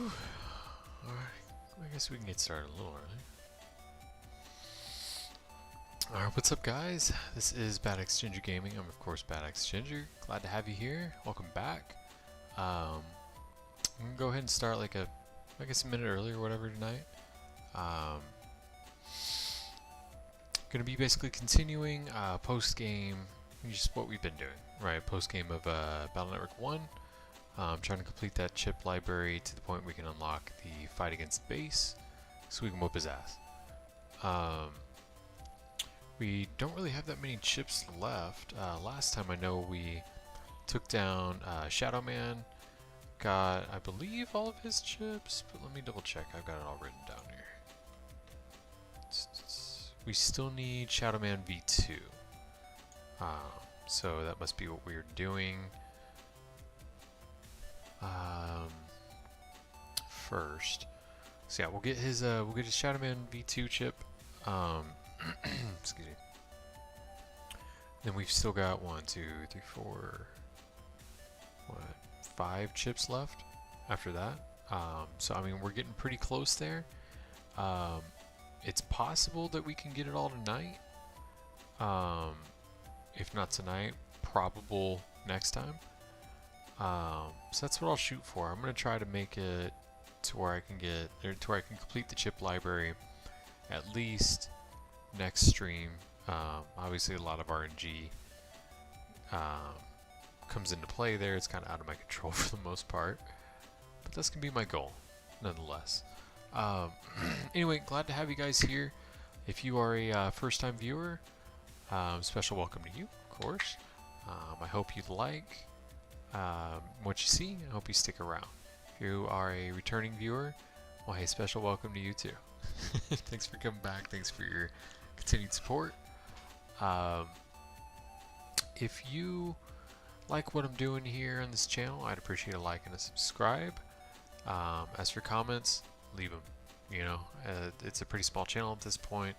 Alright, I guess we can get started a little early. Alright, what's up guys? This is Bad Ginger Gaming. I'm of course Bad Ginger. Glad to have you here. Welcome back. I'm gonna go ahead and start like a minute early or whatever tonight. Gonna be basically continuing post game, just what we've been doing, right? Post game of Battle Network 1. Trying to complete that chip library to the point we can unlock the fight against base, so we can whoop his ass. We don't really have that many chips left. Last time I know we took down Shadow Man, got I believe all of his chips, but let me double check. I've got it all written down here. We still need Shadow Man V2, so that must be what we're doing. First, so yeah, we'll get his Shadow Man V2 chip. Excuse me. Then we've still got 1, 2, 3, 4, 5 chips left after that. So I mean, we're getting pretty close there. It's possible that we can get it all tonight. If not tonight, probable next time. So that's what I'll shoot for. I'm gonna try to make it to where I can complete the chip library at least next stream. Obviously, a lot of RNG comes into play there. It's kind of out of my control for the most part, but that's gonna be my goal, nonetheless. Anyway, glad to have you guys here. If you are a first-time viewer, special welcome to you, of course. I hope you like what you see. I hope you stick around. If you are a returning viewer, well, hey, special welcome to you too. Thanks for coming back. Thanks for your continued support. If you like what I'm doing here on this channel, I'd appreciate a like and a subscribe. As for comments, leave them. You know, it's a pretty small channel at this point.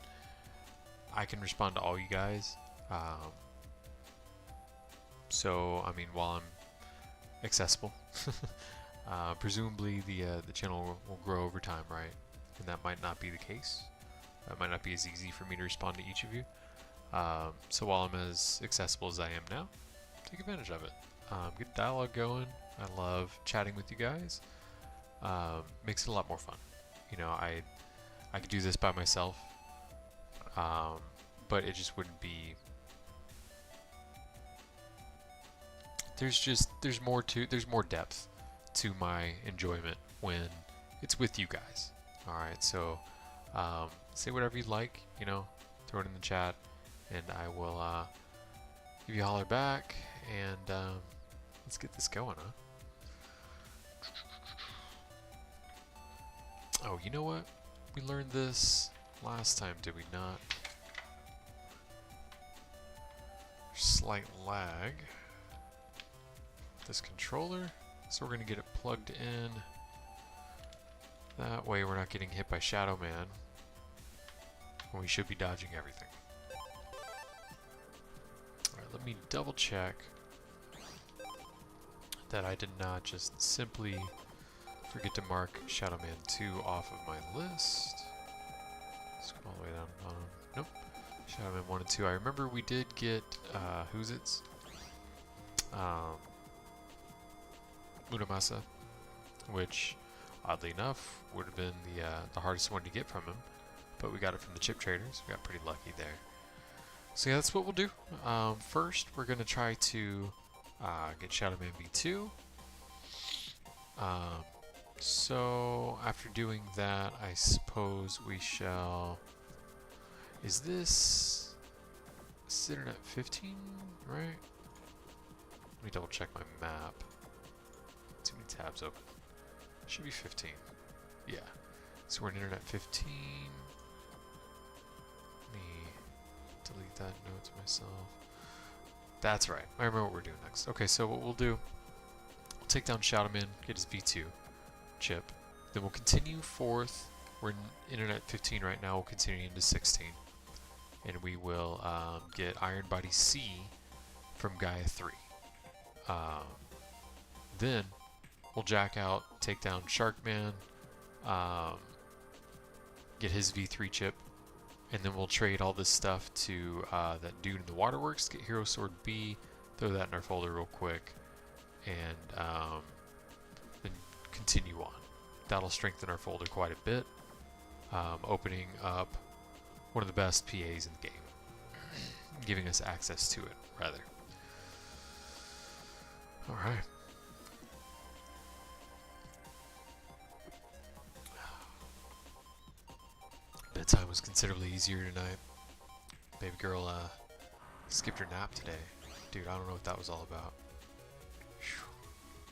I can respond to all you guys. So, I mean, while I'm accessible, presumably the channel will grow over time, right? And that might not be the case. It might not be as easy for me to respond to each of you. So while I'm as accessible as I am now, take advantage of it. Get dialogue going. I love chatting with you guys. Makes it a lot more fun. You know, I could do this by myself, but it just wouldn't be. There's more depth to my enjoyment when it's with you guys. All right, so say whatever you'd like. You know, throw it in the chat, and I will give you a holler back, and let's get this going, huh? Oh, you know what? We learned this last time, did we not? Slight lag with this controller, so we're gonna get it plugged in. That way we're not getting hit by Shadow Man when we should be dodging everything. Alright, let me double check that I did not just simply forget to mark Shadow Man 2 off of my list. Scroll all the way down the bottom. Nope. Shadow Man 1 and 2. I remember we did get who's it's? Muramasa, which oddly enough would have been the hardest one to get from him, but we got it from the chip traders. We got pretty lucky there. So yeah, that's what we'll do. First, we're gonna try to get Shadow Man V2. So after doing that, I suppose we shall. Is this internet 15, right? Let me double check my map. Too many tabs open. Should be 15. Yeah. So we're in internet 15. Let me delete that note to myself. That's right. I remember what we're doing next. Okay, so what we'll do, we'll take down Shadow Man, get his V2 chip. Then we'll continue forth. We're in internet 15 right now. We'll continue into 16. And we will get Iron Body C from Gaia 3. Then we'll jack out, take down Sharkman, get his V3 chip, and then we'll trade all this stuff to that dude in the waterworks, get Hero Sword B, throw that in our folder real quick, and then continue on. That'll strengthen our folder quite a bit, opening up one of the best PAs in the game, giving us access to it, rather. Alright. Bedtime was considerably easier tonight. Baby girl skipped her nap today. Dude, I don't know what that was all about.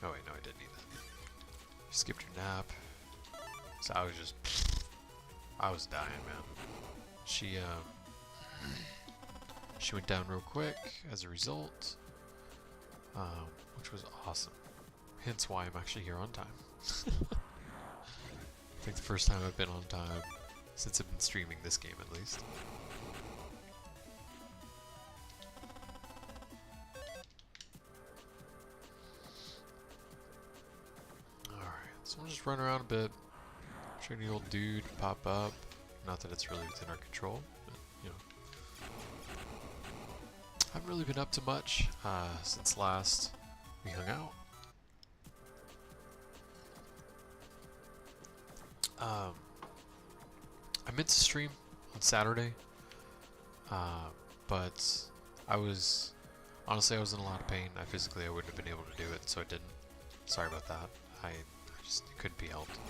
Oh wait, no, I didn't need that. She skipped her nap. So I was dying, man. She went down real quick as a result, which was awesome. Hence why I'm actually here on time. I think the first time I've been on time since I've been streaming this game, at least. Alright, so we'll just run around a bit. Try the old dude pop up. Not that it's really within our control, but, you know. I haven't really been up to much since last we hung out. I meant to stream on Saturday, but I was in a lot of pain. I wouldn't have been able to do it, so I didn't. Sorry about that. I just it couldn't be helped.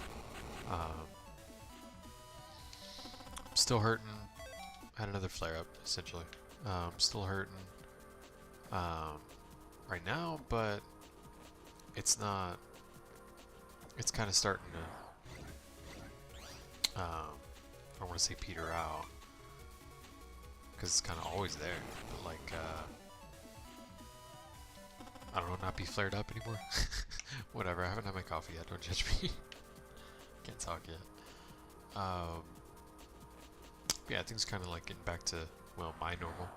Still hurting. Had another flare up, essentially. Still hurting right now, but it's not. It's kind of starting to. I don't want to say peter out, because it's kind of always there. But like, I don't know, not be flared up anymore. Whatever. I haven't had my coffee yet. Don't judge me. Can't talk yet. Yeah, things kind of like getting back to, well, my normal.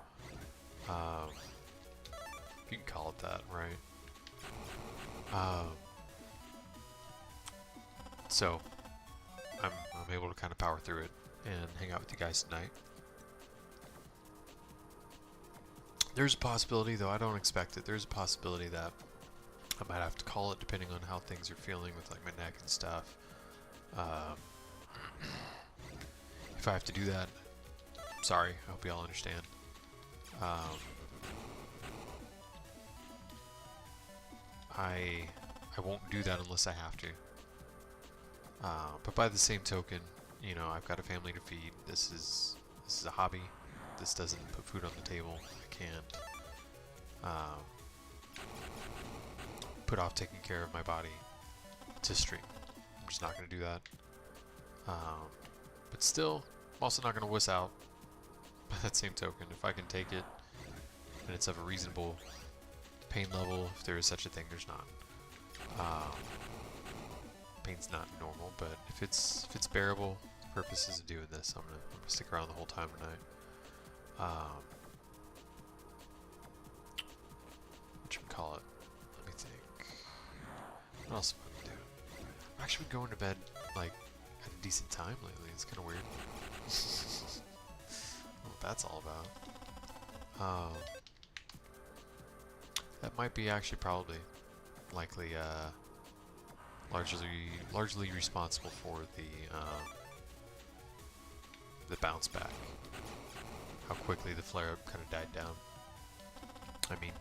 If you can call it that, right? So I'm able to kind of power through it and hang out with you guys tonight. There's a possibility, though I don't expect it, there's a possibility that I might have to call it depending on how things are feeling with like my neck and stuff. If I have to do that, sorry, I hope you all understand. I won't do that unless I have to. But by the same token, you know, I've got a family to feed. This is a hobby. This doesn't put food on the table. I can't put off taking care of my body to stream. I'm just not going to do that. But still, I'm also not going to wuss out. By that same token, if I can take it and it's of a reasonable pain level, if there is such a thing, there's not. Pain's not normal, but if it's bearable, purposes of doing this, I'm gonna stick around the whole time tonight. Whatchamacallit? Let me think. What else am I gonna do? I've actually been going to bed like at a decent time lately. It's kind of weird. I don't know what that's all about. That might be actually probably likely largely responsible for the bounce back. How quickly the flare up kind of died down. I mean,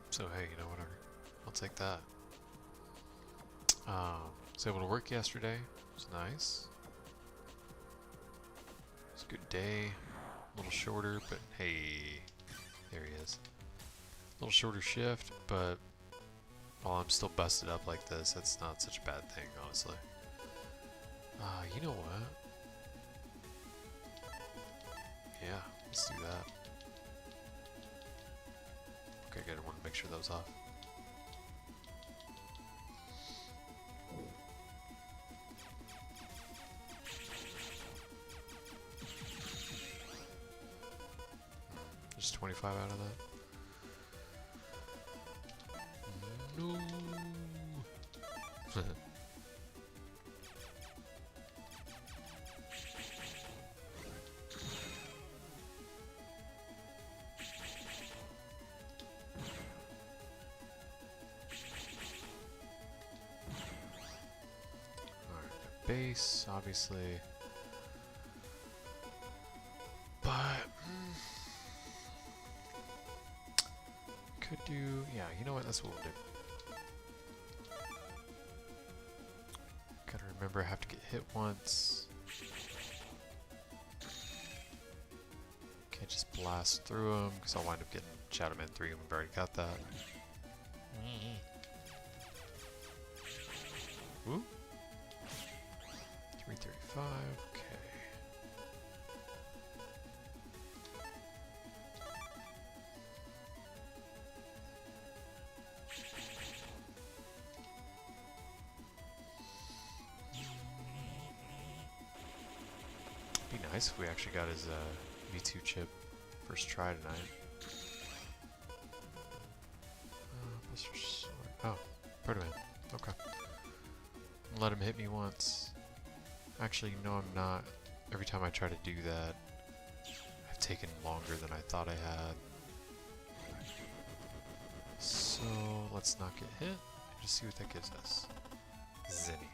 so hey, you know, whatever. I'll take that. Was able to work yesterday. It was nice. It was a good day. A little shorter, but hey, there he is. A little shorter shift, but while I'm still busted up like this, that's not such a bad thing, honestly. You know what? Yeah, let's do that. Okay, good. I want to make sure that was off. Just 25 out of that. No. Base, obviously, but could do, yeah, you know what, that's what we'll do. Gotta remember I have to get hit once. Can't just blast through them, because I'll wind up getting Shadow Man 3 and we've already got that. Ooh. 335, okay. Be nice if we actually got his V2 chip first try tonight. Oh, Proto-Man. Okay. Let him hit me once. Actually, no, I'm not. Every time I try to do that, I've taken longer than I thought I had. So, let's not get hit. And just see what that gives us. Zenny.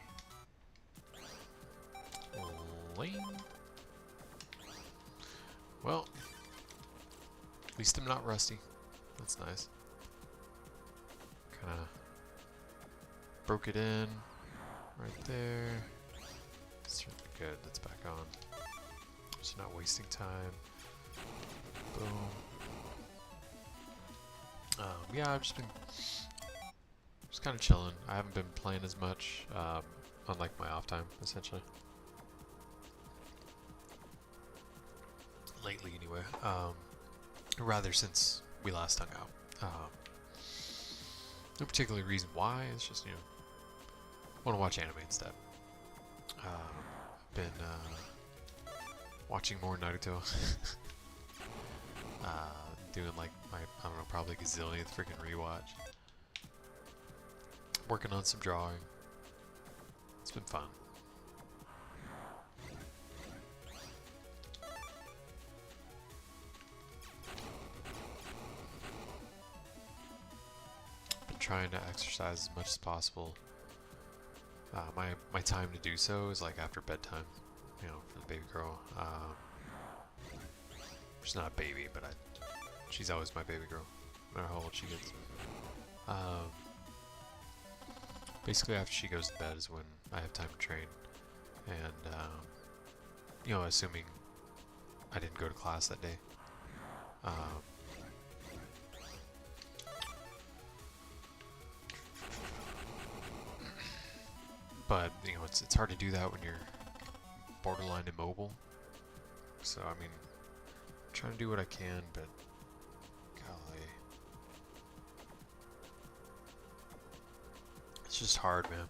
Lane. Well, at least I'm not rusty. That's nice. Kinda broke it in right there. Certainly good, that's back on. Just not wasting time. Boom. Yeah, I've just been kind of chilling. I haven't been playing as much, unlike my off time, essentially. Lately, anyway. Rather since we last hung out. No particular reason why, it's just, you know, want to watch anime instead. Been watching more Naruto. Doing like my, I don't know, probably gazillionth freaking rewatch. Working on some drawing. It's been fun. Been trying to exercise as much as possible. My time to do so is like after bedtime, you know, for the baby girl. She's not a baby, but she's always my baby girl, no matter how old she gets. Basically after she goes to bed is when I have time to train, and you know, assuming I didn't go to class that day. But, you know, it's hard to do that when you're borderline immobile. So, I mean, I'm trying to do what I can, but golly. It's just hard, man.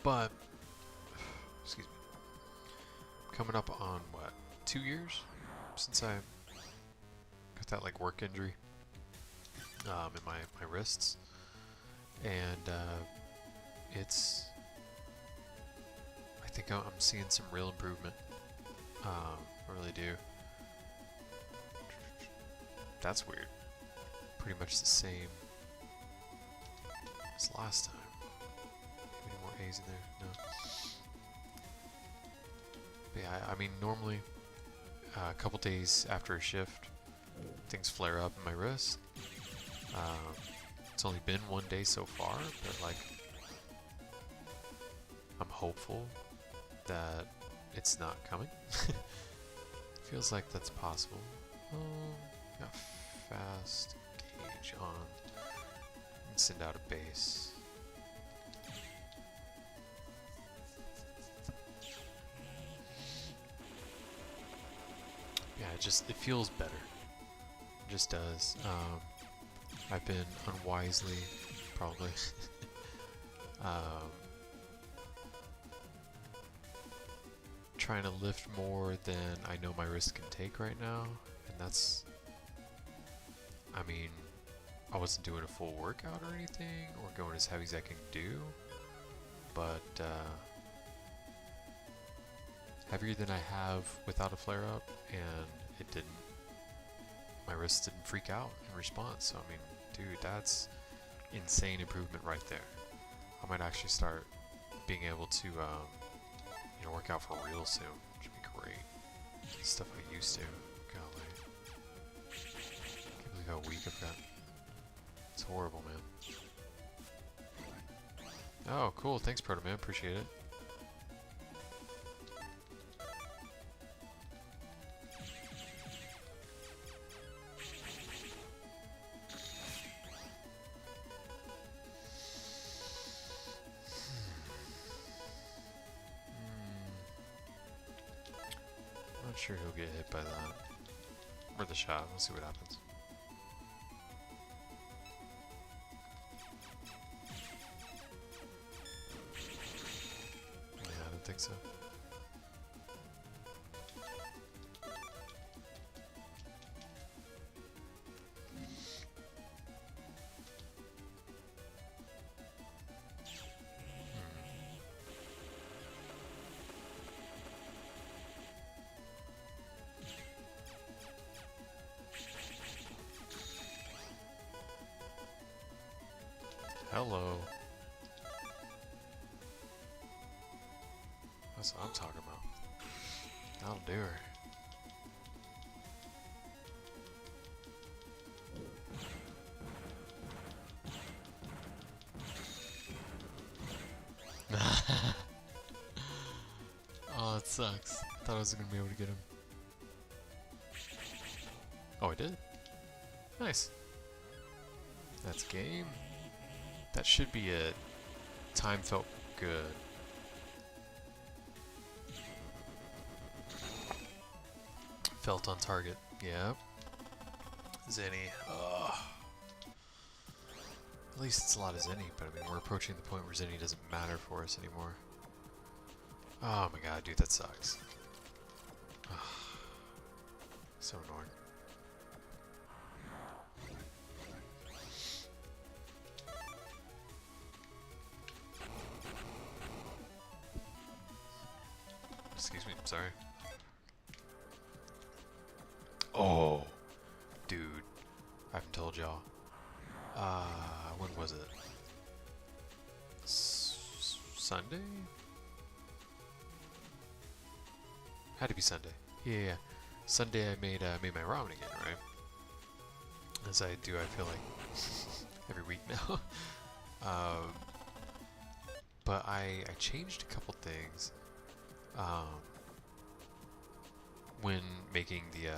But, excuse me. Coming up on, what, 2 years since I got that, like, work injury in my wrists. And I think I'm seeing some real improvement. I really do. That's weird. Pretty much the same as last time. Any more A's in there? No. But yeah, I mean, normally a couple days after a shift, things flare up in my wrist. It's only been 1 day so far, but like, I'm hopeful that it's not coming. Feels like that's possible. Got fast gauge on. And send out a base. Yeah, it feels better. It just does. I've been unwisely, probably, trying to lift more than I know my wrist can take right now, and that's, I mean, I wasn't doing a full workout or anything, or going as heavy as I can do, but heavier than I have without a flare-up, and it didn't, my wrist didn't freak out in response. So I mean, dude, that's insane improvement right there. I might actually start being able to, you know, work out for real soon, which would be great. Stuff I used to. Golly. Can't believe how weak I've got. It's horrible, man. Oh, cool. Thanks, Proto Man. Appreciate it. Not sure he'll get hit by that. Or the shot. We'll see what happens. Yeah, I don't think so. Hello. That's what I'm talking about. That'll do her. Oh, that sucks. Thought I was gonna be able to get him. Oh, I did? Nice. That's game. That should be it. Time felt good. Felt on target. Yep. Zenny. Ugh. At least it's a lot of Zenny, but I mean, we're approaching the point where Zenny doesn't matter for us anymore. Oh my god, dude, that sucks. Ugh. So annoying. Excuse me, I'm sorry. Oh, dude, I haven't told y'all. When was it? Sunday? Had to be Sunday. Yeah. Sunday I made my ramen again, right? As I do, I feel like every week now. But I changed a couple things. When making the,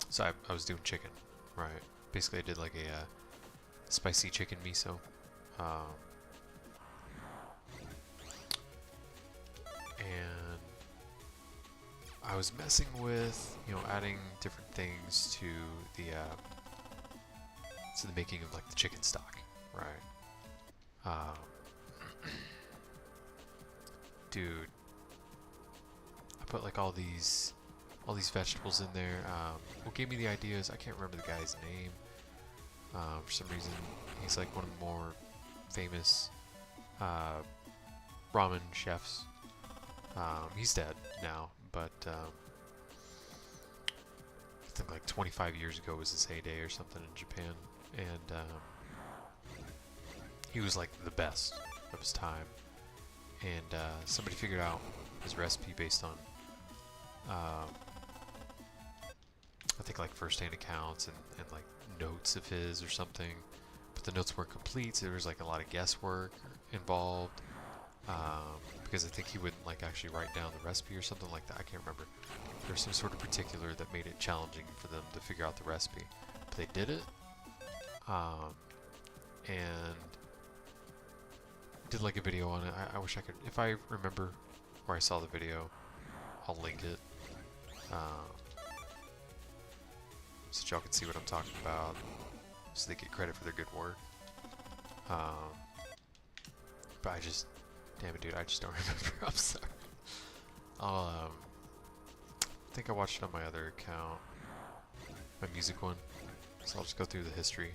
so I was doing chicken, right? Basically I did like a spicy chicken miso. And I was messing with, you know, adding different things to the making of like the chicken stock, right? Dude, I put like all these vegetables in there. What gave me the ideas? I can't remember the guy's name. For some reason, he's like one of the more famous ramen chefs. He's dead now, but I think like 25 years ago was his heyday or something in Japan, and he was like the best of his time. And somebody figured out his recipe based on I think like first-hand accounts and like notes of his or something, but the notes weren't complete, so there was like a lot of guesswork involved, because I think he wouldn't like actually write down the recipe or something like that. I can't remember. There's some sort of particular that made it challenging for them to figure out the recipe, but they did it, and did like a video on it. I wish I could, if I remember where I saw the video, I'll link it. So y'all can see what I'm talking about, so they get credit for their good work. But I just, damn it, dude, I just don't remember. I'm sorry. I think I watched it on my other account, my music one. So I'll just go through the history.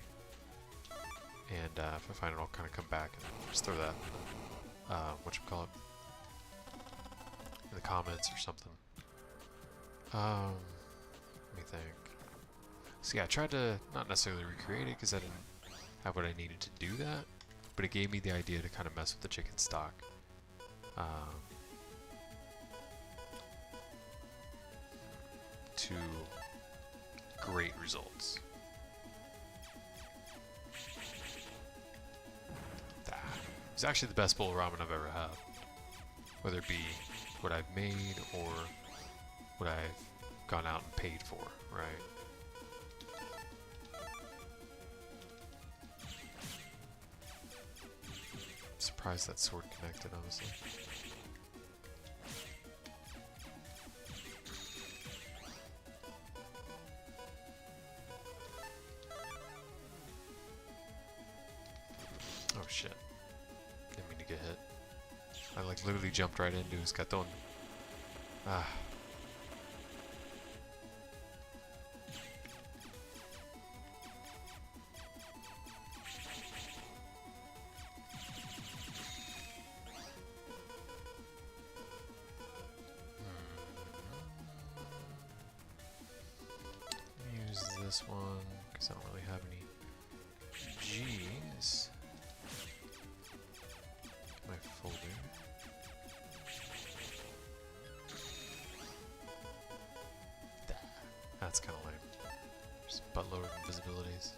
And if I find it, I'll kind of come back and just throw that, whatchamacallit, in the comments or something. Let me think. So yeah, I tried to not necessarily recreate it because I didn't have what I needed to do that, but it gave me the idea to kind of mess with the chicken stock. To great results. It's actually the best bowl of ramen I've ever had. Whether it be what I've made or what I've gone out and paid for, right? I'm surprised that sword connected, honestly. Oh shit. Didn't mean to get hit. I like literally jumped right into his caton. Ah. Use this one because I don't really have any G's. My folder. That's kind of lame. Just buttload of invisibilities.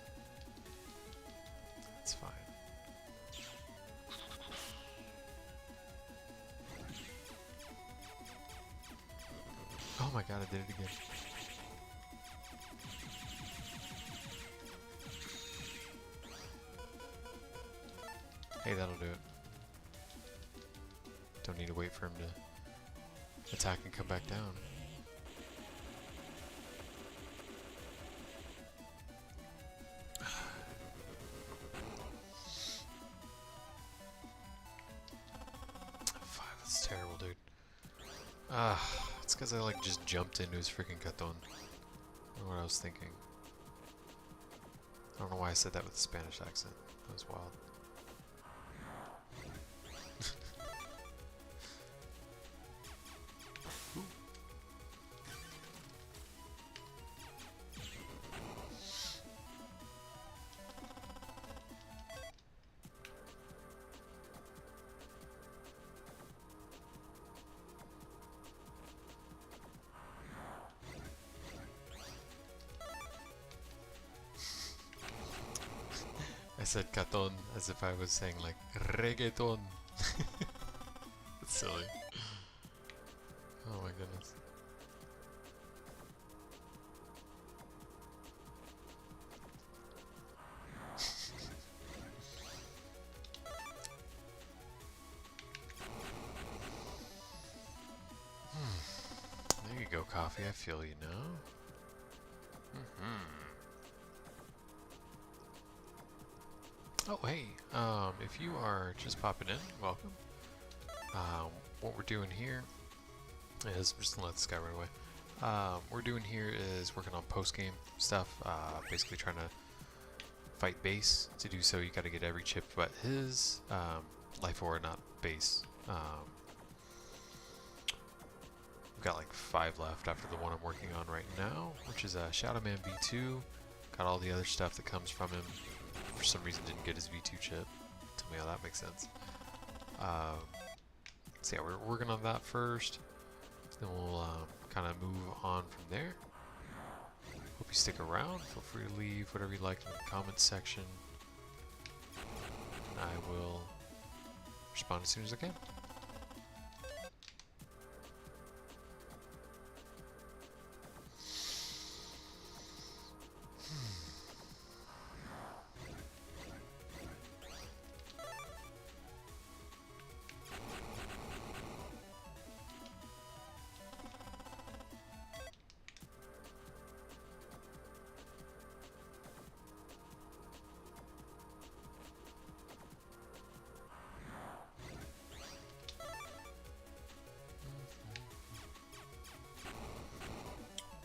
That's fine. Oh my god, I did it again. Hey, that'll do it. Don't need to wait for him to attack and come back down. That's terrible, dude. It's because I like just jumped into his freaking caton. I don't know what I was thinking. I don't know why I said that with a Spanish accent. That was wild. I said caton as if I was saying like reggaeton. That's silly. Oh my goodness. There you go, coffee. I feel you now. Oh, hey, if you are just popping in, welcome. What we're doing here is, just gonna let this guy run away. What we're doing here is working on post-game stuff, basically trying to fight base. To do so, you gotta get every chip but his, life ore, not base. We've got like 5 left after the one I'm working on right now, which is Shadow Man V2. Got all the other stuff that comes from him. For some reason didn't get his V2 chip. Tell me how that makes sense. So yeah, we're working on that first. Then we'll kind of move on from there. Hope you stick around. Feel free to leave whatever you like in the comments section. And I will respond as soon as I can.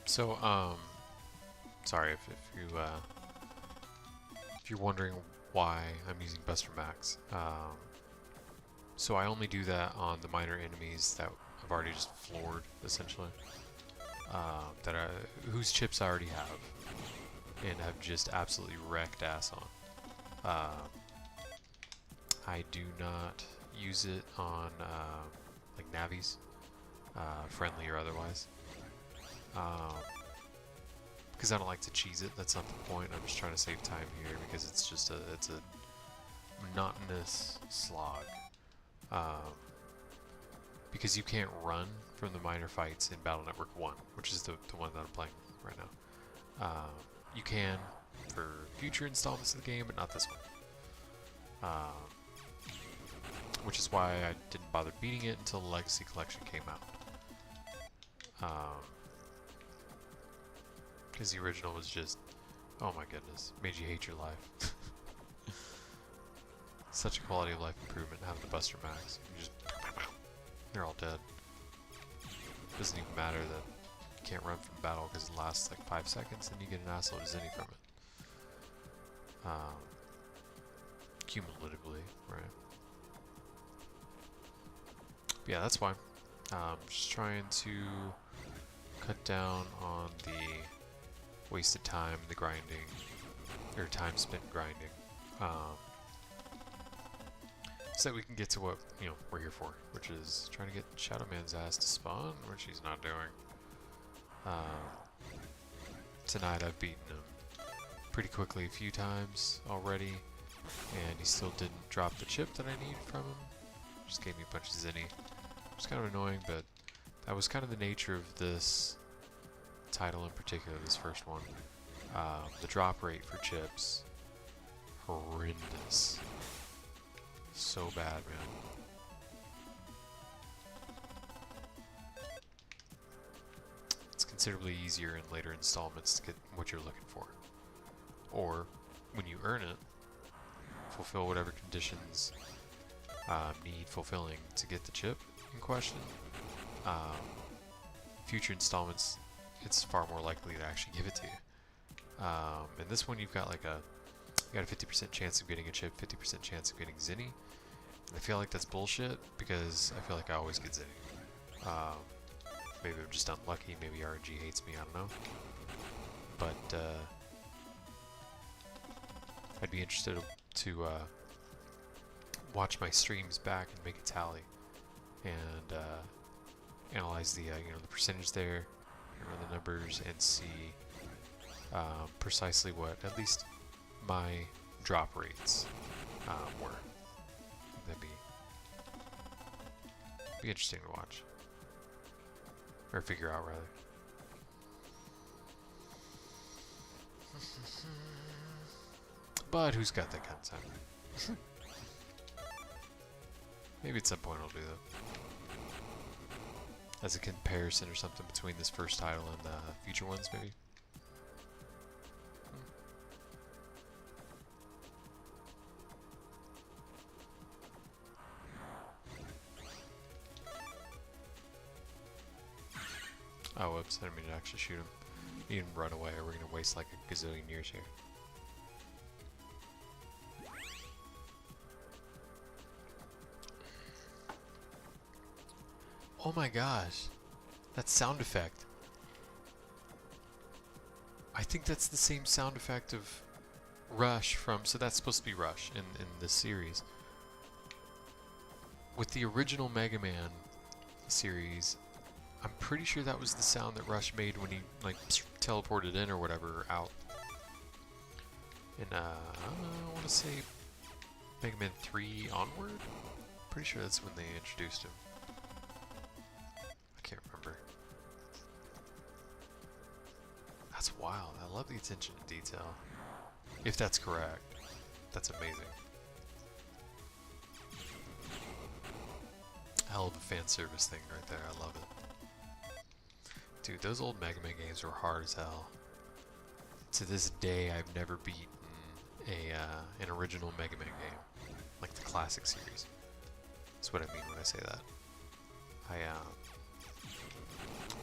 So, sorry if you're wondering why I'm using Buster Max. So I only do that on the minor enemies that I've already just floored, essentially. Whose chips I already have, and have just absolutely wrecked ass on. I do not use it on like navies, friendly or otherwise, because I don't like to cheese it. That's not the point. I'm just trying to save time here because it's just it's a monotonous slog. Because you can't run from the minor fights in Battle Network 1, which is the one that I'm playing right now. You can for future installments of the game, but not this one. Which is why I didn't bother beating it until the Legacy Collection came out. Because the original was just, oh my goodness, made you hate your life. Such a quality of life improvement having the Buster Max. You just, they're all dead. Doesn't even matter that you can't run from battle because it lasts like 5 seconds and you get an assload of Zinni from it. Cumulatively, right? But yeah, that's why. Just trying to cut down on the wasted time, the grinding, or time spent grinding. So that we can get to what we're here for, which is trying to get Shadow Man's ass to spawn, which he's not doing. Tonight I've beaten him pretty quickly a few times already, and he still didn't drop the chip that I need from him. Just gave me a bunch of Zinni. Which is kind of annoying, but that was kind of the nature of this title in particular, this first one. The drop rate for chips, horrendous. So bad, man. It's considerably easier in later installments to get what you're looking for. Or, when you earn it, fulfill whatever conditions need fulfilling to get the chip in question. Future installments, it's far more likely to actually give it to you. In this one, you've got like a 50% chance of getting a chip, 50% chance of getting Zinni. I feel like that's bullshit because I feel like I always get Zinni. Maybe I'm just unlucky, maybe RNG hates me, I don't know. But I'd be interested to watch my streams back and make a tally and analyze the the percentage there, run the numbers, and see precisely what at least my drop rates were. That'd be interesting to watch. Or figure out, rather. But who's got that kind of time? Maybe at some point I'll do that. As a comparison or something between this first title and the future ones, maybe. Oh, whoops, I didn't mean to actually shoot him. He didn't run away, or we're gonna waste like a gazillion years here. Oh my gosh, that sound effect. I think that's the same sound effect of Rush from, so that's supposed to be Rush in this series. With the original Mega Man series, I'm pretty sure that was the sound that Rush made when he like teleported in or whatever out. And I want to say Mega Man 3 onward? Pretty sure that's when they introduced him. I can't remember. That's wild. I love the attention to detail. If that's correct, that's amazing. Hell of a fan service thing right there. I love it. Dude, those old Mega Man games were hard as hell. To this day, I've never beaten an original Mega Man game, like the classic series. That's what I mean when I say that.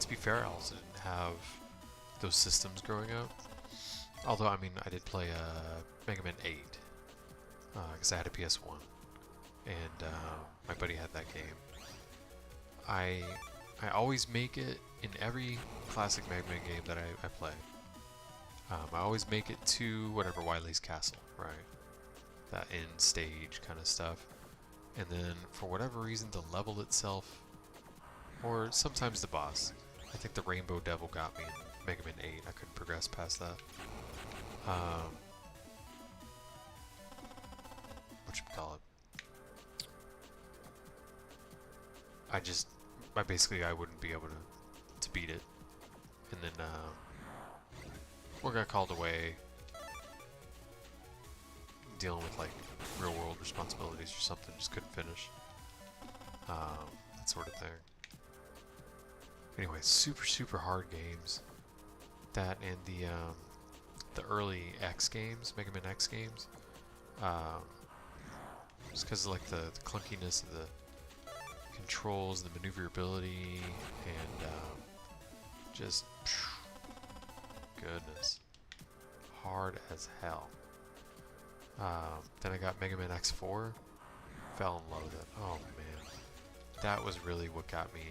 To be fair, I also didn't have those systems growing up. Although, I mean, I did play Mega Man 8, because I had a PS1, and my buddy had that game. I always make it in every classic Megaman game that I play. I always make it to whatever Wily's castle, right? That end stage kind of stuff. And then for whatever reason, the level itself, or sometimes the boss. I think the Rainbow Devil got me in Mega Man 8. I couldn't progress past that. Whatchamacallit? I wouldn't be able to beat it. And then, or got called away dealing with like real world responsibilities or something, just couldn't finish. That sort of thing. Anyway, super hard games. That and the early X games, Mega Man X games. Just because of like the clunkiness of the controls, the maneuverability, and just goodness, hard as hell. Then I got Mega Man X4, fell in love with it. Oh man, that was really what got me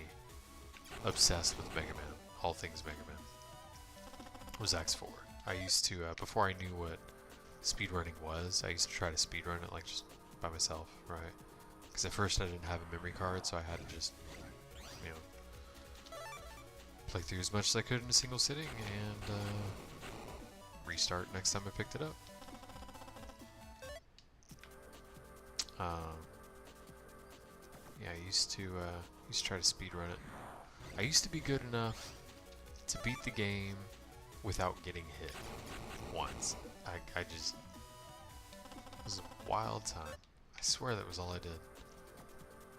obsessed with Mega Man, all things Mega Man, was X4. I used to, before I knew what speedrunning was, I used to try to speedrun it like just by myself, right? Because at first I didn't have a memory card, so I had to just, you know, play through as much as I could in a single sitting and restart next time I picked it up. Yeah, I used to try to speedrun it. I used to be good enough to beat the game without getting hit once. I just, it was a wild time. I swear that was all I did.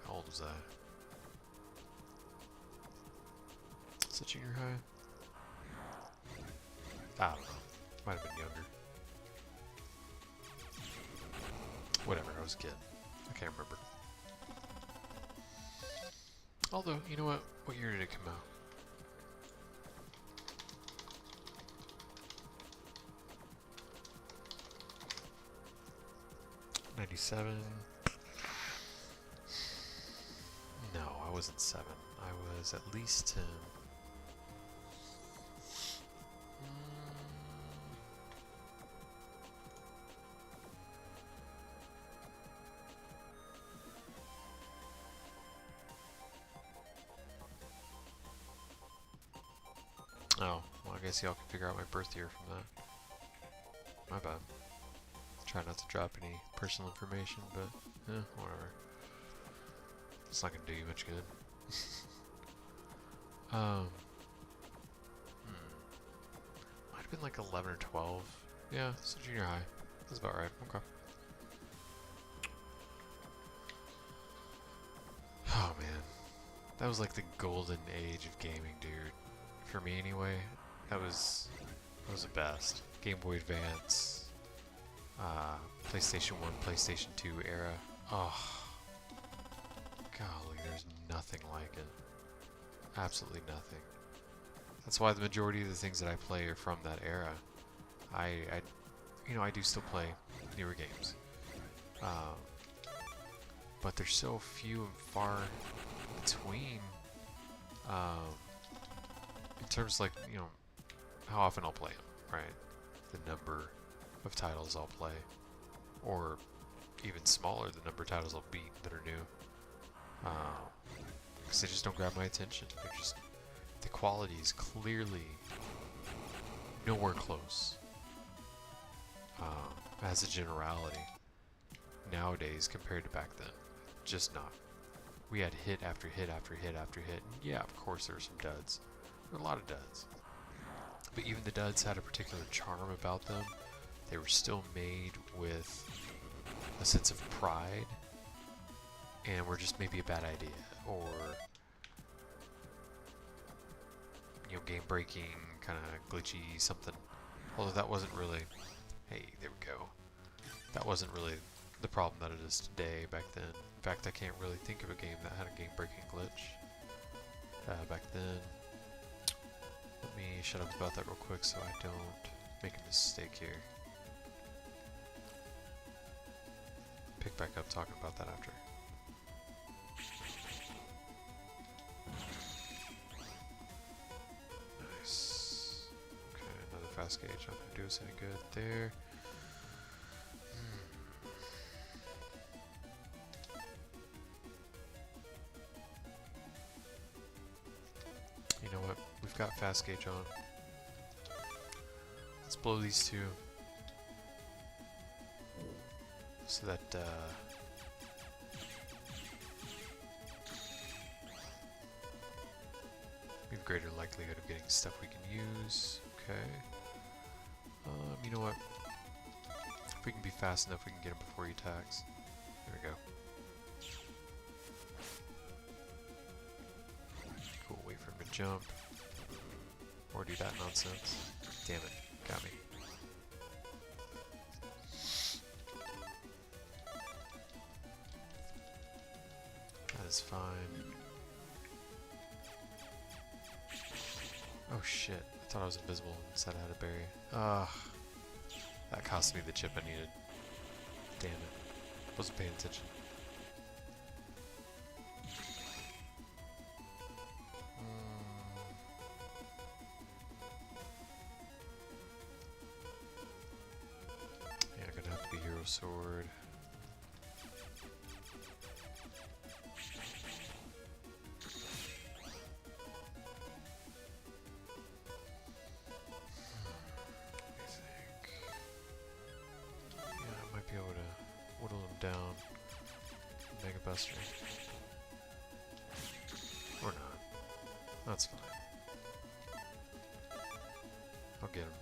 How old was I? Is it junior high? I don't know. Might have been younger. Whatever, I was a kid. I can't remember. Although, you know what? What year did it come out? '97. No, I wasn't 7. I was at least 10. Oh, well, I guess y'all can figure out my birth year from that. My bad. Try not to drop any personal information, but whatever. It's not gonna do you much good. Might have been like 11 or 12. Yeah, so junior high. That's about right. Okay. Oh man, that was like the golden age of gaming, dude. For me anyway, that was the best. Game Boy Advance, PlayStation 1, PlayStation 2 era. Oh, golly, there's nothing like it. Absolutely nothing. That's why the majority of the things that I play are from that era. I do still play newer games, but they're so few and far between. In terms of like, how often I'll play them, right? The number of titles I'll play, or even smaller, the number of titles I'll beat that are new. Because they just don't grab my attention. The quality is clearly nowhere close. As a generality, nowadays compared to back then, just not. We had hit after hit after hit after hit. And yeah, of course there were some duds. There were a lot of duds. But even the duds had a particular charm about them. They were still made with a sense of pride, and were just maybe a bad idea, or game breaking, kind of glitchy something. Although that wasn't really, hey, there we go. That wasn't really the problem that it is today back then. In fact, I can't really think of a game that had a game breaking glitch back then. Let me shut up about that real quick so I don't make a mistake here. pick back up talking about that after. Nice. Okay, another fast gauge. Not gonna do us any good there. You know what? We've got fast gauge on. Let's blow these two. So that we have greater likelihood of getting stuff we can use. Okay. You know what? If we can be fast enough, we can get him before he attacks. There we go. Cool. Wait for him to jump. Or do that nonsense. Damn it. Got me. That is fine. Oh shit. I thought I was invisible and said I had a berry. Ugh. That cost me the chip I needed. Damn it. Wasn't paying attention. Yeah, gonna have to be hero sword. Down Megabuster. Or not. That's fine. I'll get him.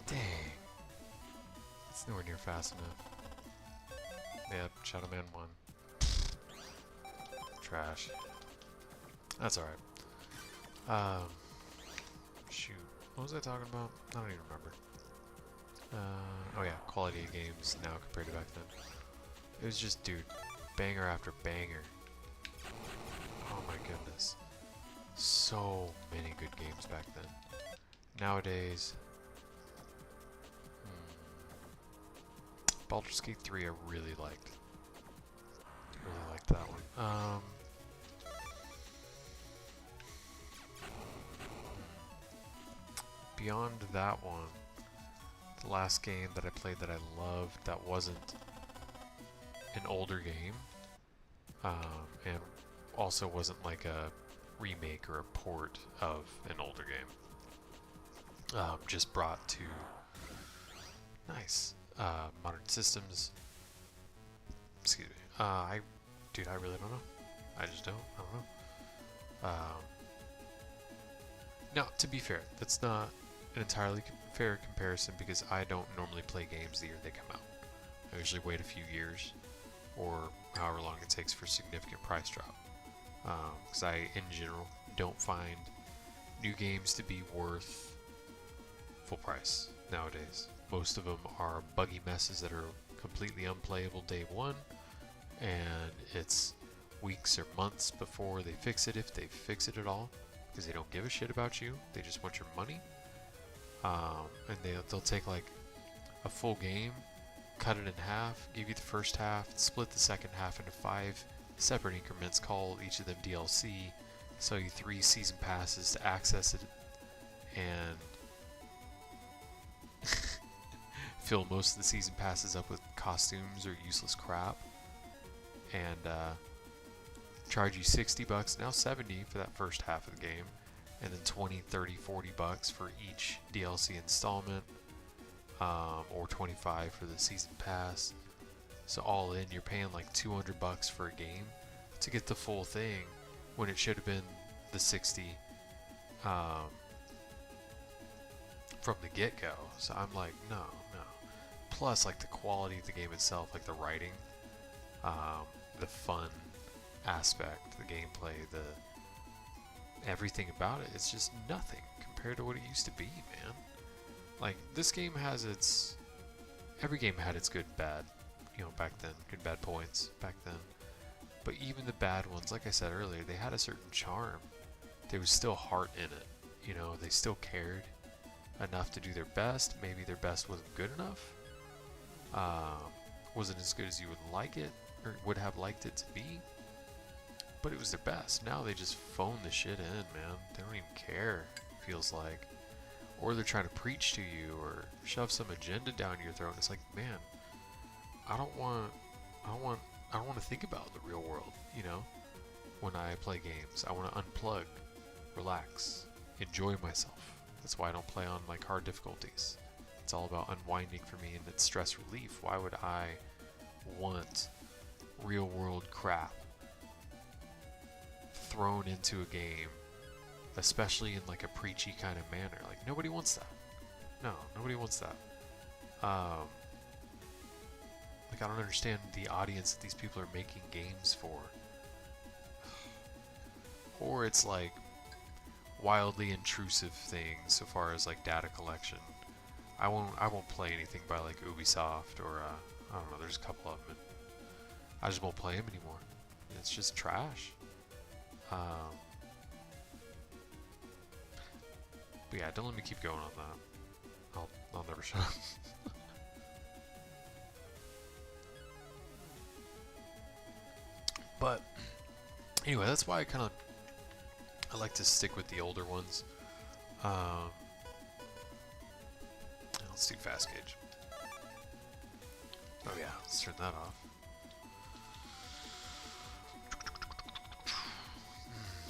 Dang. It's nowhere near fast enough. Yep, Shadow Man won. Trash. That's alright. Shoot. What was I talking about? I don't even remember. Oh yeah, quality of games now compared to back then. It was just, dude, banger after banger. Oh my goodness. So many good games back then. Nowadays... Baldur's Gate 3 I really liked. Really liked that one. Beyond that one, the last game that I played that I loved that wasn't an older game, and also wasn't like a remake or a port of an older game, just brought to nice modern systems. Excuse me. Dude, I really don't know. I just don't. I don't know. Now, to be fair, that's not an entirely fair comparison because I don't normally play games the year they come out. I usually wait a few years or however long it takes for a significant price drop. Because I, in general, don't find new games to be worth full price nowadays. Most of them are buggy messes that are completely unplayable day one, and it's weeks or months before they fix it, if they fix it at all, because they don't give a shit about you. They just want your money. And they'll take like a full game, cut it in half, give you the first half, split the second half into 5 separate increments, call each of them DLC, sell you 3 season passes to access it, and fill most of the season passes up with costumes or useless crap, and charge you $60, now $70 for that first half of the game, and then $20, $30, $40 for each DLC installment, or $25 for the season pass. So all in, you're paying like $200 for a game to get the full thing, when it should have been the $60 from the get-go. So I'm like, no. Plus, like, the quality of the game itself, like the writing, the fun aspect, the gameplay, everything about it, it's just nothing compared to what it used to be, man. Like, this game has every game had its good and bad, back then, good and bad points back then. But even the bad ones, like I said earlier, they had a certain charm. There was still heart in it, they still cared. enough to do their best. Maybe their best wasn't good enough. Wasn't as good as you would like it, or would have liked it to be. But it was their best. Now they just phone the shit in, man. They don't even care, it feels like. Or they're trying to preach to you, or shove some agenda down your throat. It's like, man, I don't want to think about the real world, you know? When I play games, I want to unplug, relax, enjoy myself. That's why I don't play on like hard difficulties. It's all about unwinding for me, and it's stress relief. Why would I want real world crap thrown into a game, especially in like a preachy kind of manner? Like, nobody wants that. No, nobody wants that. Like, I don't understand the audience that these people are making games for. Or it's like wildly intrusive things so far as like data collection. I won't play anything by like Ubisoft or I don't know, there's a couple of them, and I just won't play them anymore. It's just trash. But yeah, don't let me keep going on that. I'll never shut up. But anyway, that's why I like to stick with the older ones. Let's do fast gauge. Oh yeah, let's turn that off.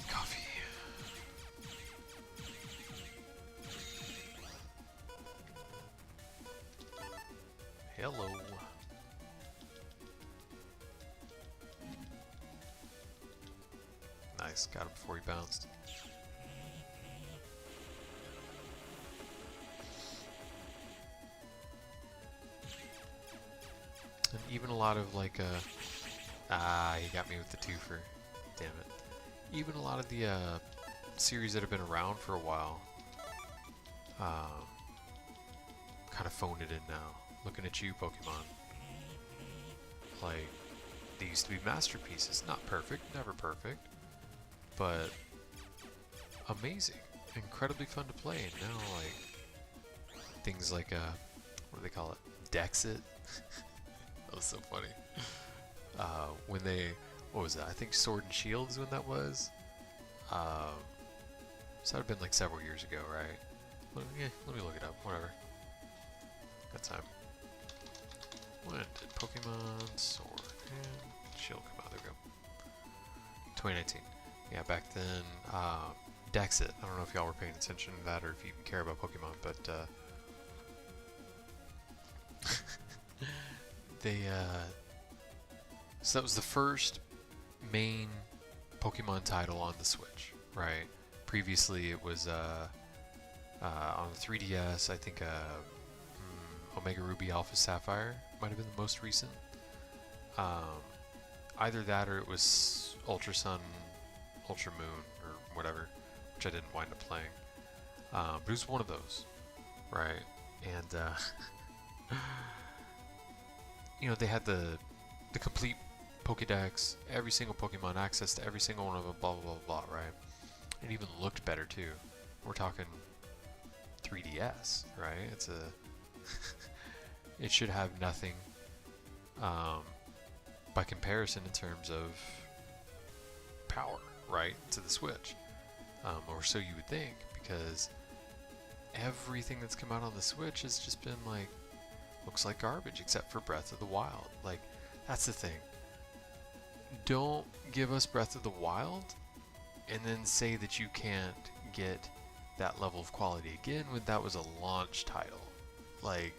Coffee. Hello. Nice, got him before he bounced. And even a lot of like he got me with the twofer. Damn it. Even a lot of the series that have been around for a while kind of phoned it in now. Looking at you, Pokemon. Like, they used to be masterpieces. Not perfect, never perfect, but amazing. Incredibly fun to play. And now, like, things like, what do they call it? Dexit? That was so funny. When they, what was that? I think Sword and Shield is when that was. So that would have been like several years ago, right? Let me look it up. Whatever. Got time. When did Pokemon Sword and Shield come out? There we go. 2019. Yeah, back then. Dexit. I don't know if y'all were paying attention to that or if you even care about Pokemon, but so that was the first main Pokemon title on the Switch, right? Previously it was on the 3DS, I think Omega Ruby Alpha Sapphire might have been the most recent. Either that or it was Ultra Sun, Ultra Moon, or whatever, which I didn't wind up playing. But it was one of those, right? And you know, they had the complete Pokédex, every single Pokemon, access to every single one of them, blah blah blah blah, right? It even looked better too. We're talking 3DS, right? It's a it should have nothing by comparison in terms of power, right, to the Switch, or so you would think, because everything that's come out on the Switch has just been like, looks like garbage except for Breath of the Wild. Like, that's the thing. Don't give us Breath of the Wild and then say that you can't get that level of quality again when that was a launch title. Like,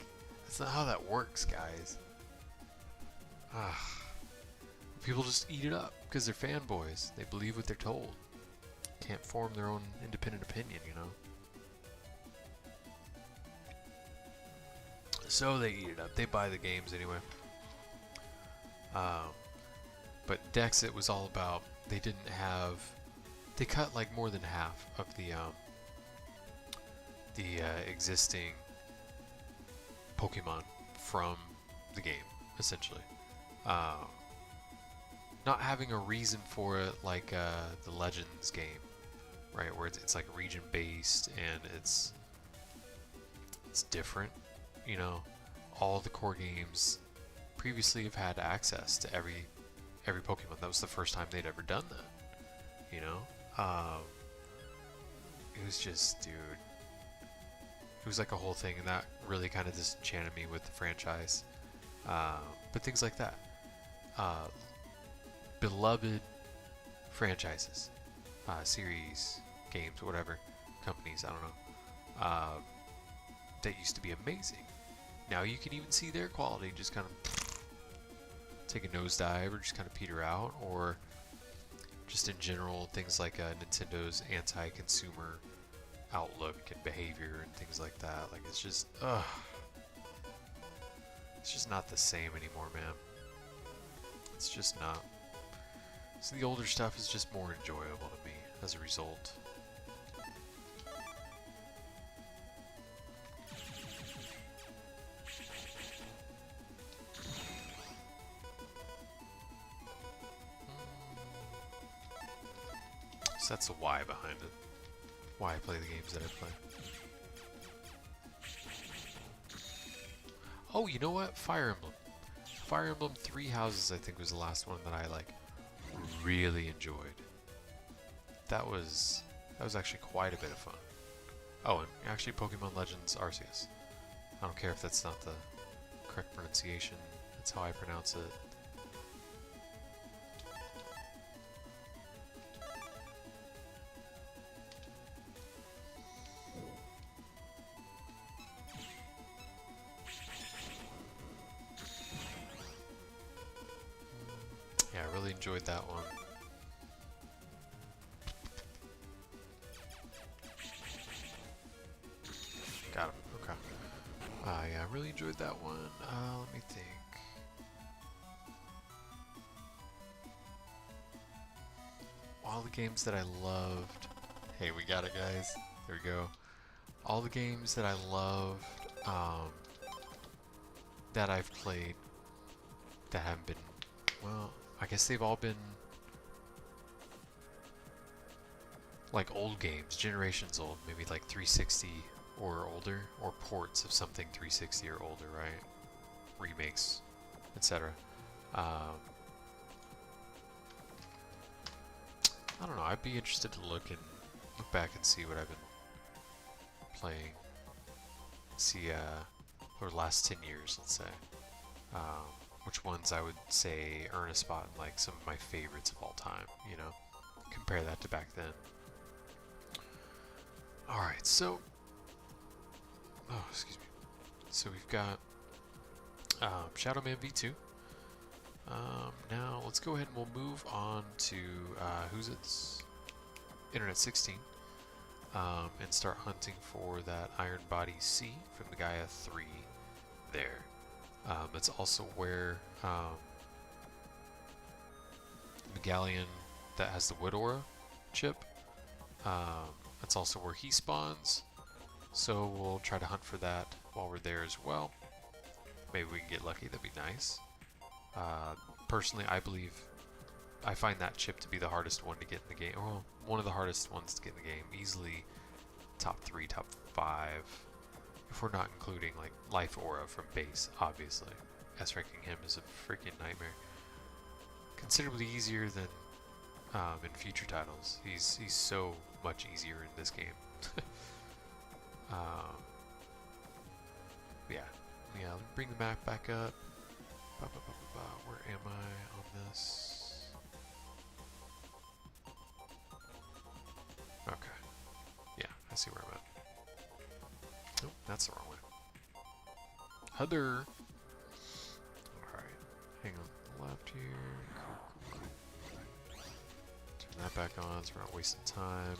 that's not how that works, guys. People just eat it up because they're fanboys. They believe what they're told. Can't form their own independent opinion, you know? So they eat it up. They buy the games anyway. But Dexit was all about, they didn't have, they cut like more than half of the existing Pokemon from the game, essentially. Not having a reason for it like the Legends game, right? Where it's like region based and it's it's different. You know, all the core games previously have had access to every Pokemon. That was the first time they'd ever done that. You know, it was just, dude, it was like a whole thing, and that really kind of disenchanted me with the franchise. But things like that, beloved franchises, series, games, whatever, companies, I don't know, that used to be amazing. Now you can even see their quality just kind of take a nosedive or just kind of peter out, or just in general things like Nintendo's anti-consumer outlook and behavior and things like that. Like, it's just it's just not the same anymore, man. It's just not. So the older stuff is just more enjoyable to me as a result. So that's the why behind it. Why I play the games that I play. Oh, you know what? Fire Emblem. Fire Emblem Three Houses, I think, was the last one that I really enjoyed. That was actually quite a bit of fun. Oh, and actually Pokemon Legends Arceus. I don't care if that's not the correct pronunciation. That's how I pronounce it. Yeah, I really enjoyed that one. Got him. Okay. Yeah, I really enjoyed that one. Let me think. All the games that I loved. Hey, we got it, guys. There we go. All the games that I loved, that I've played, that haven't been, well, I guess they've all been like old games, generations old, maybe like 360 or older, or ports of something 360 or older, right? Remakes, etc. I don't know, I'd be interested to look back and see what I've been playing. See, over the last 10 years, let's say. Which ones I would say earn a spot in like some of my favorites of all time, you know? Compare that to back then. Alright, so... Oh, excuse me. So we've got Shadow Man V2. Now, let's go ahead and we'll move on to who's it's Internet 16, and start hunting for that Iron Body C from the Gaia 3 there. That's also where the Galleon that has the Wood Aura chip, that's also where he spawns. So we'll try to hunt for that while we're there as well. Maybe we can get lucky, that'd be nice. Personally, I find that chip to be the hardest one to get in the game. Well, one of the hardest ones to get in the game. Easily top 3, top 5. If we're not including like Life Aura from base, obviously. S-ranking him is a freaking nightmare. Considerably easier than in future titles. He's so much easier in this game. Yeah, let me bring the map back up. Where am I on this? Okay. Yeah, I see where I'm at. Oh, that's the wrong way. Heather. Alright. Hang on. Left here. Turn that back on so we're not wasting time.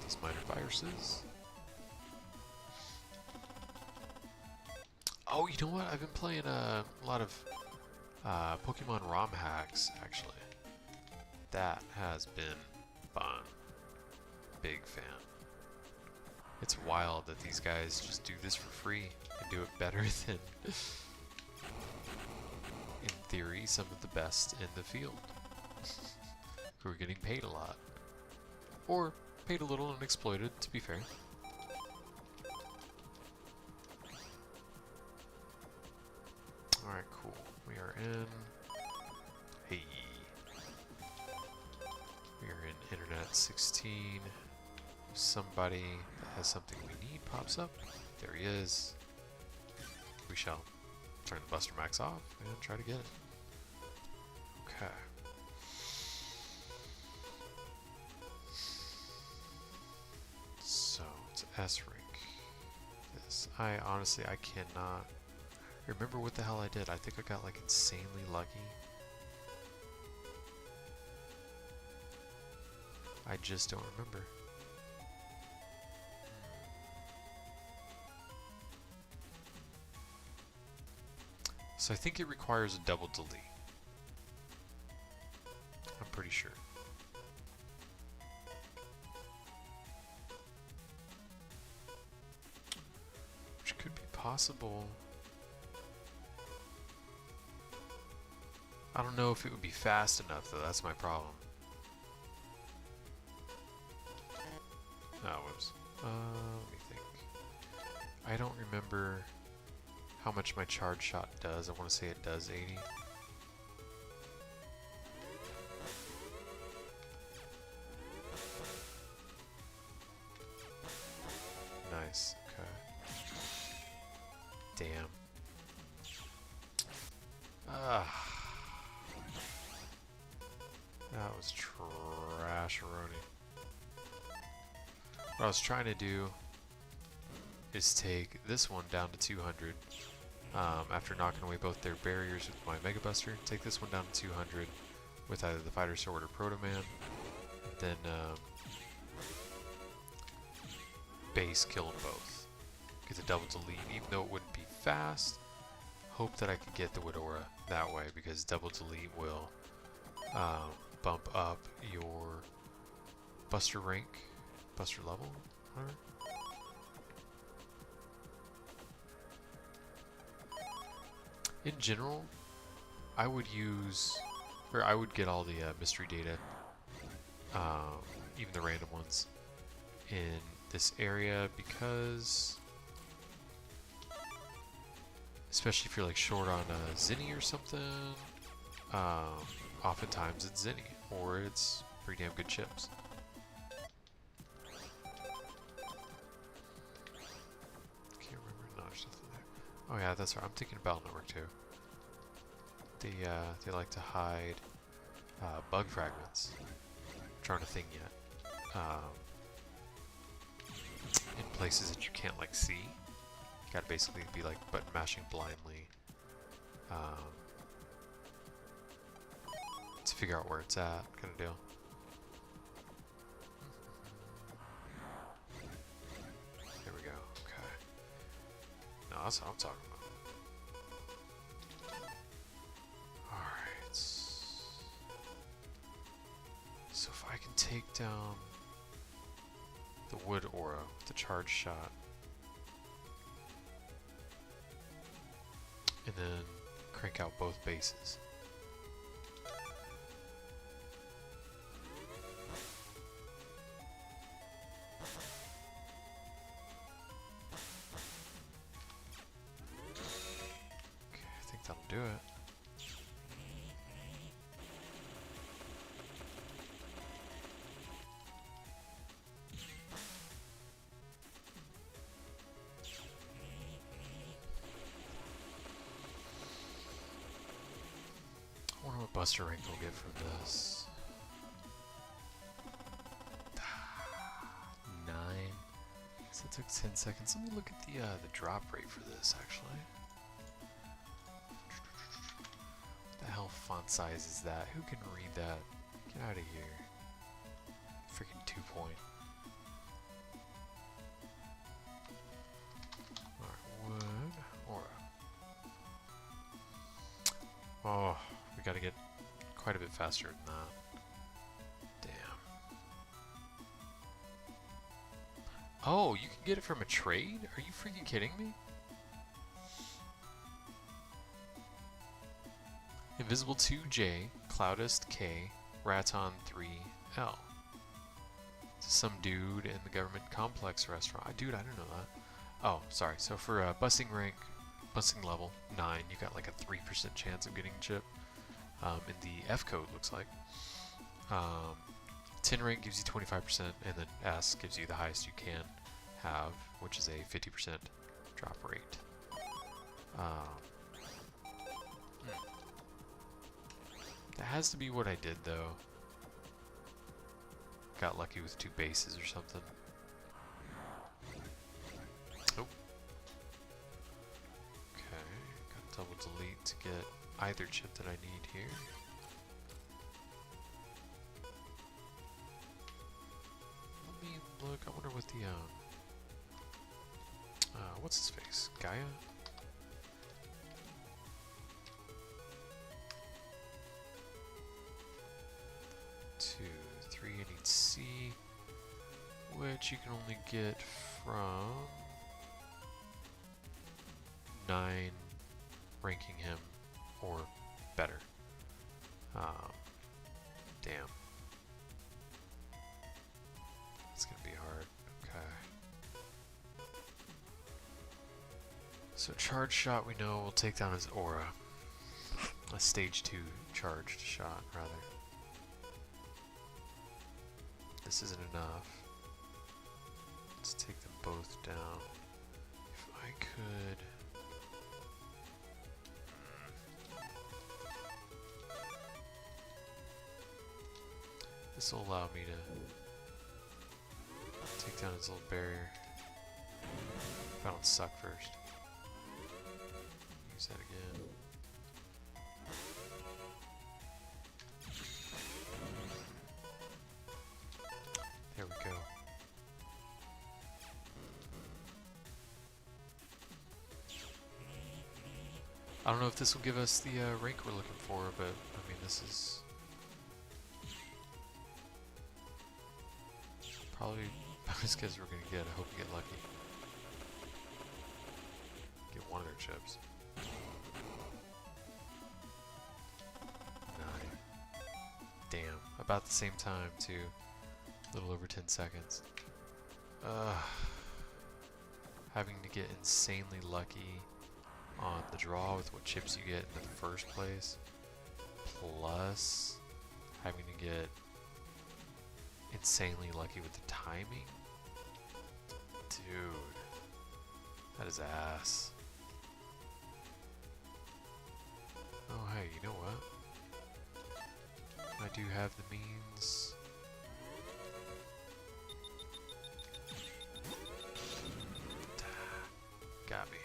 These minor viruses. Oh, you know what? I've been playing a lot of Pokemon ROM hacks, actually. That has been fun. Big fan. It's wild that these guys just do this for free and do it better than, in theory, some of the best in the field. Who are getting paid a lot. Or paid a little and exploited, to be fair. again. Hey. We are in Internet 16. Somebody that has something we need pops up. There he is. We shall turn the Buster Max off and try to get it. Okay. So it's S rank. This I honestly cannot remember what the hell I did. I think I got like insanely lucky. I just don't remember. So I think it requires a double delete. I'm pretty sure. Which could be possible. I don't know if it would be fast enough though, that's my problem. Oh, whoops. Let me think. I don't remember how much my charge shot does. I want to say it does 80. Nice, okay. Damn. That was trash-a-roni. What I was trying to do is take this one down to 200 after knocking away both their barriers with my Mega Buster. Take this one down to 200 with either the Fighter Sword or Proto Man. Then base kill them both. Get the double delete, even though it wouldn't be fast. Hope that I could get the Widora that way because double delete will bump up your Buster rank, Buster level, whatever. In general, I would get all the mystery data, even the random ones, in this area because, especially if you're like short on a Zinni or something, oftentimes it's Zinni or it's pretty damn good chips. Can't remember. No, there's nothing there. Oh yeah, that's right. I'm thinking Battle Network too. They like to hide bug fragments. I'm trying to think yet. In places that you can't like see. You gotta basically be like button mashing blindly to figure out where it's at, kind of deal. There we go. Okay. No, that's what I'm talking about. Alright. So if I can take down the Wood Aura with the charge shot, and then crank out both bases. Okay, I think that'll do it. I wonder what Buster rank we'll get from this. 9. So it took 10 seconds. Let me look at the drop rate for this actually. What the hell font size is that? Who can read that? Get out of here. Freaking 2 point. Alright, Wood Aura. Oh, we gotta get quite a bit faster than that. Damn. Oh, you can get it from a trade? Are you freaking kidding me? Invisible 2J, Cloudist K, Raton 3L. Some dude in the government complex restaurant. Dude, I didn't know that. Oh, sorry. So for busting rank, busting level 9, you got like a 3% chance of getting a chip. In the F code, looks like. 10 rank gives you 25%, and then S gives you the highest you can have, which is a 50% drop rate. That has to be what I did, though. Got lucky with 2 bases or something. Oh. Okay, got double delete to get either chip that I need here. Let me look. I wonder what the what's his face? Gaia? 2, 3. I need C, which you can only get from 9 ranking him or better. Damn. It's gonna be hard. Okay. So charge shot we know will take down his aura. A stage 2 charged shot, rather. This isn't enough. Let's take them both down. If I could... This will allow me to take down his little barrier. If I don't suck first. Use that again. There we go. I don't know if this will give us the rank we're looking for, but I mean, this is probably about as good as we're gonna get. I hope we get lucky. Get one of their chips. 9. Damn. About the same time, too. A little over 10 seconds. Having to get insanely lucky on the draw with what chips you get in the first place, plus having to get insanely lucky with the timing. Dude, that is ass. Oh hey, you know what? I do have the means. Got me.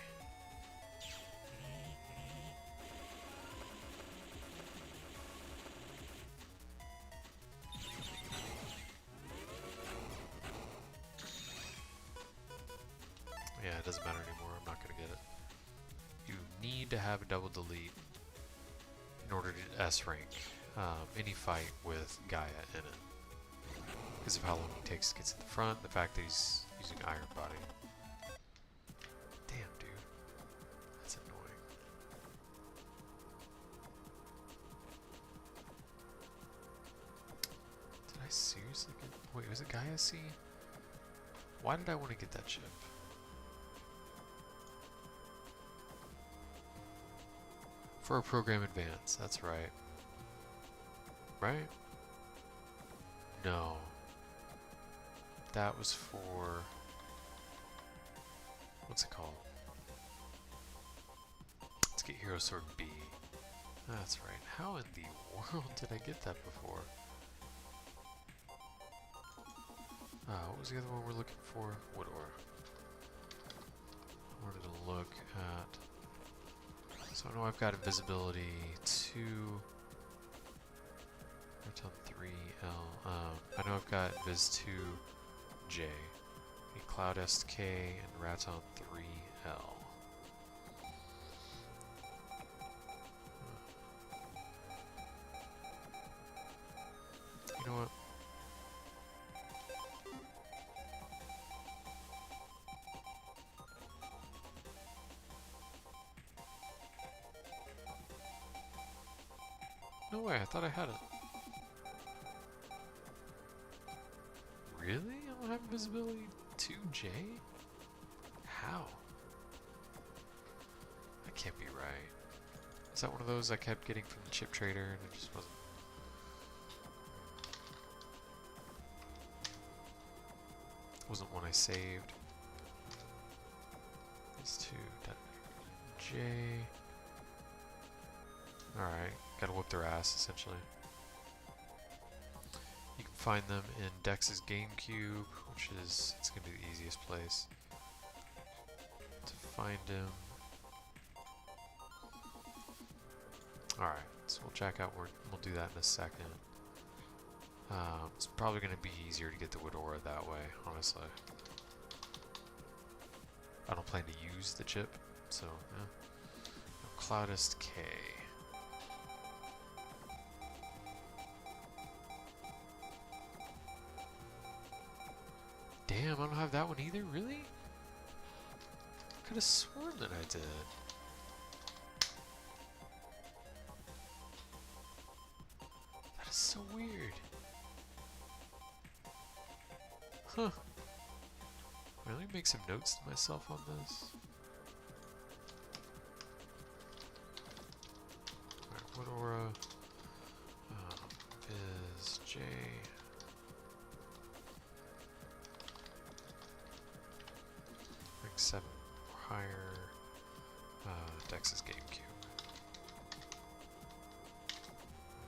Yeah, it doesn't matter anymore. I'm not gonna get it. You need to have a double delete in order to S rank any fight with Gaia in it. Because of how long he takes to get to the front, the fact that he's using Iron Body. Damn, dude. That's annoying. Did I seriously get... Wait, was it Gaia C? Why did I want to get that chip? For a program advance, that's right. Right? No. That was for... What's it called? Let's get Hero Sword B. That's right. How in the world did I get that before? What was the other one we're looking for? Wood ore. I wanted to look at... So I know I've got invisibility 2, Raton 3L. I know I've got Viz 2J, a Cloud SK, and Raton 3L. You know what? No way, I thought I had it. Really? I don't have invisibility 2J? How? can't be right. Is that one of those I kept getting from the chip trader and it just wasn't one I saved. These two, J. Alright, gotta whoop their ass essentially. You can find them in Dex's GameCube, which is, it's gonna be the easiest place to find him. Alright, so we'll check out, we'll do that in a second. It's probably going to be easier to get the Woodora that way, honestly. I don't plan to use the chip, so yeah. Cloudist K. Damn, I don't have that one either, really? Could have sworn that I did. That is so weird. Huh. Let me make some notes to myself on this. Alright, Woodora, Viz J. Rank 7 or higher. Dex's GameCube.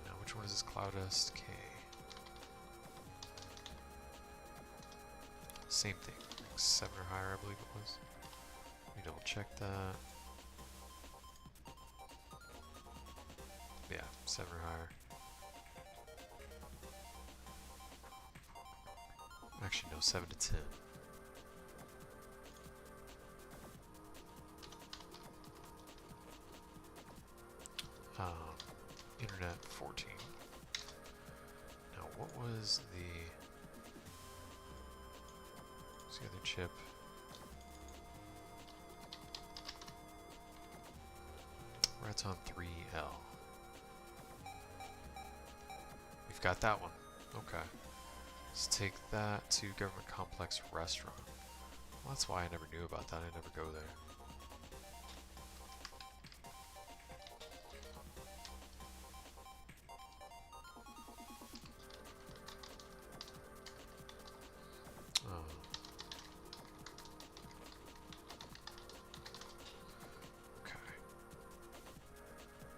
Now, which one is this? Cloudist K. Same thing, 7 or higher, I believe it was. Let me double check that. Yeah, 7 or higher. Actually, no, 7 to 10. Internet 14. Now, what was what's the other chip? Rats on 3L. We've got that one. Okay. Let's take that to Government Complex Restaurant. Well, that's why I never knew about that. I never go there.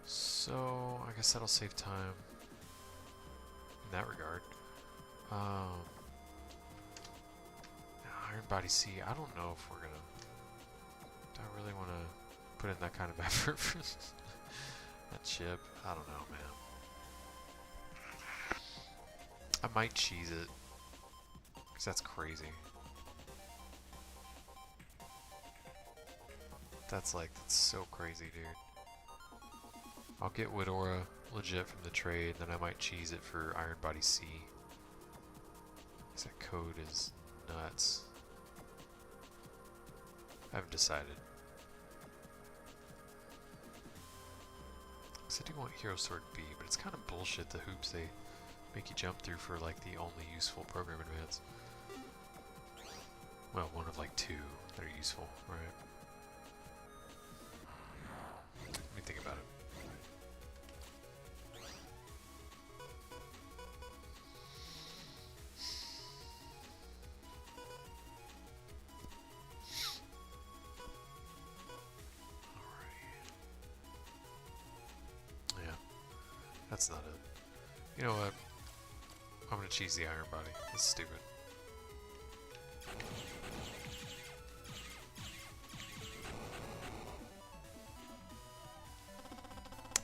So, I guess that'll save time in that regard. Iron Body C, I don't know if we're gonna... Do I really want to put in that kind of effort for that chip? I don't know, man. I might cheese it, because that's crazy. That's so crazy, dude. I'll get Woodora legit from the trade, then I might cheese it for Iron Body C. Because that code is nuts. I haven't decided. Because I do want Hero Sword B, but it's kind of bullshit the hoops they make you jump through for like the only useful program advance. Well, one of like 2 that are useful, right? Let me think about it. That's not it. You know what? I'm gonna cheese the Iron Body. That's stupid.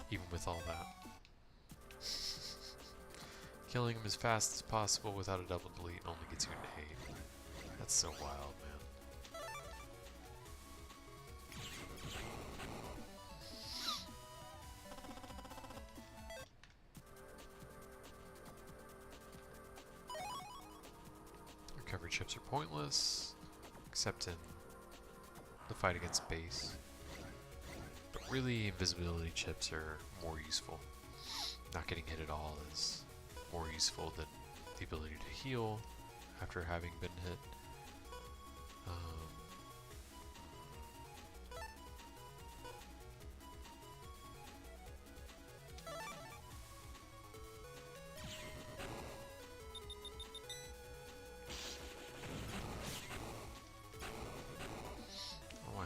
Even with all that. Killing him as fast as possible without a double delete only gets you an 8. That's so wild, man. Recovery chips are pointless, except in the fight against base. But really, invisibility chips are more useful. Not getting hit at all is more useful than the ability to heal after having been hit.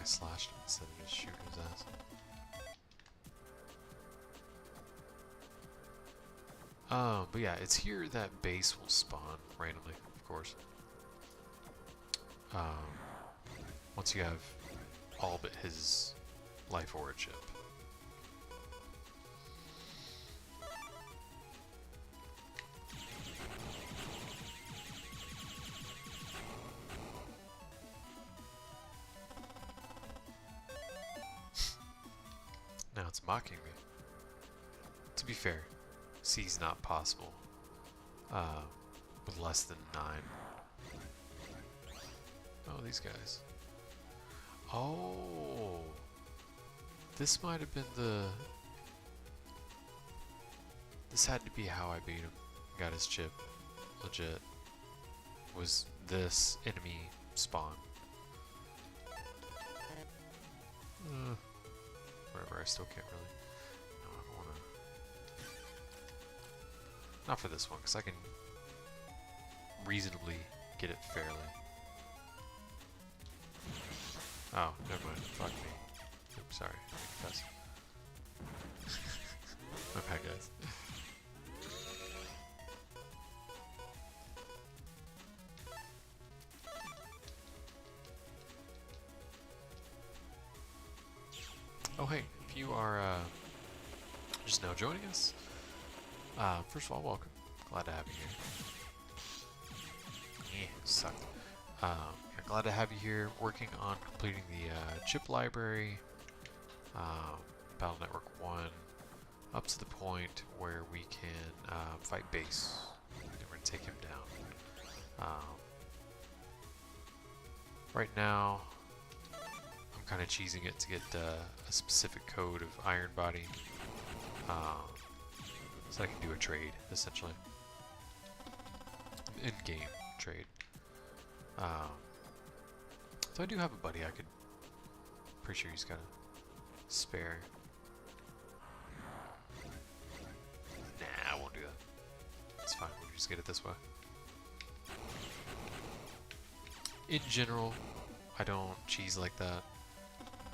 slashed him instead of just shooting his ass. But yeah, it's here that base will spawn randomly, of course. Once you have all but his life ore chip. Now it's mocking me. To be fair, C's not possible with less than 9. Oh, these guys. Oh, this might have been the... This had to be how I beat him. Got his chip. Legit. Was this enemy spawn. Whatever, I still can't really... No, I don't wanna... Not for this one, because I can reasonably get it fairly. Oh, never mind. Fuck me. Oops, sorry. Cuss. My bad, guys. Oh, hey, if you are just now joining us, first of all, welcome. Glad to have you here. Yeah, sucked. Yeah, glad to have you here working on completing the chip library, Battle Network 1, up to the point where we can fight base. And we're going to take him down. Right now, I'm kind of cheesing it to get a specific code of Iron Body, so I can do a trade, essentially. In-game trade. So I do have a buddy I could... Pretty sure he's got a spare. Nah, I won't do that. It's fine, we'll just get it this way. In general, I don't cheese like that.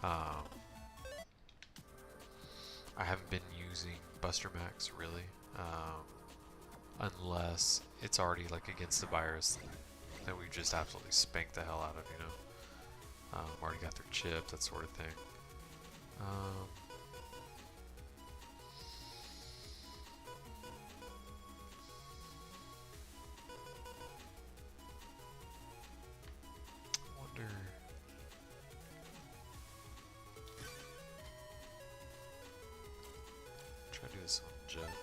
I haven't been using Buster Max really, unless it's already like against the virus that we just absolutely spanked the hell out of, you know. Already got their chip, that sort of thing. Wonder. Try to do this on jet.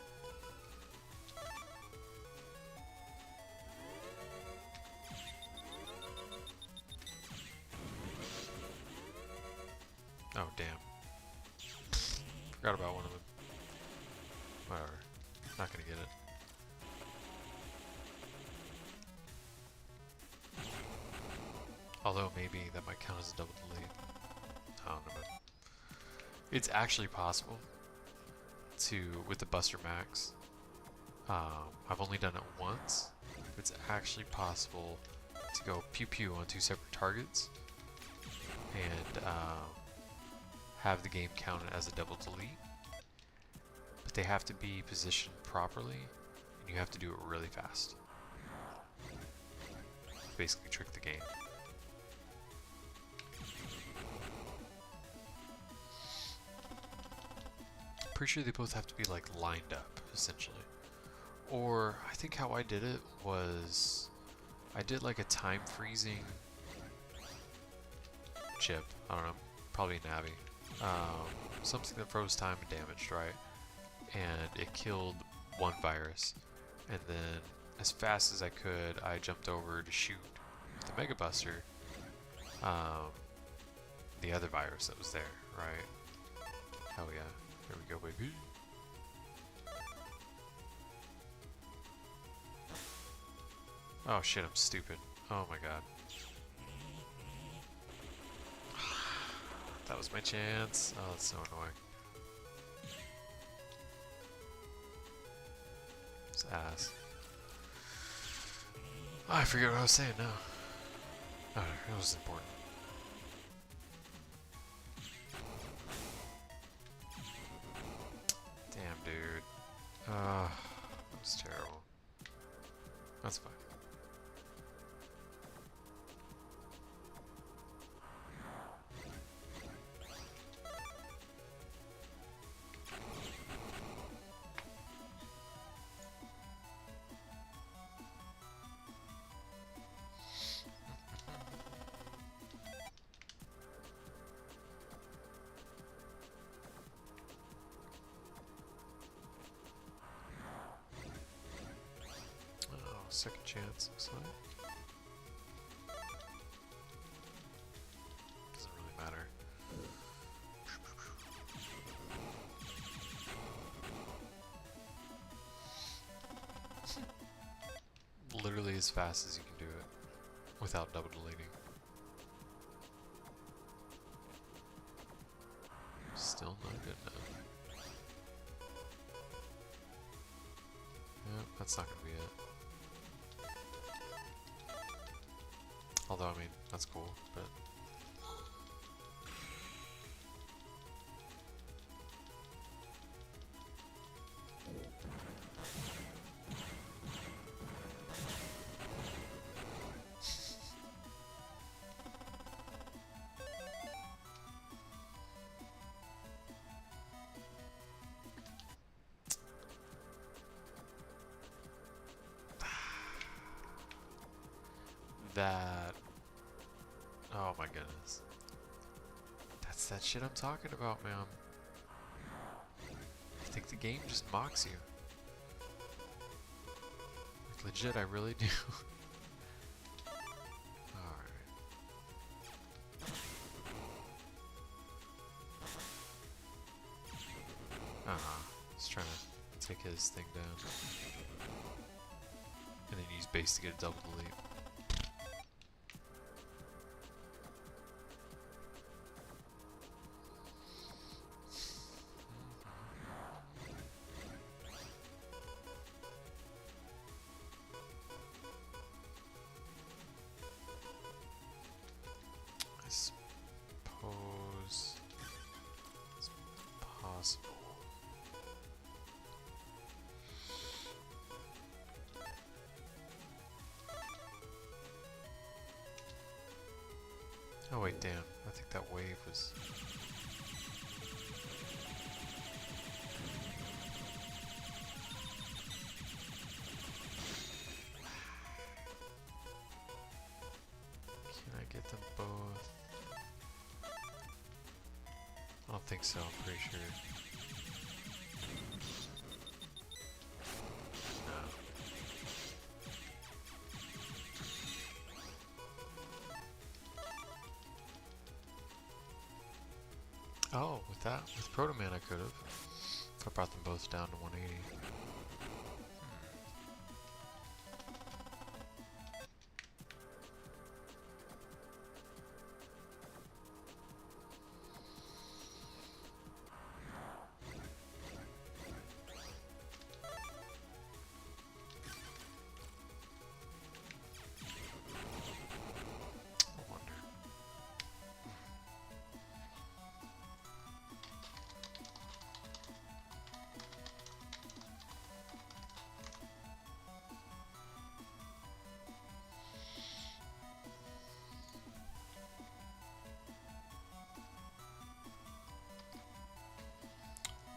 Oh, damn. Forgot about one of them. Whatever. Not gonna get it. Although maybe that might count as a double delete. I don't know. It's actually possible to, with the Buster Max, I've only done it once. It's actually possible to go pew pew on 2 separate targets and have the game count it as a double delete, but they have to be positioned properly and you have to do it really fast. Basically trick the game. Pretty sure they both have to be like lined up, essentially. Or I think how I did it was I did like a time freezing chip. I don't know, probably a Navi. Something that froze time and damaged, right? And it killed one virus. And then as fast as I could, I jumped over to shoot with the Mega Buster the other virus that was there, right? Hell yeah. There we go, baby. Oh shit, I'm stupid. Oh my god. That was my chance. Oh, that's so annoying. It's ass. Oh, I forget what I was saying now. Oh, it was important. That was terrible. That's fine. Oh, second chance, looks like. Doesn't really matter. Literally as fast as you can do it without double deleting. Still not good enough. Yep, that's not gonna be it. Although, I mean, that's cool, but... That... Oh my goodness. That's that shit I'm talking about, man. I think the game just mocks you. Like, legit, I really do. Alright. Just trying to take his thing down. And then use base to get a double delete. I suppose it's possible. Oh wait, damn. I think that wave was... Can I get them both? I don't think so, I'm pretty sure. No. Oh, with that, with Proto Man I could have. If I brought them both down to 180. I wonder.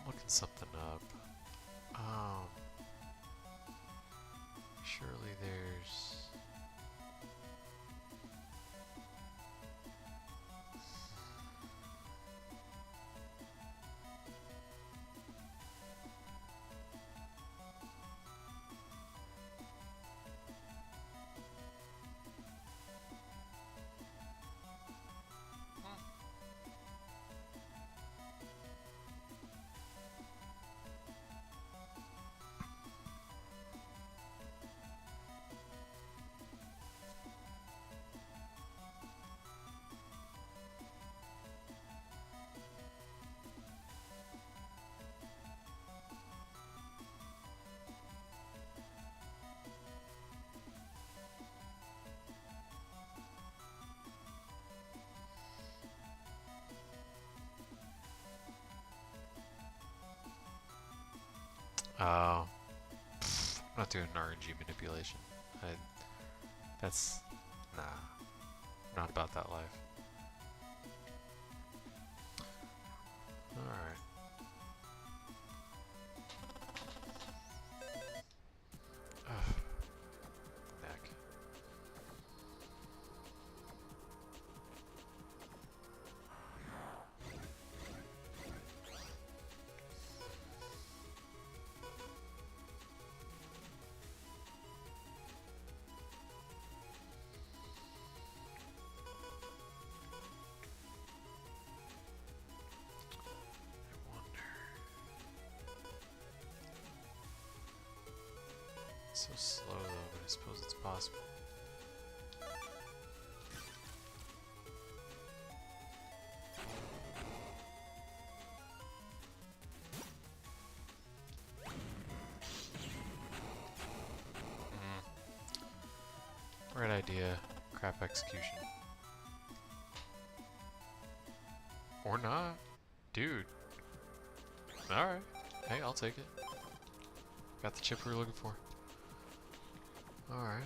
Looking something up. Surely there's... I'm not doing RNG manipulation. That's... Nah. Not about that life. Alright. Neck. So slow though, but I suppose it's possible. Right idea, crap execution. Or not. Dude. Alright. Hey, I'll take it. Got the chip we were looking for. Alright.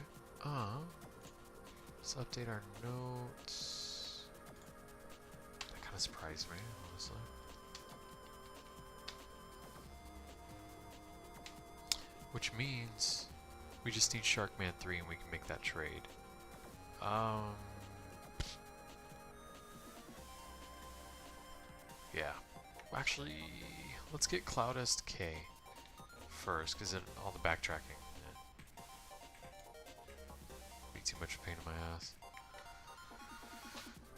Let's update our notes. That kind of surprised me, honestly. Which means we just need Sharkman 3 and we can make that trade. Yeah. Actually, let's get Cloudest K first, because all the backtracking. Too much pain in my ass.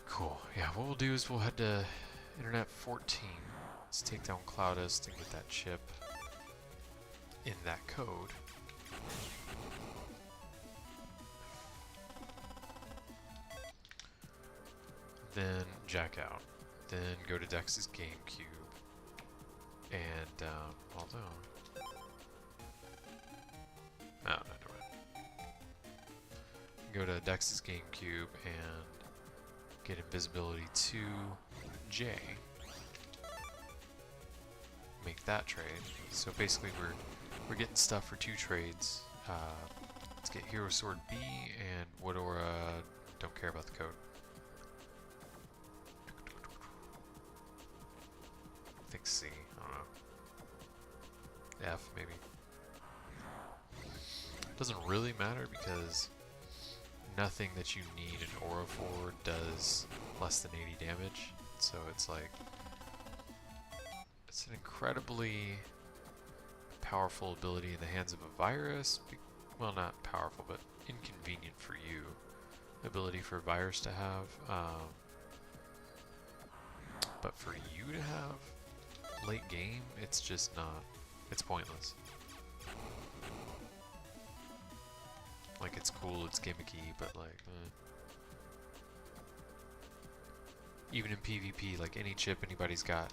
Cool. Yeah, what we'll do is we'll head to Internet 14. Let's take down Cloudest and get that chip in that code. Then jack out. Then go to Dex's GameCube. And, although... Oh, no, never mind. Go to Dex's GameCube and get invisibility to J. Make that trade. So basically we're getting stuff for 2 trades. Let's get Hero Sword B and Woodora. Don't care about the code. I think C. I don't know. F maybe. Doesn't really matter because nothing that you need an aura for does less than 80 damage, so it's like it's an incredibly powerful ability in the hands of a virus. Well, not powerful, but inconvenient for you ability for a virus to have. But for you to have late game, it's just not. It's pointless. Like, it's cool, it's gimmicky, but like, even in PvP, like any chip anybody's got,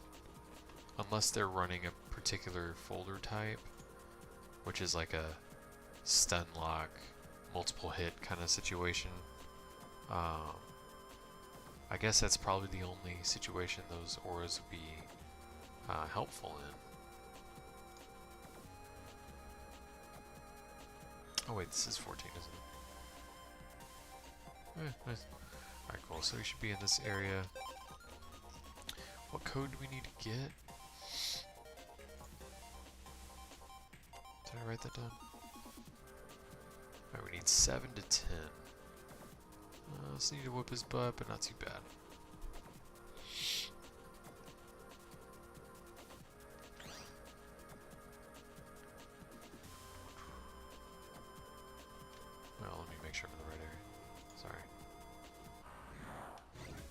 unless they're running a particular folder type, which is like a stun lock, multiple hit kind of situation, I guess that's probably the only situation those auras would be helpful in. Oh wait, this is 14, isn't it? Nice. Alright, cool. So we should be in this area. What code do we need to get? Did I write that down? Alright, we need 7 to 10. Just need to whip his butt, but not too bad. Well, let me make sure I'm in the right area. Sorry.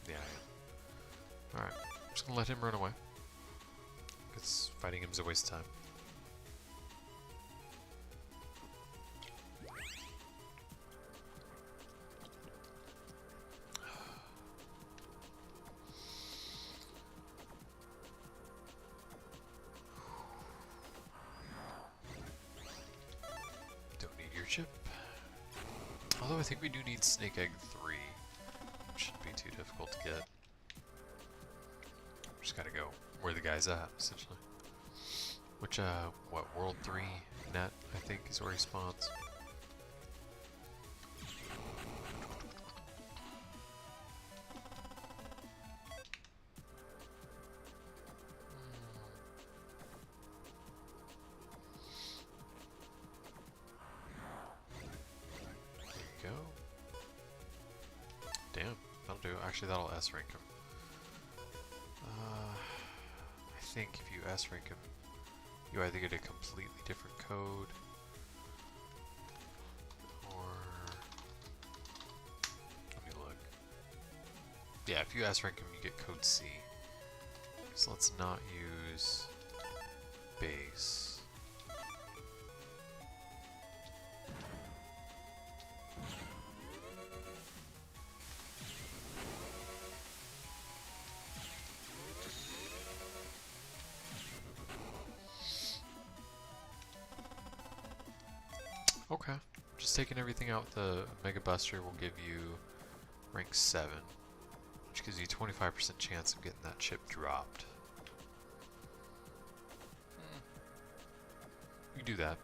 Yeah, I am. Alright, I'm just gonna let him run away. Because fighting him is a waste of time. Don't need your chip. Although I think we do need Snake Egg 3. Shouldn't be too difficult to get. Just gotta go where the guy's at, essentially. Which, what, World 3 net, I think, is where he spawns. There you go. Damn, that'll do. Actually, that'll S rank him. I think if you S rank him, you either get a completely different code, or let me look. Yeah, if you S rank him, you get code C. So let's not use base. Okay, just taking everything out, the Mega Buster will give you rank 7, which gives you 25% chance of getting that chip dropped. You do that.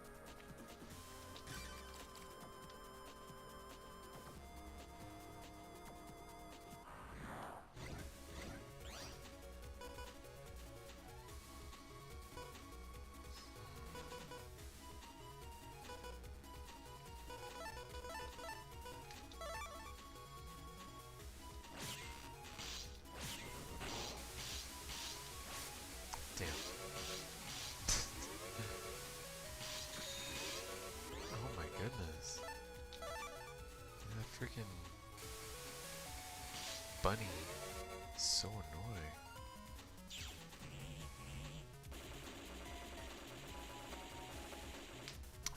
Damn. Oh my goodness. That freaking bunny is so annoying.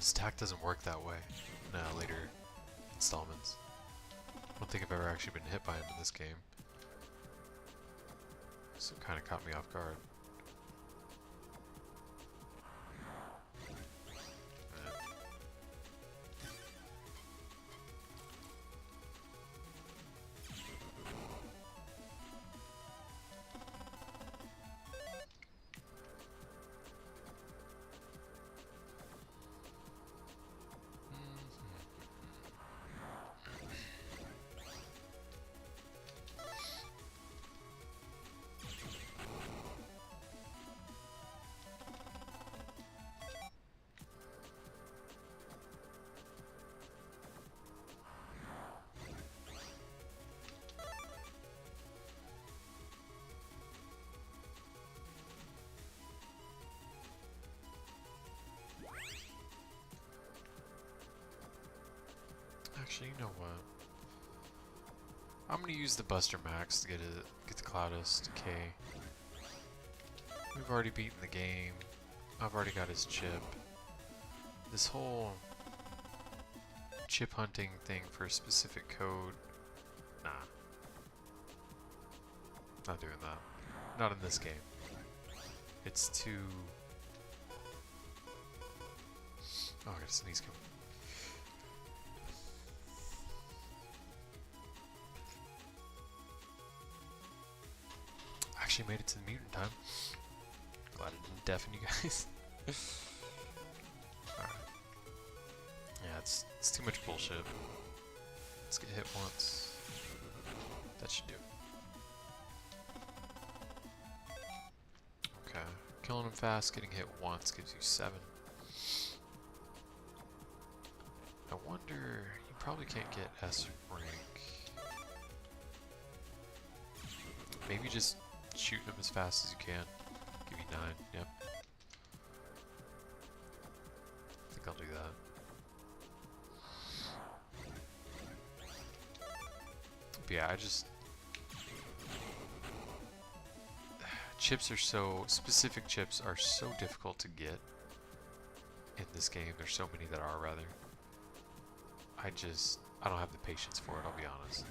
Stack doesn't work that way in later installments. I don't think I've ever actually been hit by him in this game. So it kind of caught me off guard. Actually, you know what? I'm gonna use the Buster Max to get the Cloudus to K. We've already beaten the game. I've already got his chip. This whole chip hunting thing for a specific code, nah. Not doing that. Not in this game. It's too... Oh, I got a sneeze coming. Actually made it to the mutant time. Glad it didn't deafen you guys. Alright. Yeah, it's too much bullshit. Let's get hit once. That should do. Okay. Killing him fast, getting hit once gives you 7. I wonder, you probably can't get S rank. Maybe just shooting him as fast as you can. Give you 9, yep. I think I'll do that. But yeah, I just... Chips are so... Specific chips are so difficult to get in this game. There's so many that are, rather. I don't have the patience for it, I'll be honest.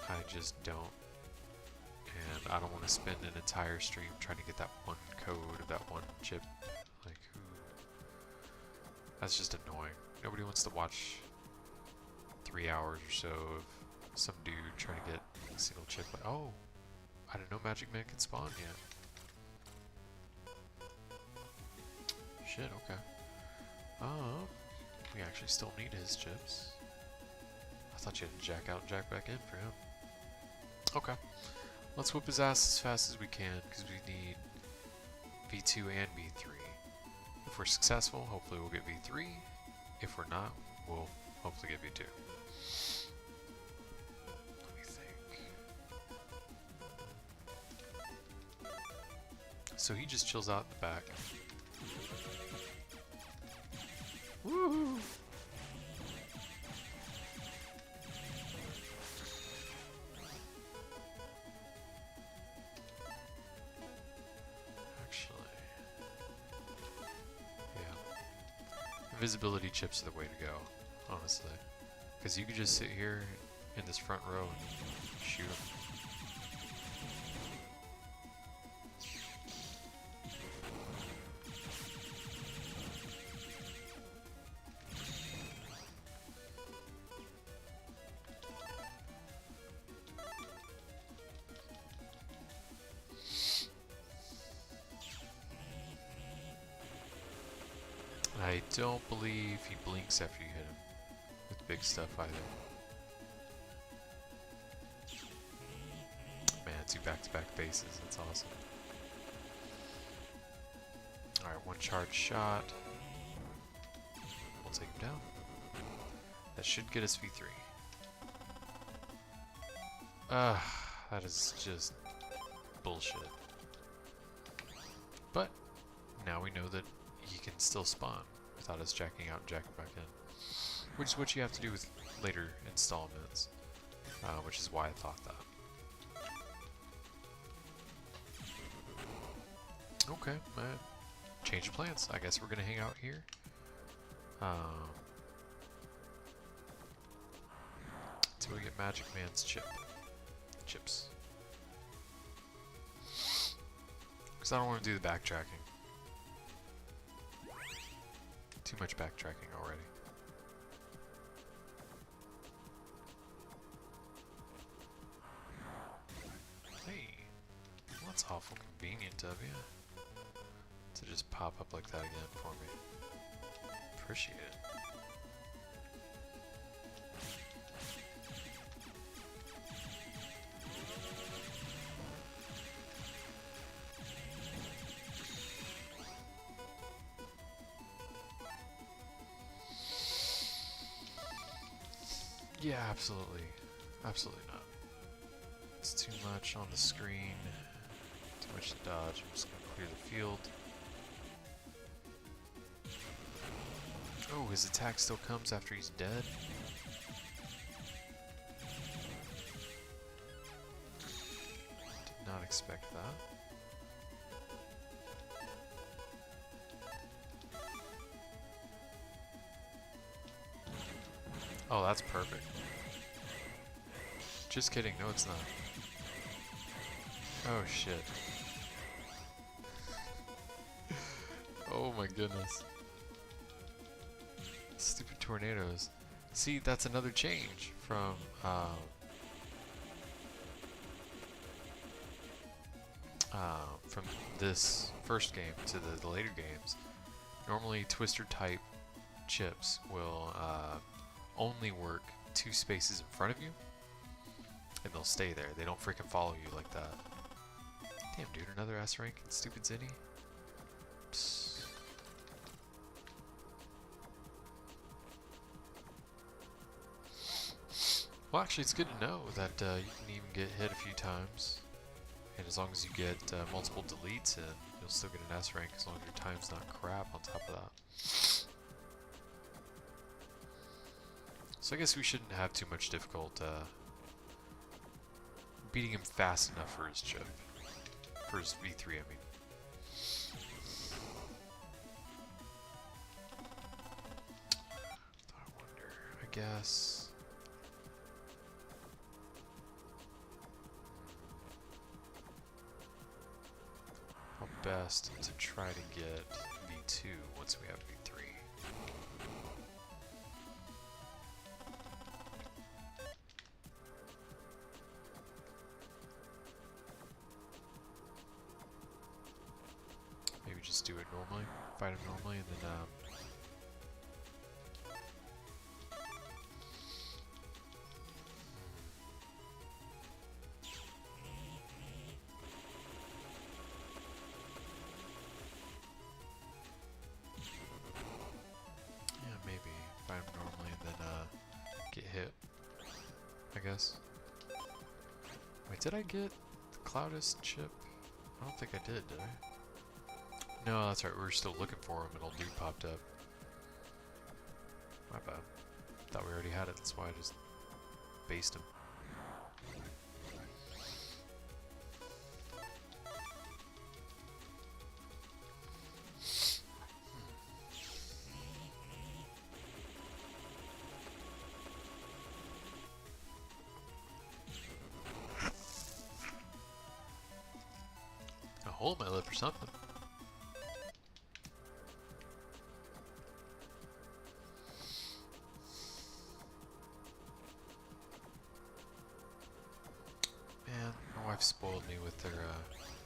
I just don't. And I don't want to spend an entire stream trying to get that one code of that one chip. Like, who? That's just annoying. Nobody wants to watch 3 hours or so of some dude trying to get a single chip. Like, oh, I didn't know Magic Man could spawn yet. shit, okay. Oh, we actually still need his chips. I thought you had to jack out and jack back in for him. Okay. Let's whip his ass as fast as we can, because we need V2 and V3. If we're successful, hopefully we'll get V3. If we're not, we'll hopefully get V2. Let me think. So he just chills out in the back. Woohoo! Invisibility chips are the way to go, honestly. Because you could just sit here in this front row and shoot them. I don't believe he blinks after you hit him with big stuff either. Man, 2 back-to-back bases, that's awesome. Alright, 1 charge shot. We'll take him down. That should get us V3. That is just bullshit. But now we know that he can still spawn without us jacking out and jacking back in. Which is what you have to do with later installments, which is why I thought that. Okay, change of plans. I guess we're gonna hang out here. Until we get Magic Man's chips. Because I don't want to do the backtracking. Too much backtracking already. Hey, well, that's awful convenient of you to just pop up like that again for me. Appreciate it. Yeah, absolutely. Absolutely not. It's too much on the screen. Too much to dodge. I'm just gonna clear the field. Oh, his attack still comes after he's dead? Did not expect that. Oh, that's perfect. Just kidding, no it's not. Oh shit. Oh my goodness. Stupid tornadoes. See, that's another change from this first game to the later games. Normally Twister type chips will only work 2 spaces in front of you, and they'll stay there. They don't freaking follow you like that. Damn, dude, another S rank, stupid Zinni. Psst. Well, actually, it's good to know that you can even get hit a few times, and as long as you get multiple deletes in, you'll still get an S rank as long as your time's not crap on top of that. So I guess we shouldn't have too much difficulty beating him fast enough for his chip. For his V3, I mean. I wonder, I guess... how best to try to get V2 once we have V3. just do it normally, fight him normally, and then yeah, maybe fight him normally and then get hit, I guess. Wait, did I get the Cloudist chip? I don't think I did I? No, that's right, we were still looking for him and old dude popped up. My bad. Thought we already had it, that's why I just based him. A hole in my lip or something. Man, my wife spoiled me with their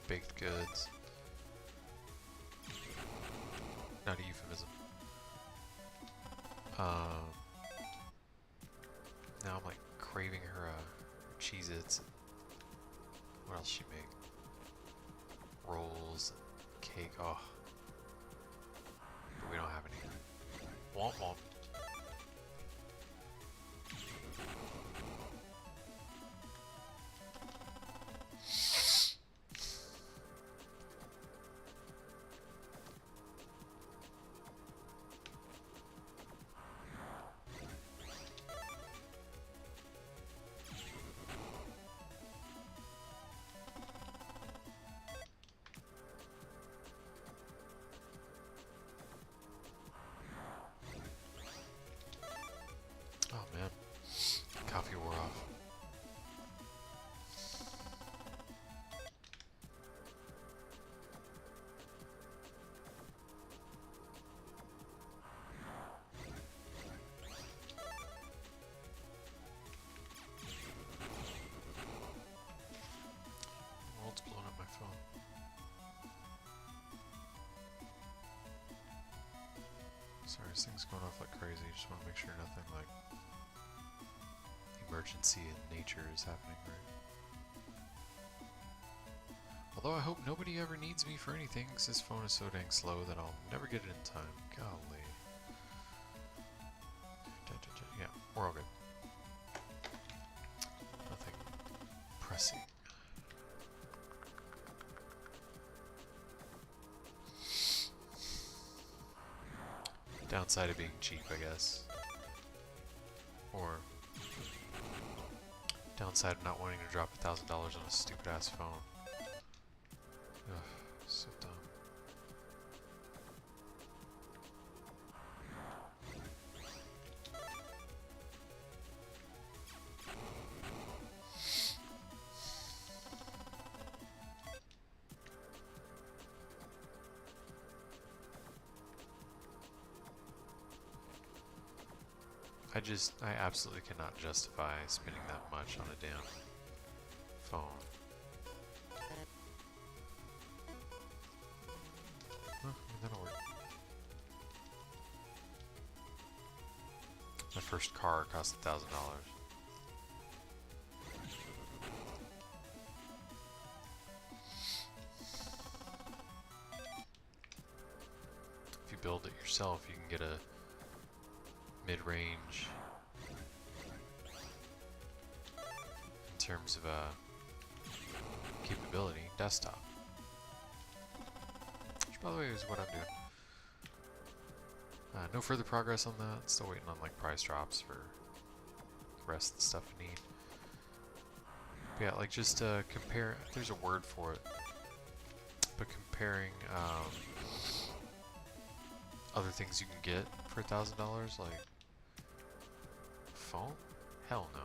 baked goods. Not a euphemism. Now I'm like craving her Cheez-Its. What else she make? Rolls, cake. Oh, but we don't have any. Womp womp. Oh man, coffee wore off. The world's blowing up my phone. Sorry, this thing's going off like crazy. Just want to make sure nothing like emergency in nature is happening, right? Although I hope nobody ever needs me for anything, because this phone is so dang slow that I'll never get it in time. Golly. Yeah, we're all good. Nothing pressing. Downside of being cheap, I guess. Or downside of not wanting to drop $1,000 on a stupid ass phone. Ugh, so dumb. I absolutely cannot justify spending that much on a damn phone. Huh, I mean, that'll work. My first car cost $1,000. If you build it yourself, you can get a mid-range in terms of capability desktop, which by the way is what I'm doing. No further progress on that. Still waiting on like price drops for the rest of the stuff I need. But yeah, like just compare. There's a word for it, but comparing other things you can get for $1,000, like phone? Hell no.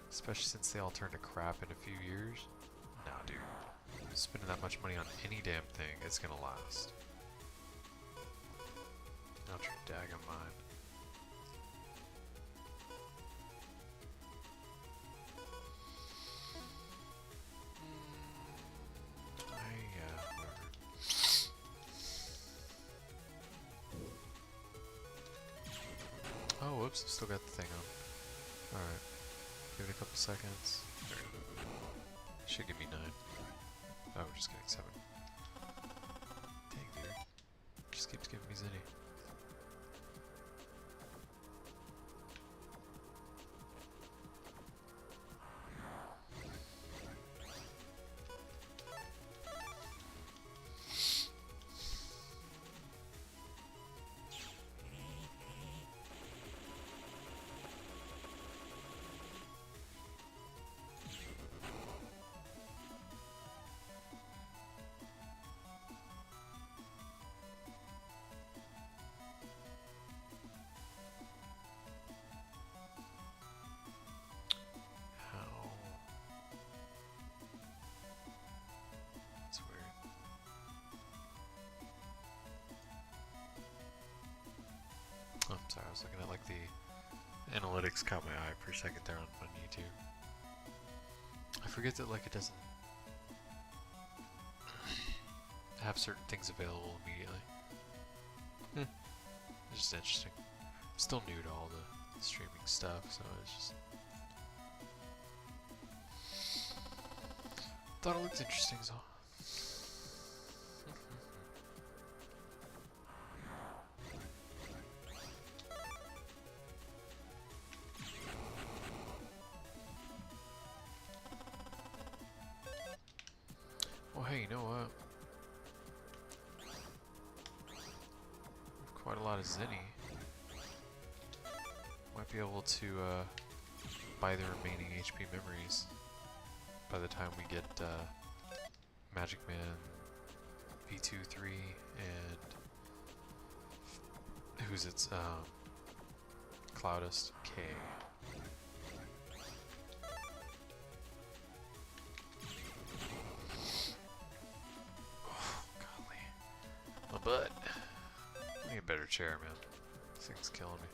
Especially since they all turn to crap in a few years. Nah, dude. Spending that much money on any damn thing, it's gonna last. Out your daggum mind. Whatever. Oops, still got the thing on. Alright. Give it a couple seconds. Should give me 9. Oh, we're just getting 7. Dang, dude. Just keeps giving me Zinni. That's weird. Oh, I'm sorry, I was looking at like the analytics caught my eye for a second there on YouTube. I forget that like it doesn't have certain things available immediately. It's just interesting. I'm still new to all the streaming stuff, so it's just thought it looked interesting, so. Well, hey, you know what? Quite a lot of Zinni. Might be able to buy the remaining HP memories by the time we get Magic Man V2-3 and who's its Cloudist K. Oh, golly. My butt. I need a better chair, man. This thing's killing me.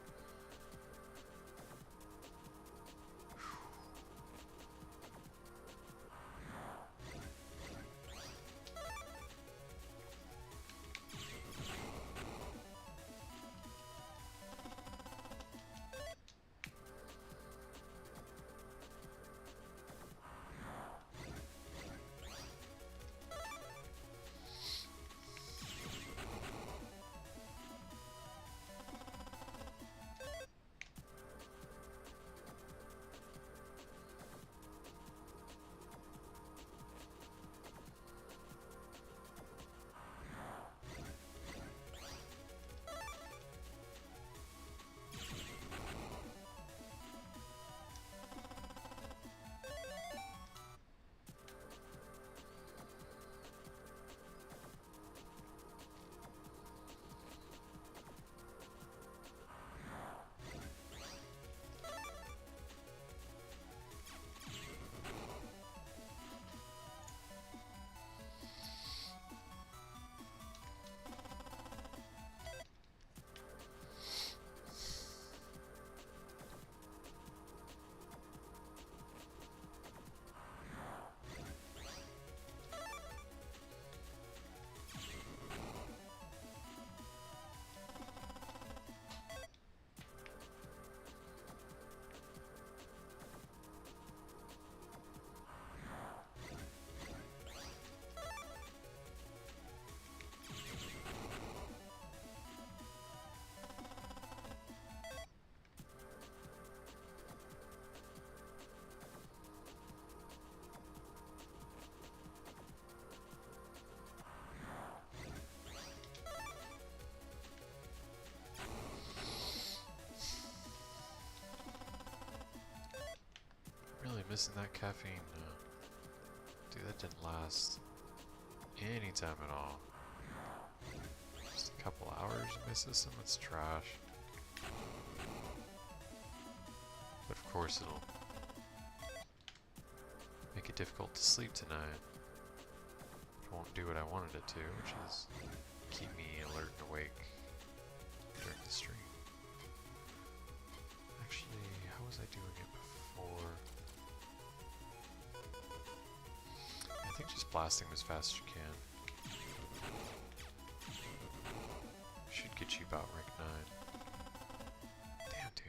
Really missing that caffeine. Dude, that didn't last any time at all. Just a couple hours in my system, it's trash. But of course it'll make it difficult to sleep tonight. It won't do what I wanted it to, which is keep me alert and awake during the stream. Actually, how was I doing it before? I think just blasting them as fast as you can should get you about rank 9. Damn, dude.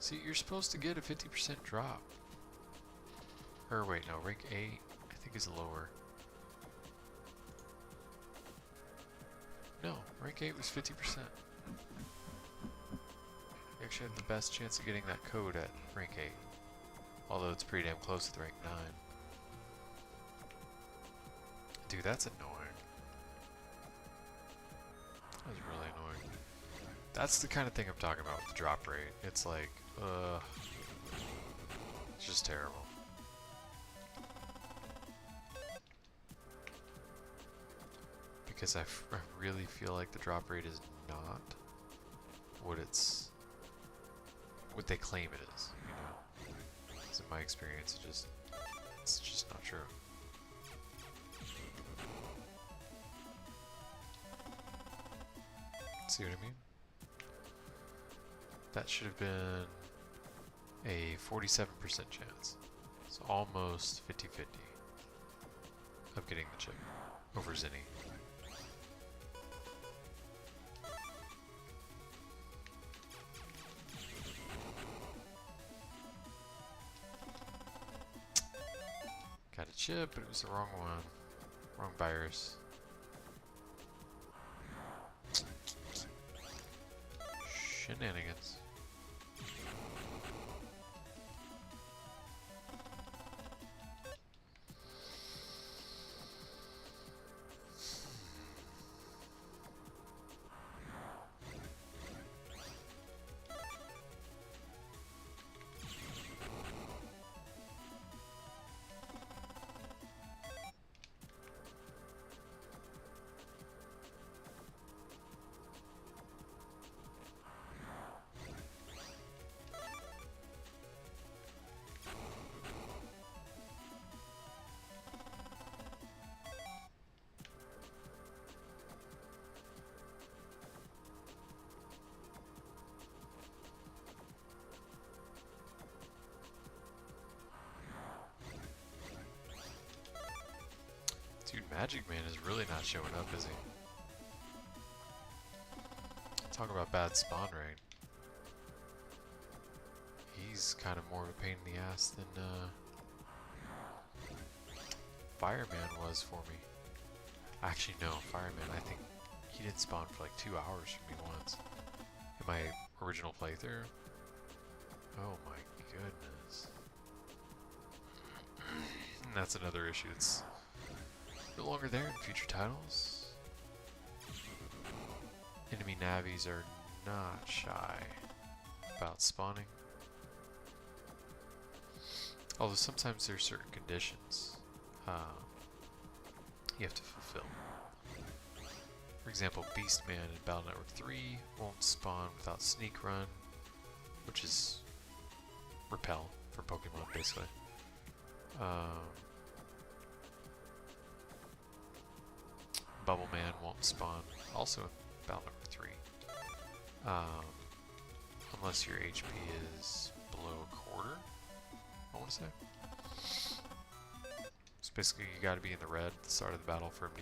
See, you're supposed to get a 50% drop. Or wait, no, rank 8 I think is lower. No, rank 8 was 50%. You actually have the best chance of getting that code at rank 8. Although it's pretty damn close with rank 9. Dude, that's annoying. That was really annoying. That's the kind of thing I'm talking about with the drop rate. It's like, it's just terrible. Because I really feel like the drop rate is not what they claim it is, you know? Because in my experience, it's just not true. See what I mean? That should have been a 47% chance. It's almost 50-50 of getting the chip over Zinni. Got a chip, but it was the wrong one. Wrong virus. Shenanigans. Dude, Magic Man is really not showing up, is he? Talk about bad spawn rate. He's kind of more of a pain in the ass than Fireman was for me. Actually, no, Fireman, I think he didn't spawn for like 2 hours for me once. In my original playthrough. Oh my goodness. And that's another issue. It's no longer there in future titles. Enemy navies are not shy about spawning. Although sometimes there's certain conditions you have to fulfill. For example, Beastman in Battle Network 3 won't spawn without Sneak Run, which is repel for Pokemon basically. Bubble Man won't spawn also in Battle Network 3. Unless your HP is below a quarter, I want to say. So basically you gotta be in the red at the start of the battle for it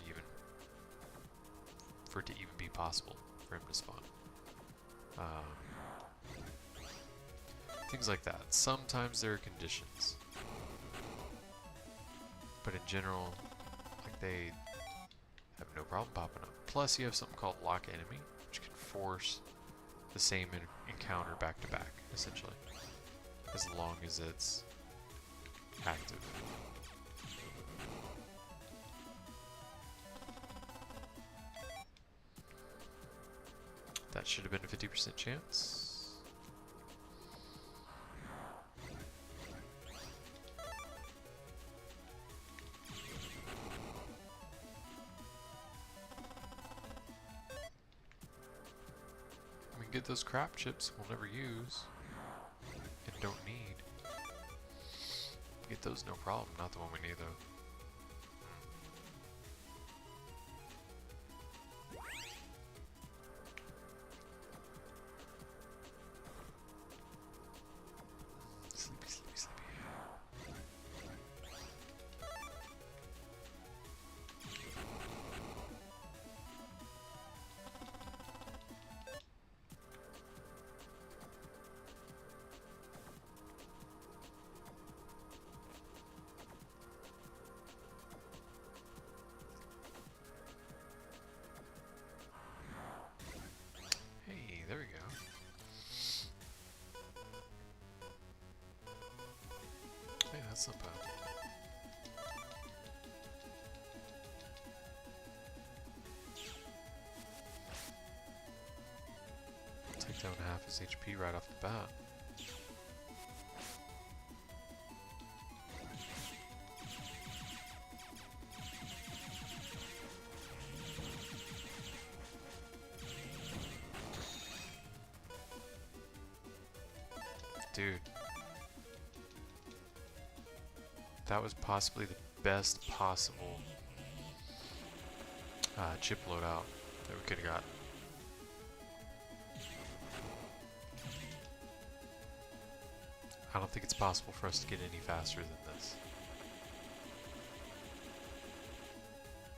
to even be possible for him to spawn. Things like that. Sometimes there are conditions. But in general, like they have no problem popping up. Plus you have something called Lock Enemy, which can force the same encounter back to back, essentially. As long as it's active. That should have been a 50% chance. Get those crap chips we'll never use and don't need. Get those no problem, not the one we need though. Sleepy, sleepy, sleepy. That's not bad. Take down half his HP right off the bat. Dude. That was possibly the best possible chip loadout that we could have got. I don't think it's possible for us to get any faster than this.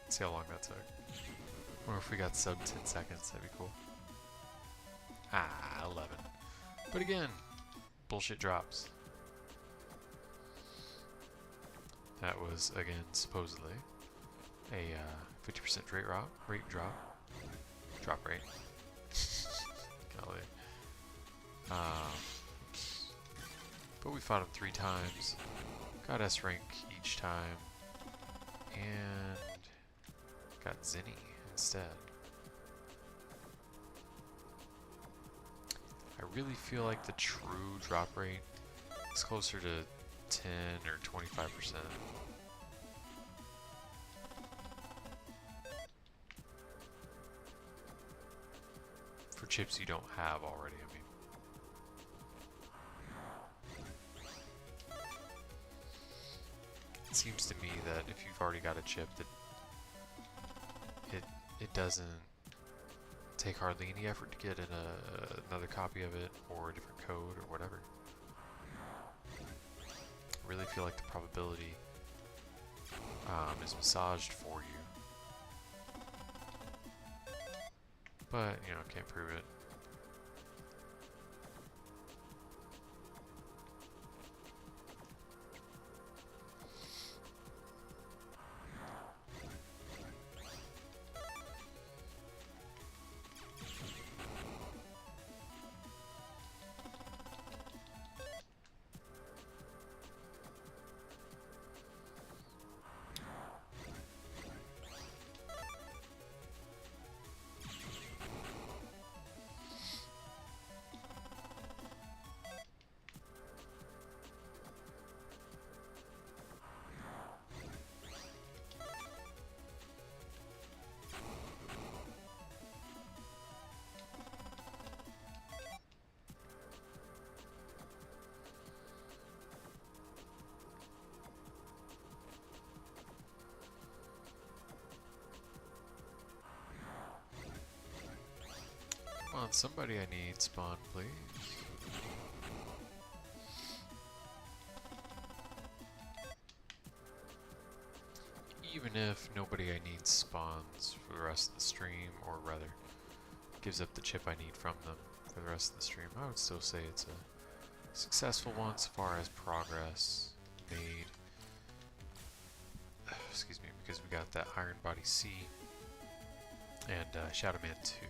Let's see how long that took. Or if we got sub 10 seconds, that'd be cool. Ah, 11. But again, bullshit drops. That was, again, supposedly a 50% rate drop rate. Golly. But we fought him 3 times, got S rank each time, and got Zinni instead. I really feel like the true drop rate is closer to 10 or 25%. For chips you don't have already, I mean. It seems to me that if you've already got a chip, that it doesn't take hardly any effort to get another copy of it, or a different code, or whatever. I really feel like the probability is massaged for you. But, you know, can't prove it. Come on, somebody I need spawn, please. Even if nobody I need spawns for the rest of the stream, or rather, gives up the chip I need from them for the rest of the stream, I would still say it's a successful one as far as progress made. Excuse me, because we got that Iron Body C and Shadow Man 2.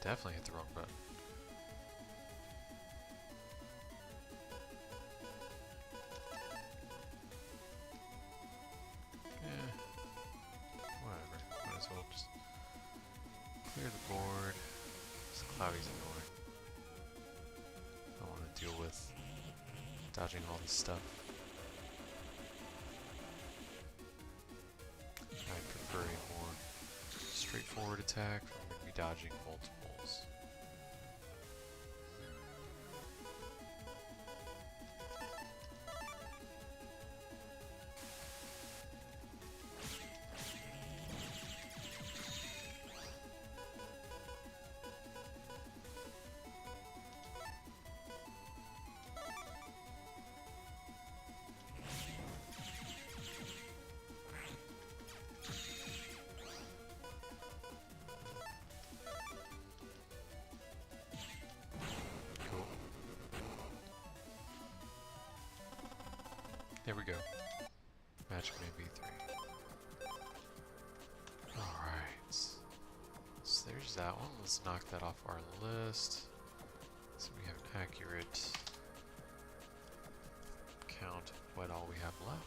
Definitely hit the wrong button. Whatever. Might as well just clear the board. This Cloudy's annoying. I don't want to deal with dodging all this stuff. I prefer a more straightforward attack. I'm going to be dodging multiples. There we go. Magic Man V3. Alright. So there's that one. Let's knock that off our list. So we have an accurate count of what all we have left.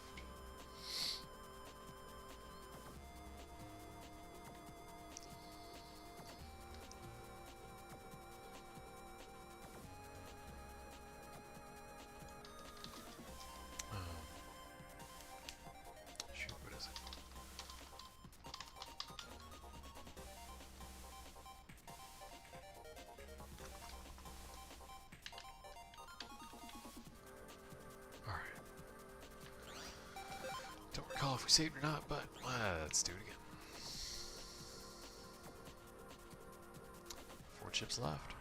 Shoot, what is it? Alright. Don't recall if we saved or not, but let's do it again. 4 chips left.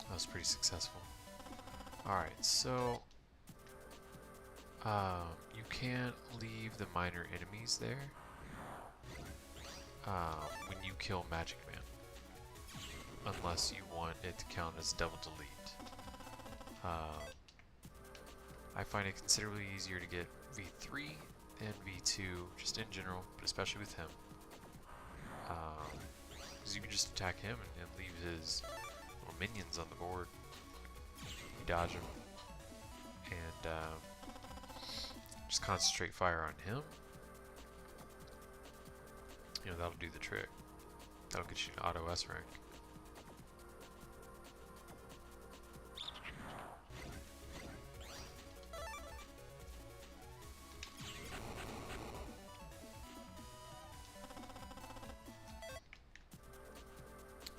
That was pretty successful. Alright, so you can't leave the minor enemies there when you kill Magic Man, unless you want it to count as double delete. I find it considerably easier to get V3 and V2 just in general, but especially with him, because you can just attack him and leave his little minions on the board. You dodge him and just concentrate fire on him. You know, that'll do the trick. That'll get you an auto S rank.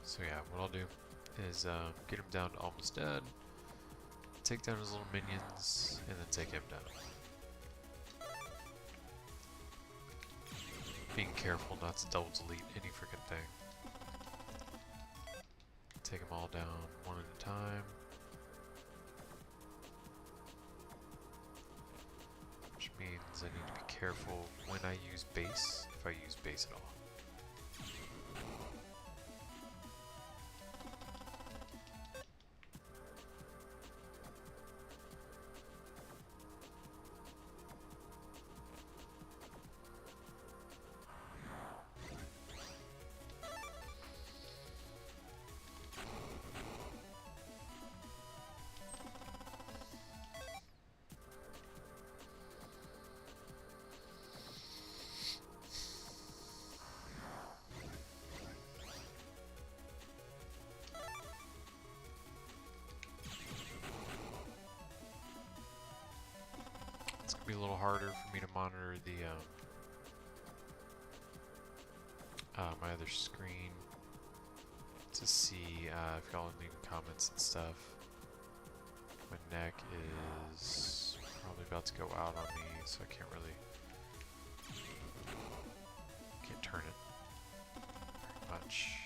So yeah, what I'll do is get him down to almost dead, take down his little minions, and then take him down. Being careful not to double delete any freaking thing. Take them all down one at a time. Which means I need to be careful when I use base, if I use base at all. It's gonna be a little harder for me to monitor the my other screen to see if y'all are leaving comments and stuff. My neck is probably about to go out on me, so I can't turn it very much.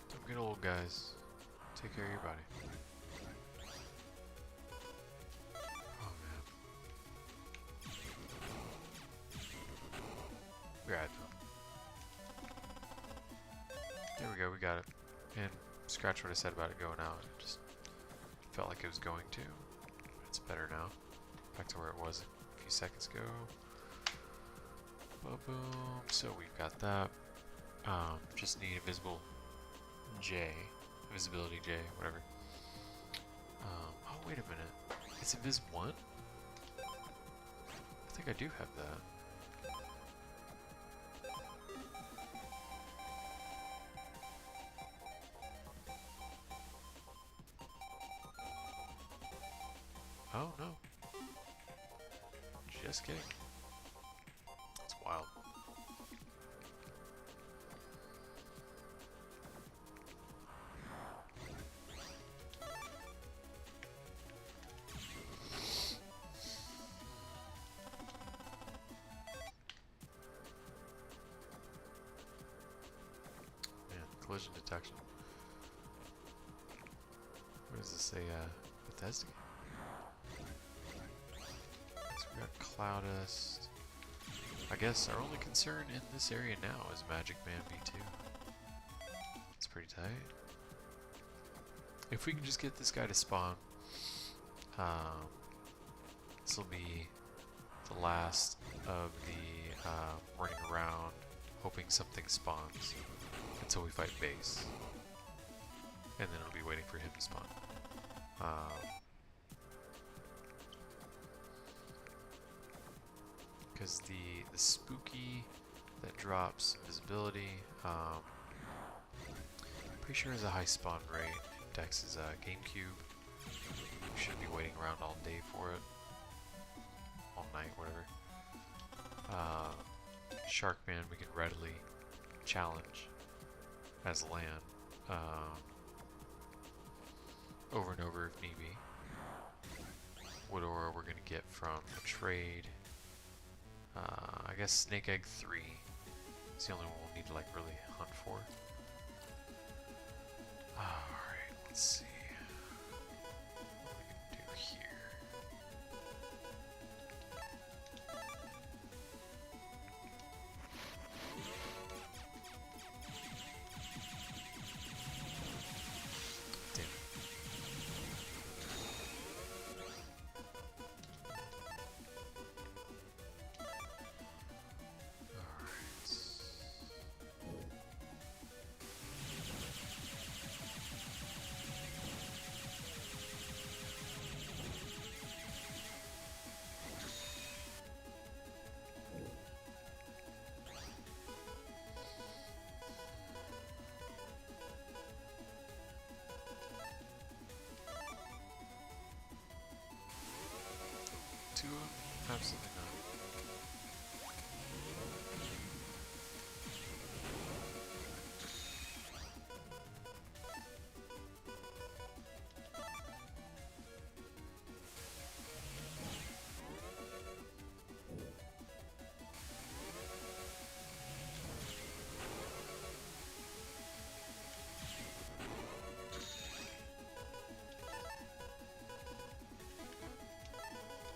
Don't get old, guys. Take care of your body. Oh man. We're at it. There we go, we got it. And scratch what I said about it going out. It just felt like it was going to. It's better now. Back to where it was a few seconds ago. Boom. So we've got that. Just need a visible J. Visibility J, whatever. Oh, wait a minute. It's Invis 1? I think I do have that. Oh, no. Just kidding. It's wild. collision detection. What does this say? Bethesda? So we got Cloudust. I guess our only concern in this area now is Magic Man V2. It's pretty tight. If we can just get this guy to spawn, this will be the last of the running around hoping something spawns until we fight base. And then it'll be waiting for him to spawn. Because the spooky that drops visibility, pretty sure has a high spawn rate. Dex is GameCube. We should be waiting around all day for it. All night, whatever. Sharkman we can readily challenge as land. Over and over if need be. Woodora we're gonna get from a trade. I guess Snake Egg 3 is the only one we'll need to like really hunt for. Alright, let's see. What are we gonna do here? Damn. Two of them? Absolutely not.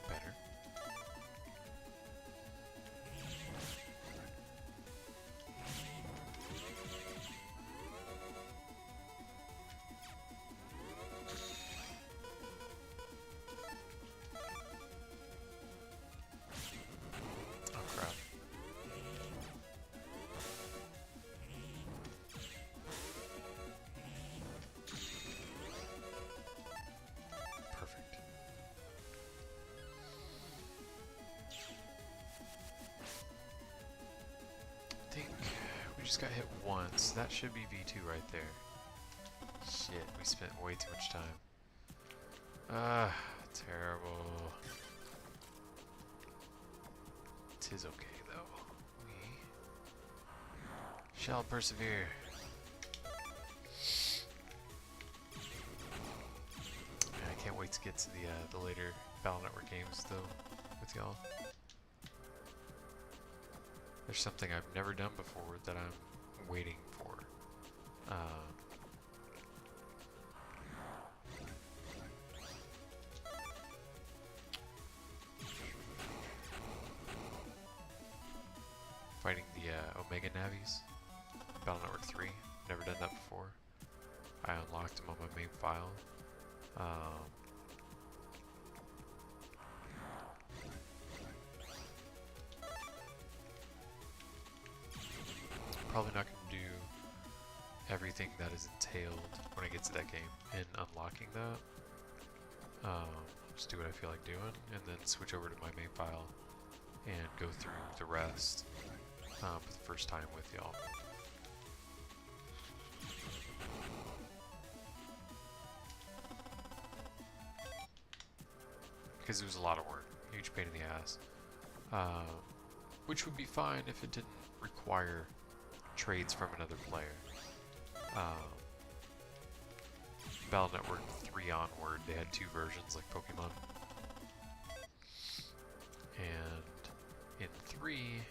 Better. Oh crap. Perfect. I think we just got hit once. That should be V2 right there. Shit, we spent way too much time. Terrible. Tis okay though. We shall persevere. Man, I can't wait to get to the later Battle Network games though with y'all. There's something I've never done before that I'm waiting for. Fighting the Omega Navis, Battle Network 3. Never done that before. I unlocked them on my main file. Probably not going to do everything that is entailed when I get to that game in unlocking that. Just do what I feel like doing and then switch over to my main file and go through the rest for the first time with y'all. Because it was a lot of work, huge pain in the ass. Which would be fine if it didn't require trades from another player. Battle Network 3 onward, they had 2 versions like Pokemon. And in 3,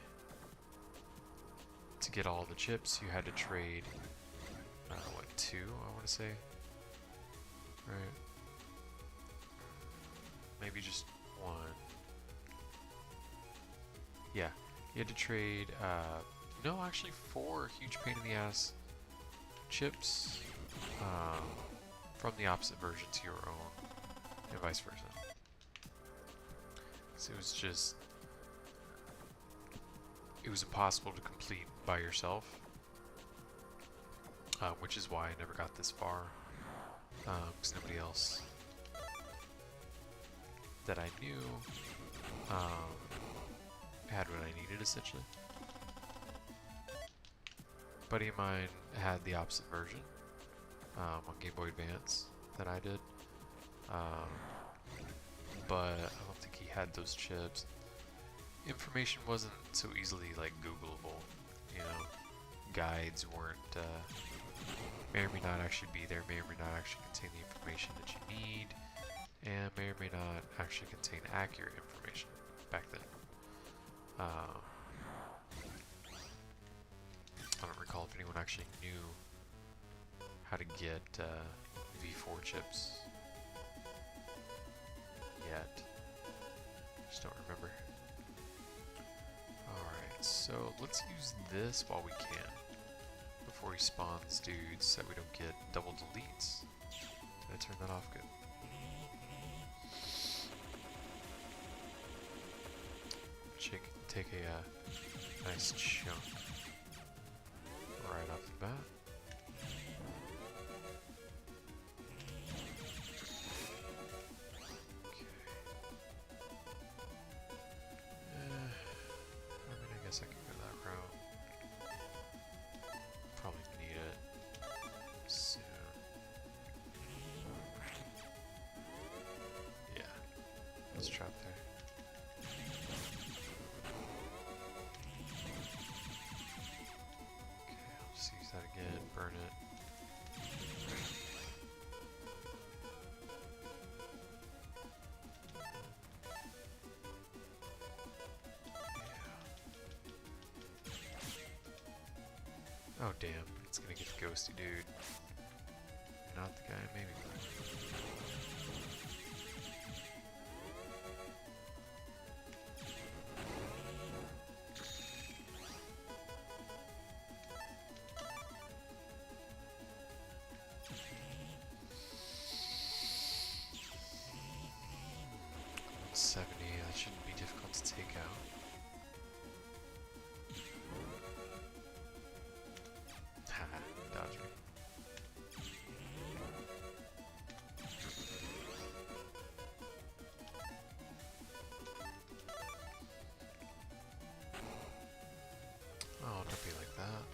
to get all the chips, you had to trade 2, I want to say. Right. Maybe just 1. Yeah, you had to trade, no, actually 4 huge pain in the ass chips from the opposite version to your own, and vice versa. So it was impossible to complete by yourself, which is why I never got this far, because nobody else that I knew had what I needed, essentially. A buddy of mine had the opposite version on Game Boy Advance that I did, but I don't think he had those chips. Information wasn't so easily like Googleable, you know. Guides weren't, may or may not actually be there, may or may not actually contain the information that you need, and may or may not actually contain accurate information back then. I don't recall if anyone actually knew how to get V4 chips yet. Just don't remember. Alright, so let's use this while we can before he spawns dudes so that we don't get double deletes. Did I turn that off? Good. Take a nice chunk right off the bat. Okay. I mean, I guess I can go that route. Probably need it soon. Yeah, let's trap there. That again, burn it. Yeah. Oh damn, it's gonna get the ghosty dude. Not the guy, maybe. That shouldn't be difficult to take out. Haha, dodge me. Oh, don't be like that.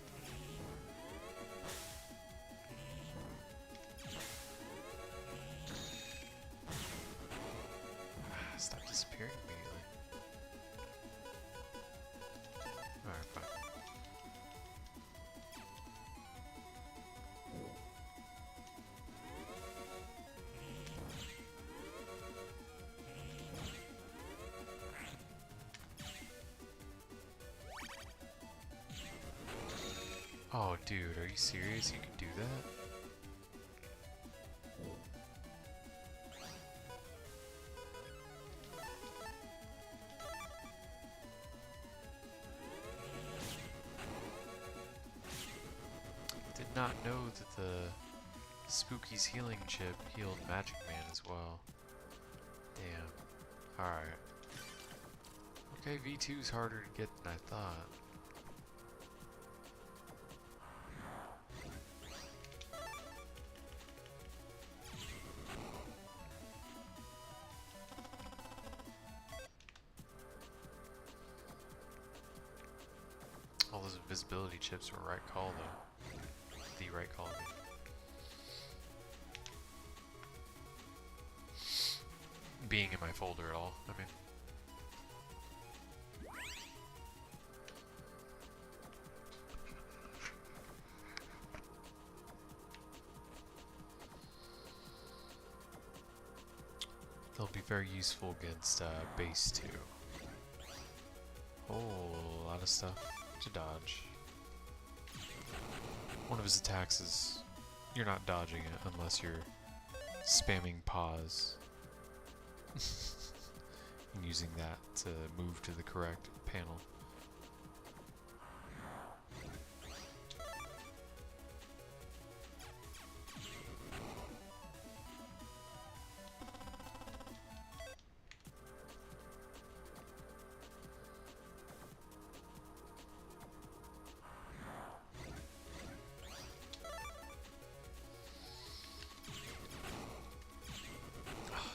Stop disappearing immediately. Alright, fine. Oh, dude, are you serious? You can do that? Did not know that the Spooky's healing chip healed Magic Man as well. Damn. Alright. Okay, V2's harder to get than I thought. All those invisibility chips were right call though. The right call. Being in my folder at all, I mean. They'll be very useful against base 2. Oh, a lot of stuff to dodge. One of his attacks is you're not dodging it unless you're spamming pause and using that to move to the correct panel.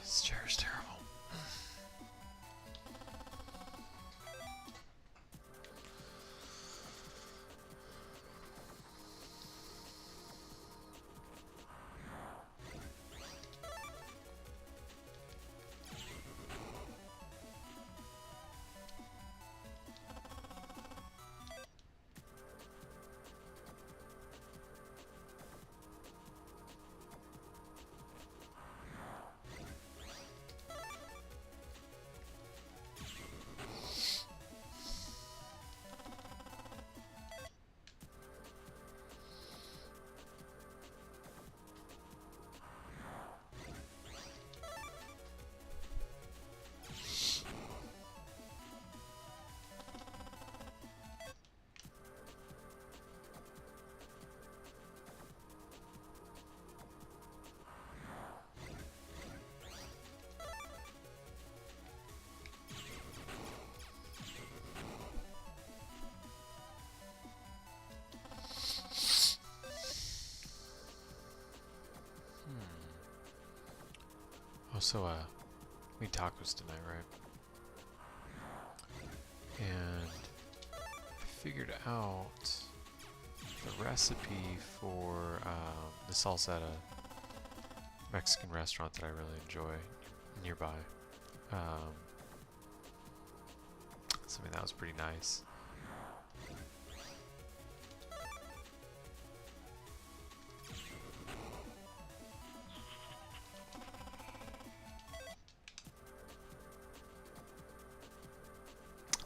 This chair is terrible. Also, we eat tacos tonight, right? And I figured out the recipe for the salsa at a Mexican restaurant that I really enjoy nearby. Something that was pretty nice.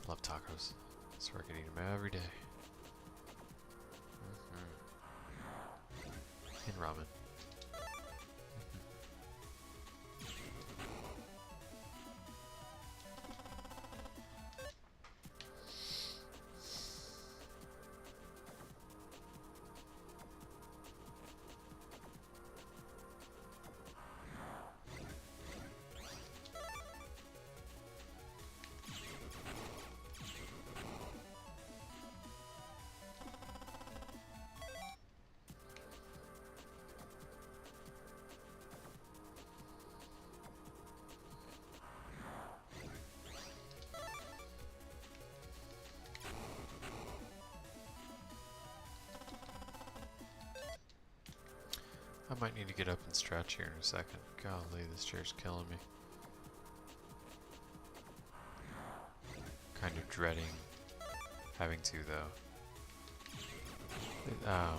Love tacos. So I could eat them every day. And ramen. I might need to get up and stretch here in a second. Golly, this chair's killing me. Kind of dreading having to, though. I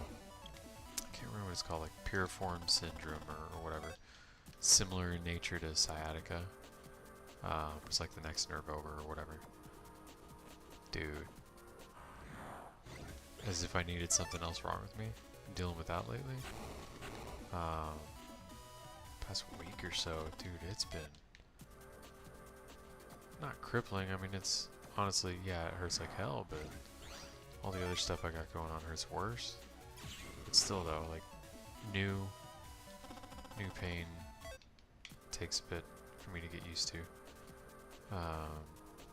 can't remember what it's called, like piriform syndrome or whatever. Similar in nature to sciatica. It's like the next nerve over or whatever. Dude. As if I needed something else wrong with me. Been dealing with that lately. Past week or so, dude, it's been not crippling. I mean, it's honestly, yeah, it hurts like hell, but all the other stuff I got going on hurts worse. But still, though, like new pain takes a bit for me to get used to.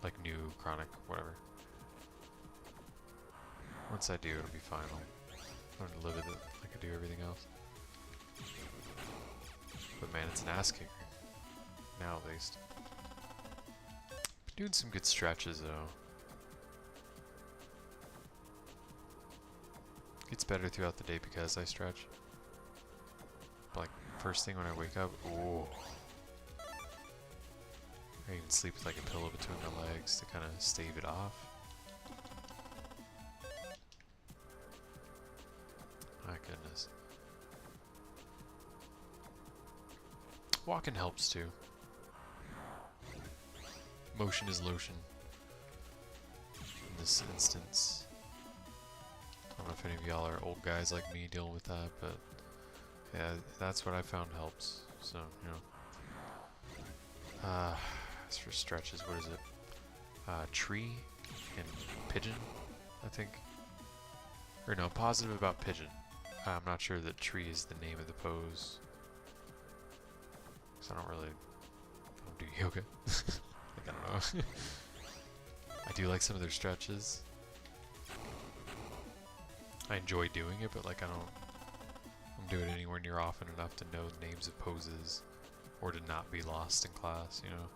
Like new chronic whatever. Once I do, it'll be fine. I'll learn to live with it like I do everything else. But man, it's an ass kicker. Now at least. Been doing some good stretches though. Gets better throughout the day because I stretch. But like first thing when I wake up, ooh. I even sleep with like a pillow between my legs to kind of stave it off. My goodness. Walking helps too. Motion is lotion. In this instance. I don't know if any of y'all are old guys like me dealing with that, but Yeah, that's what I found helps. So, you know. As for stretches, what is it? Tree and pigeon, I think. Or no, positive about pigeon. I'm not sure that tree is the name of the pose. Because I don't do yoga. Like, I don't know. I do like some of their stretches. I enjoy doing it, but like I don't do it anywhere near often enough to know names of poses or to not be lost in class, you know.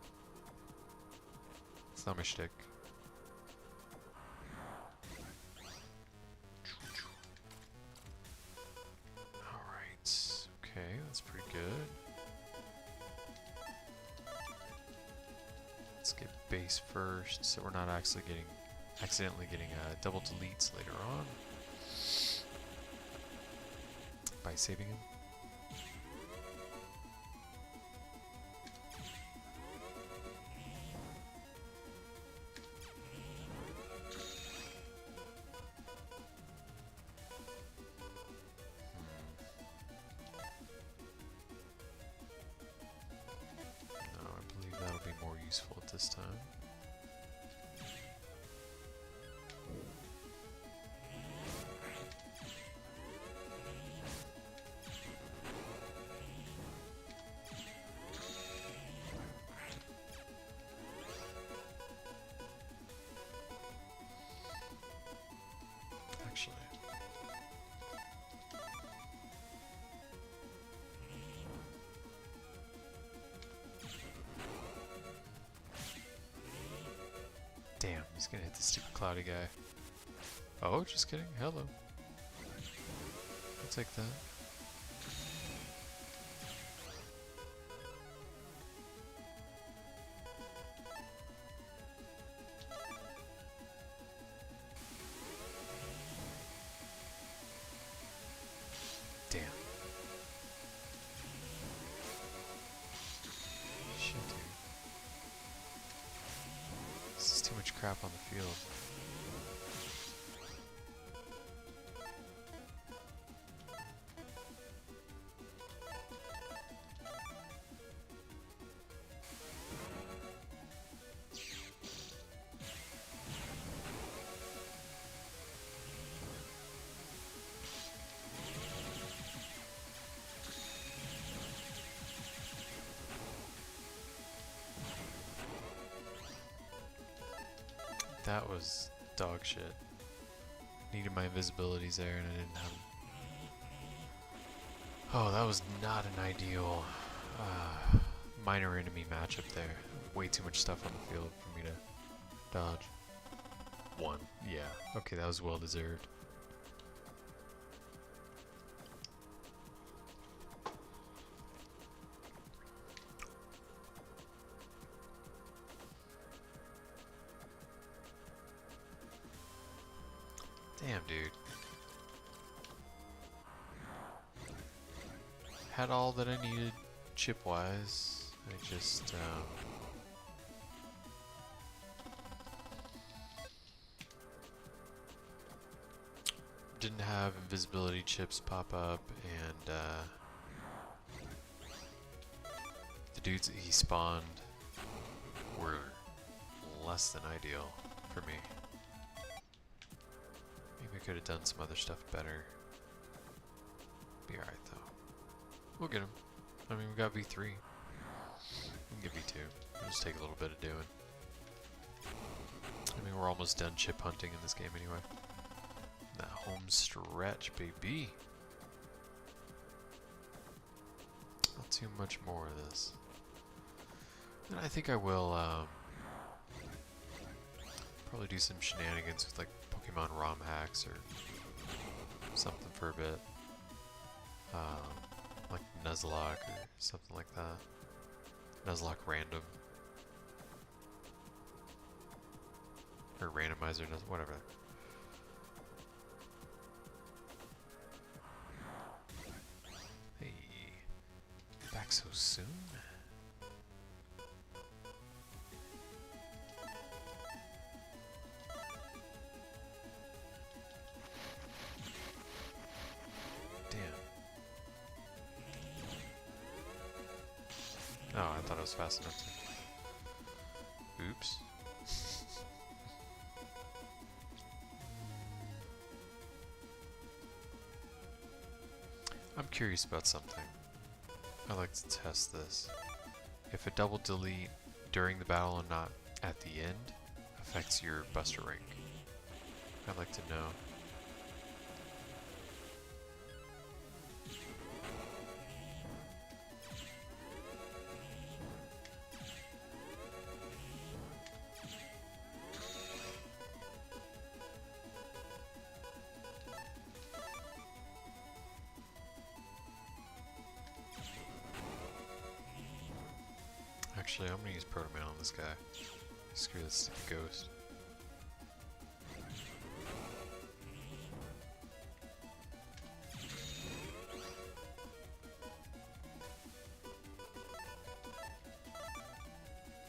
It's not my shtick. Alright. Okay, that's pretty good. Let's get base first so we're not accidentally getting double deletes later on by saving him. No, I believe that'll be more useful at this time. Actually. Damn, he's gonna hit the stupid cloudy guy. Oh, just kidding. Hello. I'll take that. Damn. Shit, dude. This is too much crap on the field. That was dog shit. Needed my invisibilities there and I didn't have them. Oh, that was not an ideal minor enemy matchup there. Way too much stuff on the field for me to dodge. One. Yeah. Okay, that was well deserved. Damn, dude. Had all that I needed chip-wise. I just, didn't have invisibility chips pop up, and, the dudes that he spawned were less than ideal for me. Maybe I could have done some other stuff better. Be alright though. We'll get him. I mean, we got V3. We can get V2. It'll just take a little bit of doing. I mean, we're almost done chip hunting in this game anyway. That home stretch, baby. Not too much more of this. And I think I will probably do some shenanigans with like Pokemon ROM hacks or something for a bit. Like Nuzlocke or something like that. Nuzlocke random. Or randomizer, whatever. Hey, back so soon? Damn. I thought it was fast enough to. Oops. I'm curious about something. I'd like to test this. If a double delete during the battle and not at the end affects your buster rank. I'd like to know. Actually, I'm gonna use Proto Man on this guy. Screw this stupid ghost.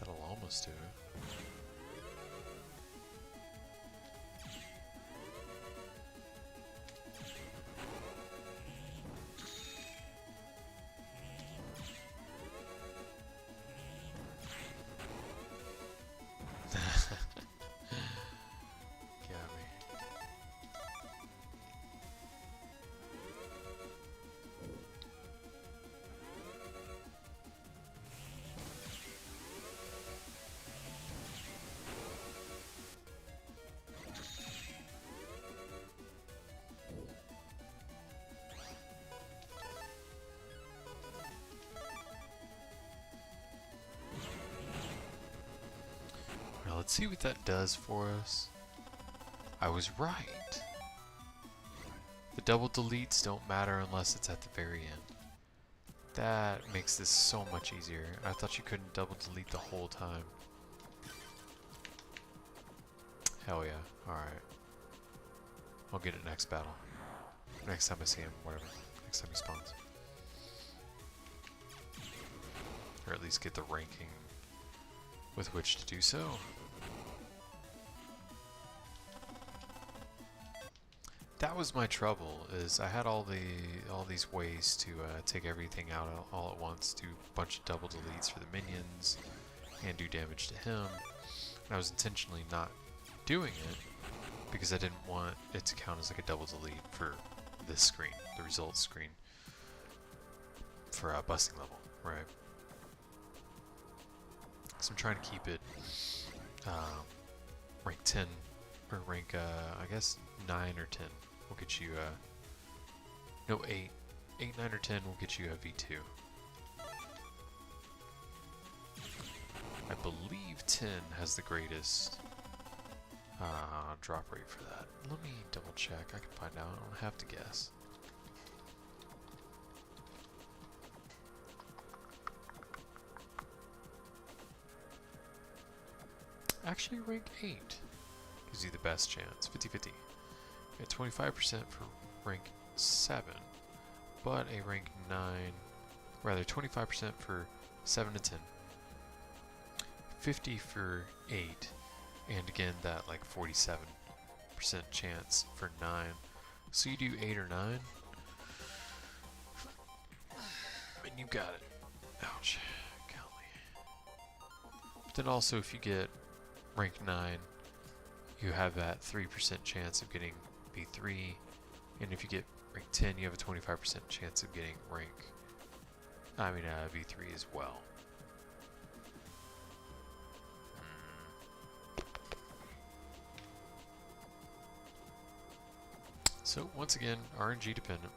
That'll almost do it. Now let's see what that does for us. I was right. The double deletes don't matter unless it's at the very end. That makes this so much easier. I thought you couldn't double delete the whole time. Hell yeah. Alright. I'll get it next battle. Next time I see him, whatever. Next time he spawns. Or at least get the ranking with which to do so. That was my trouble, is I had all these ways to take everything out all at once, do a bunch of double deletes for the minions, and do damage to him. And I was intentionally not doing it because I didn't want it to count as like a double delete for this screen, the results screen, for busting level, right? So I'm trying to keep it rank 10, or rank, I guess 9 or 10 will get you, no 8, 8, 9 or 10 will get you a V2. I believe 10 has the greatest drop rate for that. Let me double check, I can find out, I don't have to guess. Actually, rank 8 gives you the best chance, 50-50. At 25% for rank 7, but a rank 9, rather 25% for 7 to 10, 50 for 8, and again that like 47% chance for 9. So you do 8 or 9, and you got it. Ouch, golly. But then also if you get rank 9, you have that 3% chance of getting V3, and if you get rank 10, you have a 25% chance of getting V3 as well. So once again, RNG dependent.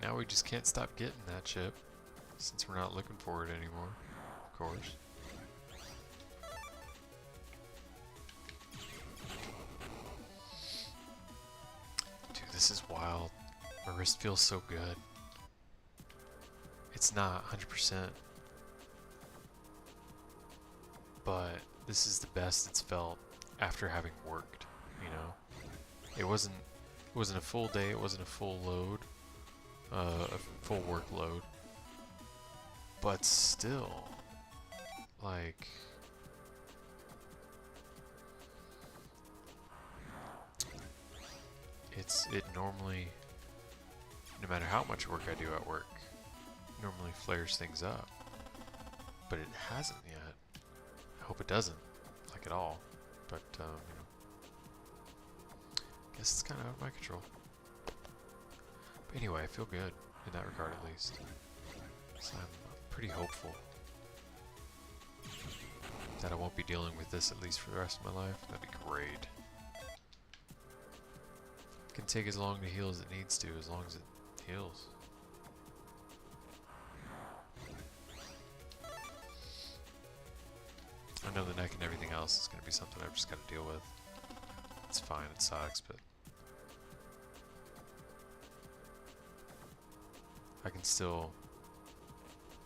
Now we just can't stop getting that chip, since we're not looking for it anymore, of course. Dude, this is wild. My wrist feels so good. It's not 100%, but this is the best it's felt after having worked, you know? It wasn't a full day, it wasn't a full load, a full workload, but still, like, it normally, no matter how much work I do at work, normally flares things up, but it hasn't yet. I hope it doesn't, like at all, but you know, I guess it's kind of out of my control. But anyway, I feel good in that regard at least, so I'm pretty hopeful that I won't be dealing with this at least for the rest of my life. That'd be great. It can take as long to heal as it needs to, as long as it heals. I know the neck and everything else is going to be something I've just got to deal with. It's fine, it sucks, but I can still,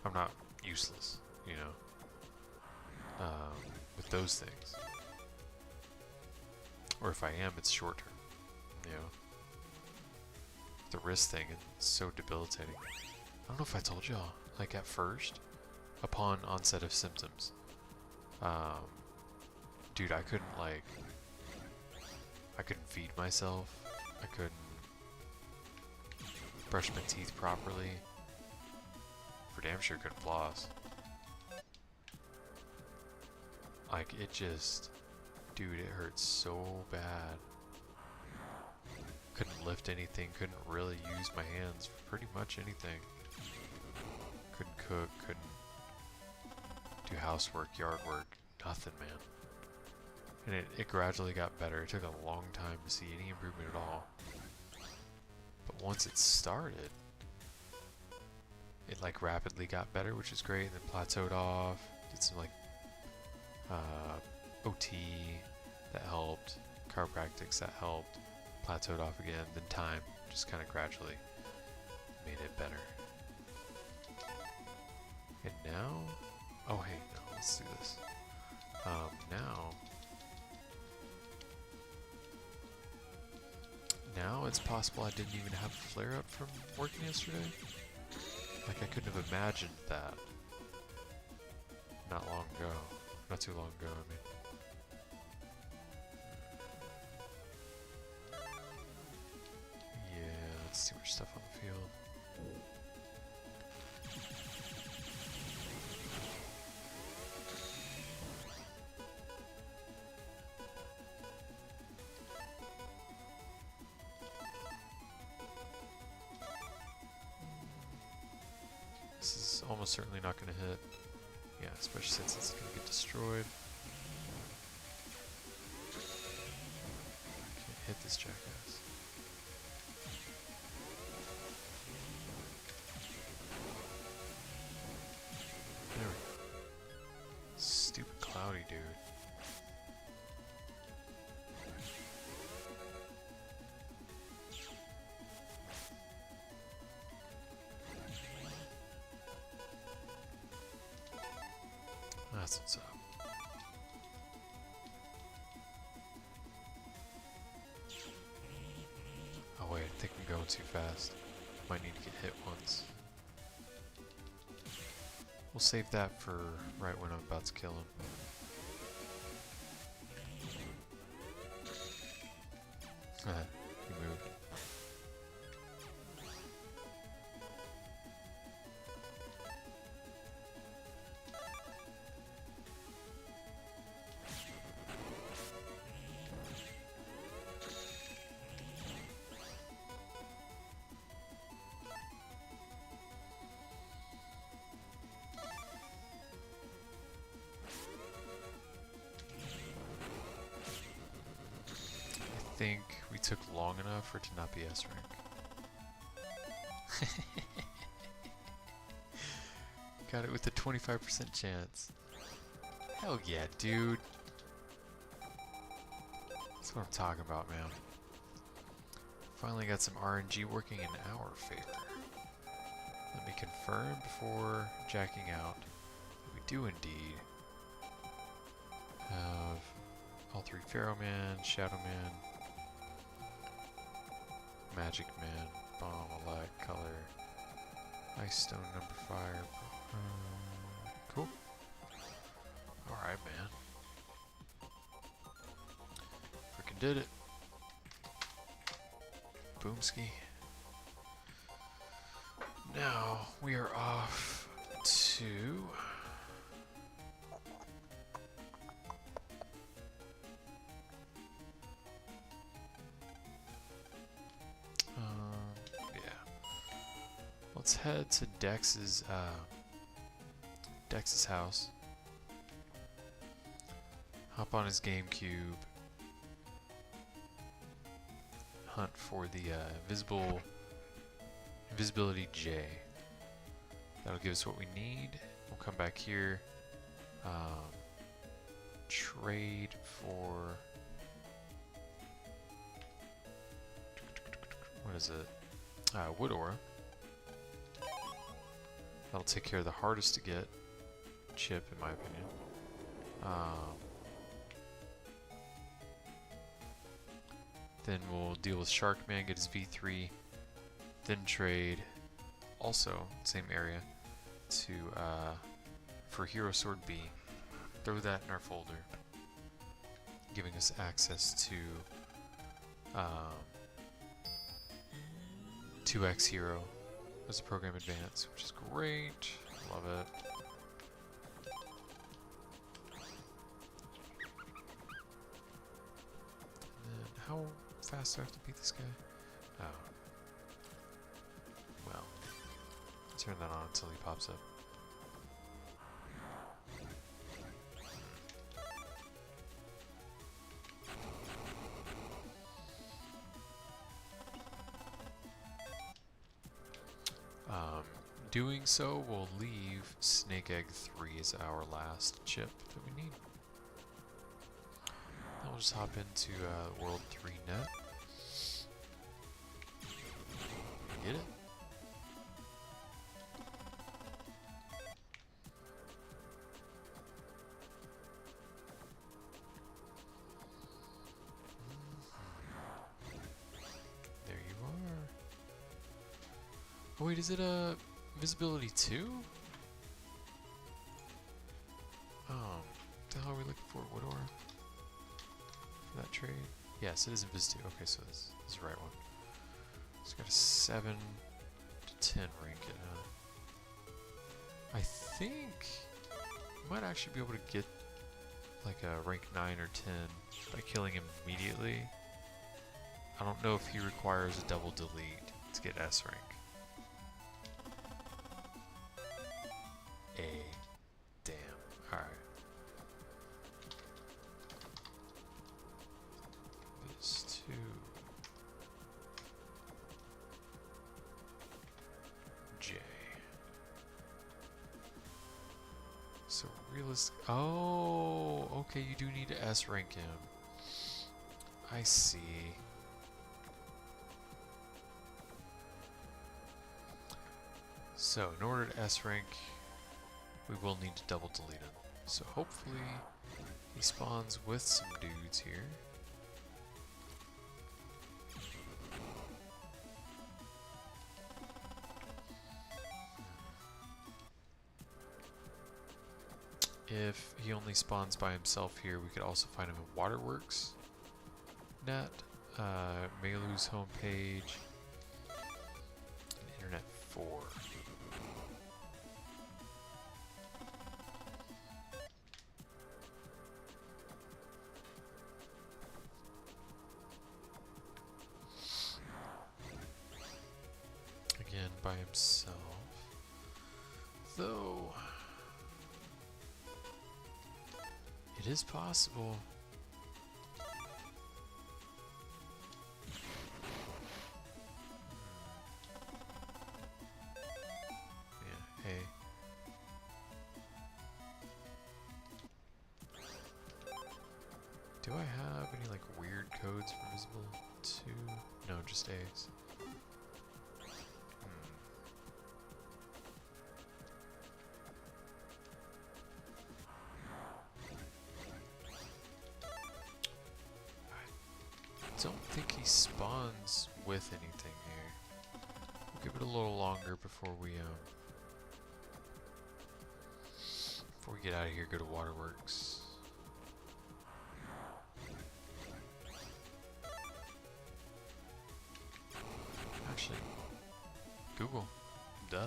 I'm not useless, you know, with those things. Or if I am, it's short term, you know. The wrist thing is so debilitating. I don't know if I told y'all, like at first, upon onset of symptoms, dude, I couldn't feed myself, I couldn't brush my teeth properly, for damn sure couldn't floss. Like, it just, dude, it hurts so bad. Couldn't lift anything, couldn't really use my hands for pretty much anything. Couldn't cook, couldn't do housework, yard work, nothing, man. And it gradually got better. It took a long time to see any improvement at all. But once it started, it like rapidly got better, which is great, and then plateaued off. Did some like OT that helped, chiropractics that helped, plateaued off again, then time just kind of gradually made it better. And now, oh hey, no, let's do this. Now it's possible I didn't even have a flare up from working yesterday. Like, I couldn't have imagined that not long ago, not too long ago, I mean. Yeah, that's too much stuff on the field. This is almost certainly not going to hit. Yeah, especially since it's going to get destroyed. Can't hit this jackass. There we go. Stupid cloudy dude. That's what's up. Oh wait, I think I'm going too fast. Might need to get hit once. We'll save that for right when I'm about to kill him. He moved. I think we took long enough for it to not be S rank. Got it with a 25% chance. Hell yeah, dude. That's what I'm talking about, man. Finally got some RNG working in our favor. Let me confirm before jacking out that we do indeed have all three Pharaoh Man, Shadow Man, Magic Man, Bomb, Light, Color, Ice Stone, Number Fire. Cool. Alright, man. Freaking did it. Boomski. Now we are off to yeah. Let's head to Dex's house. Hop on his GameCube. Hunt for the Invisibility J. That'll give us what we need. We'll come back here. Trade for... what is it? Wood Aura. That'll take care of the hardest to get chip, in my opinion. Then we'll deal with Sharkman, get his V3, then trade, also same area, to for Hero Sword B. Throw that in our folder, giving us access to 2x Hero as a program advance, which is great. Love it. And then how fast do I have to beat this guy? Oh. Well. Turn that on until he pops up. Doing so will leave Snake Egg 3 as our last chip that we need. Then we'll just hop into World 3 net. Get it? There you are. Oh wait, is it a Visibility 2? What the hell are we looking for? Wood Aura? For that trade? Yes, it is Invis 2. Okay, so this is the right one. It's got a 7 to 10 rank in it. I think you might actually be able to get like a rank 9 or 10 by killing him immediately. I don't know if he requires a double delete to get S rank. Damn. Alright. This 2. J. So realistic. Oh, okay, you do need to S rank him. I see. So in order to S rank, we will need to double delete him. So hopefully he spawns with some dudes here. If he only spawns by himself here, we could also find him in Waterworks net, Melu's homepage, and Internet 4. Again, by himself. Though, it is possible. Yeah, hey. Do I have any like weird codes for visible to? No, just A's. don't think he spawns with anything here. We'll give it a little longer before we get out of here. Go to Waterworks. Actually, Google. Duh.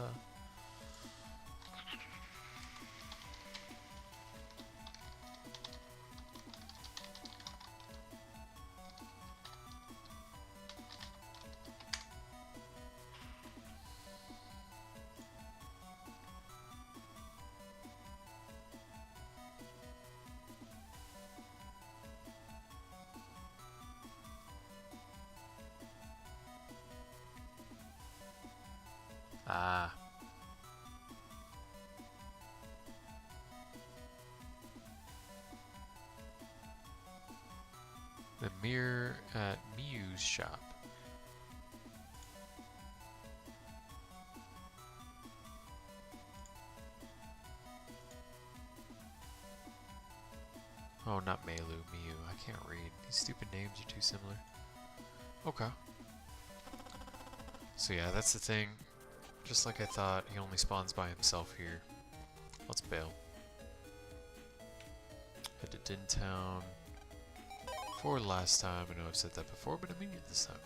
Ah. The mirror at Mew's shop. Oh, not Melu, Mew. I can't read. These stupid names are too similar. Okay. So yeah, that's the thing. Just like I thought, he only spawns by himself here. Let's bail. Head to Din Town. For last time, I know I've said that before, but I mean it this time.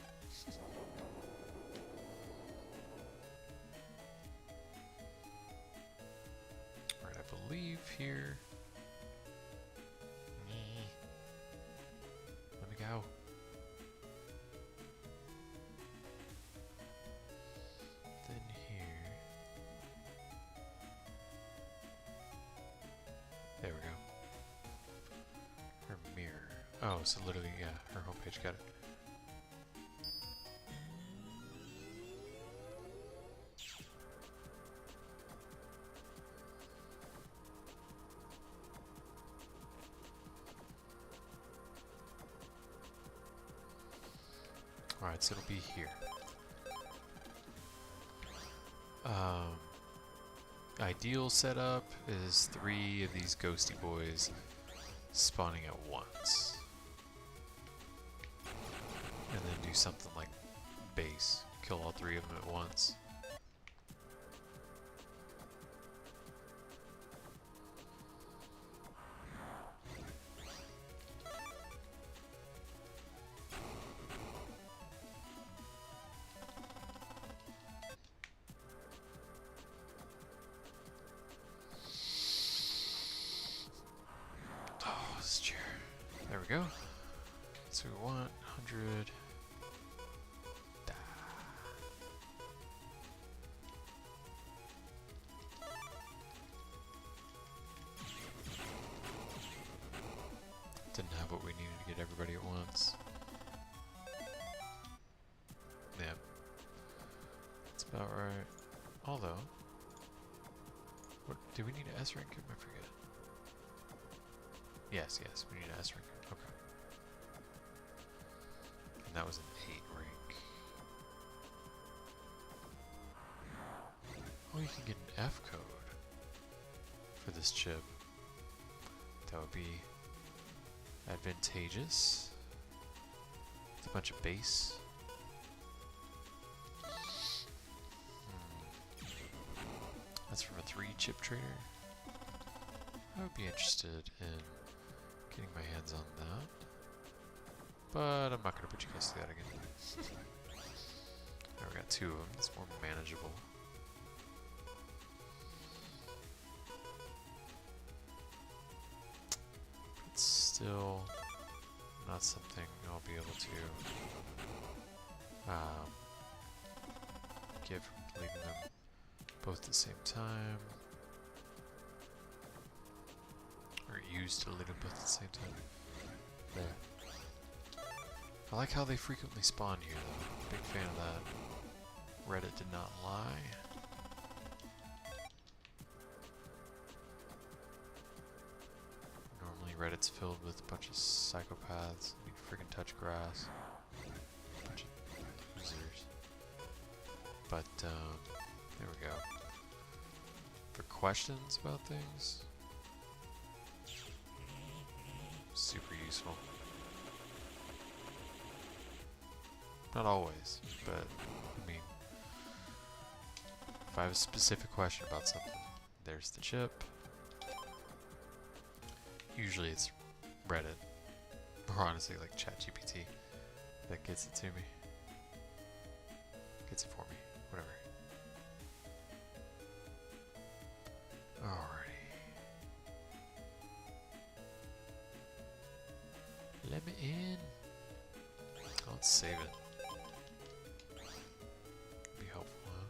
Alright, I believe here. Let me go. Then here. There we go. Her mirror. Oh, so literally, yeah, her homepage, got it. Alright, so it'll be here. Ideal setup is 3 of these ghosty boys spawning at once. And then do something like base. Kill all 3 of them at once. Oh, this chair. There we go. So we want 100. Didn't have what we needed to get everybody at once. Yeah. That's about right. Although, what do we need an S rank? I forget. Yes, we need an S rank. Okay. And that was an 8 rank. Oh, you can get an F code for this chip. That would be advantageous. With a bunch of base. That's from a 3 chip trader. I would be interested in getting my hands on that. But I'm not going to put you guys through that again. Now we got 2 of them. It's more manageable. It's still not something I'll be able to give from leaving them both at the same time. Or use to lead them both at the same time. There. I like how they frequently spawn here though. Big fan of that. Reddit did not lie. Normally Reddit's filled with a bunch of psychopaths who freaking touch grass. A bunch of losers. But there we go. For questions about things, super useful. Not always, but I mean, if I have a specific question about something, there's the chip. Usually it's Reddit, or honestly like ChatGPT that gets it to me. Gets it for me, whatever. Alrighty. Let me in. Let's save it. Be helpful, huh?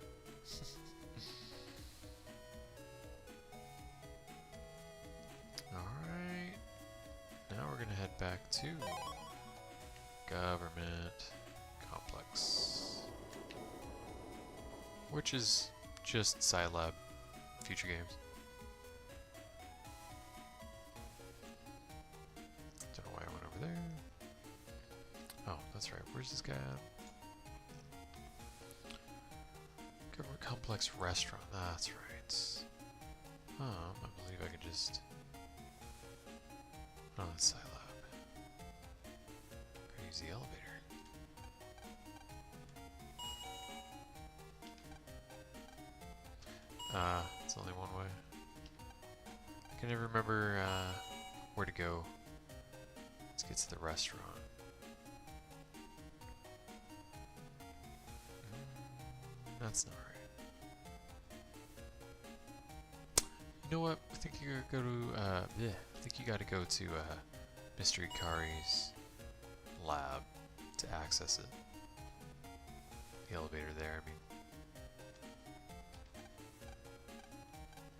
Alright. Now we're gonna head back to Government Complex, which is just Scilab future games. Don't know why I went over there. Oh, that's right. Where's this guy at? Government Complex Restaurant. That's right. I believe I could just... Oh, that's Scilab. Could use the elevator. It's only one way. I can never remember where to go. Let's get to the restaurant. That's not right. You know what? I think you gotta go to I think you gotta go to Mystery Kari's lab to access it. The elevator there, I mean.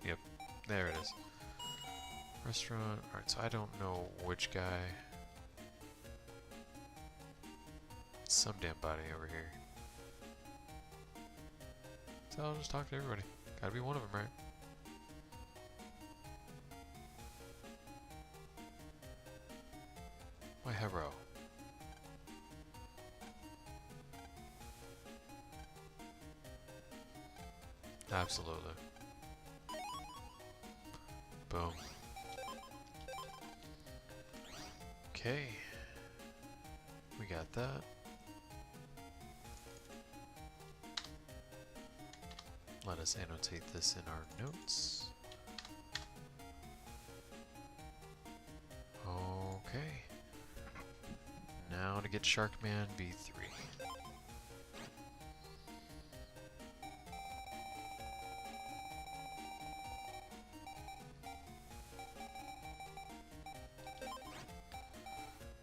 Yep, there it is. Restaurant. Alright, so I don't know which guy. Some damn body over here. So I'll just talk to everybody. Gotta be one of them, right? Why, hello. Absolutely. Boom. Okay. We got that. Let us annotate this in our notes. Okay. Now to get Sharkman V3.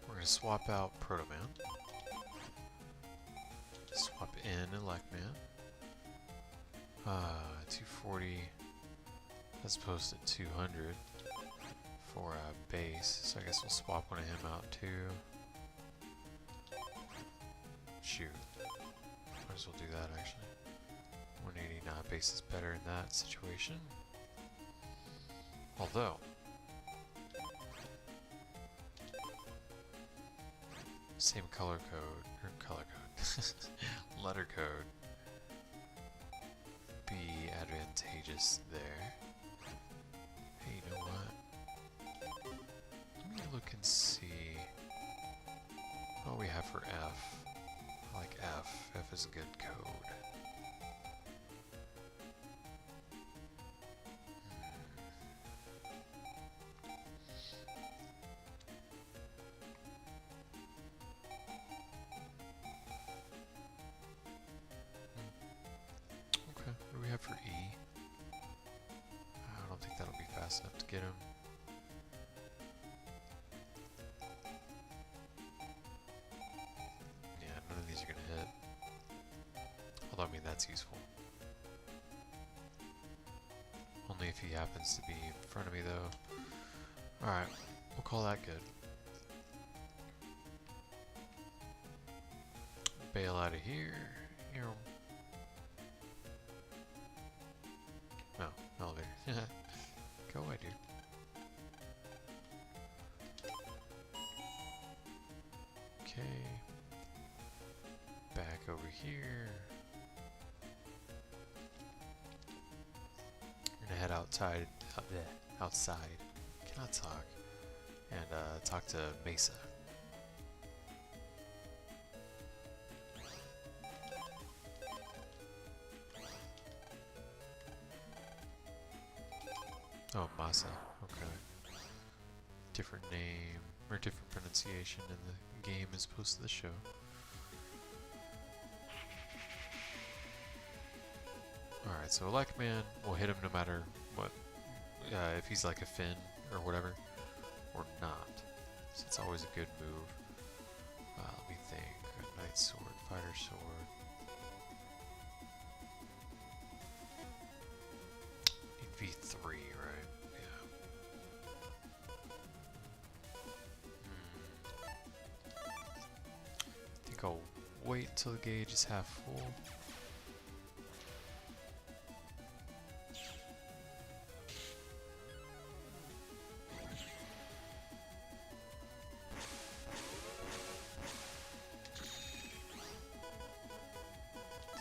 We're going to swap out Protoman. Swap in Electman. 240 as opposed to 200 for a base, so I guess we'll swap one of him out too. Shoot, might as well do that actually. 180, nah, base is better in that situation. Although, same color code, or color code, letter code. Be advantageous there. Hey, you know what? Let me look and see what we have for F. I like F. F is a good code. Okay, what do we have for E? I don't think that'll be fast enough to get him. Yeah, none of these are gonna hit. Although, I mean, that's useful. Only if he happens to be in front of me, though. Alright, we'll call that good. Bail out of here. Here. No, elevator. Go away, dude. Okay. Back over here. We're gonna head outside. Outside. Cannot talk. And talk to Mesa. Oh, Masa. Okay. Different name, or different pronunciation in the game as opposed to the show. Alright, so Elecman will hit him no matter what, if he's like a Finn or whatever, or not. So it's always a good move. Let me think. Knight Sword, Fighter Sword. In V3, right? Yeah. I think I'll wait until the gauge is half full.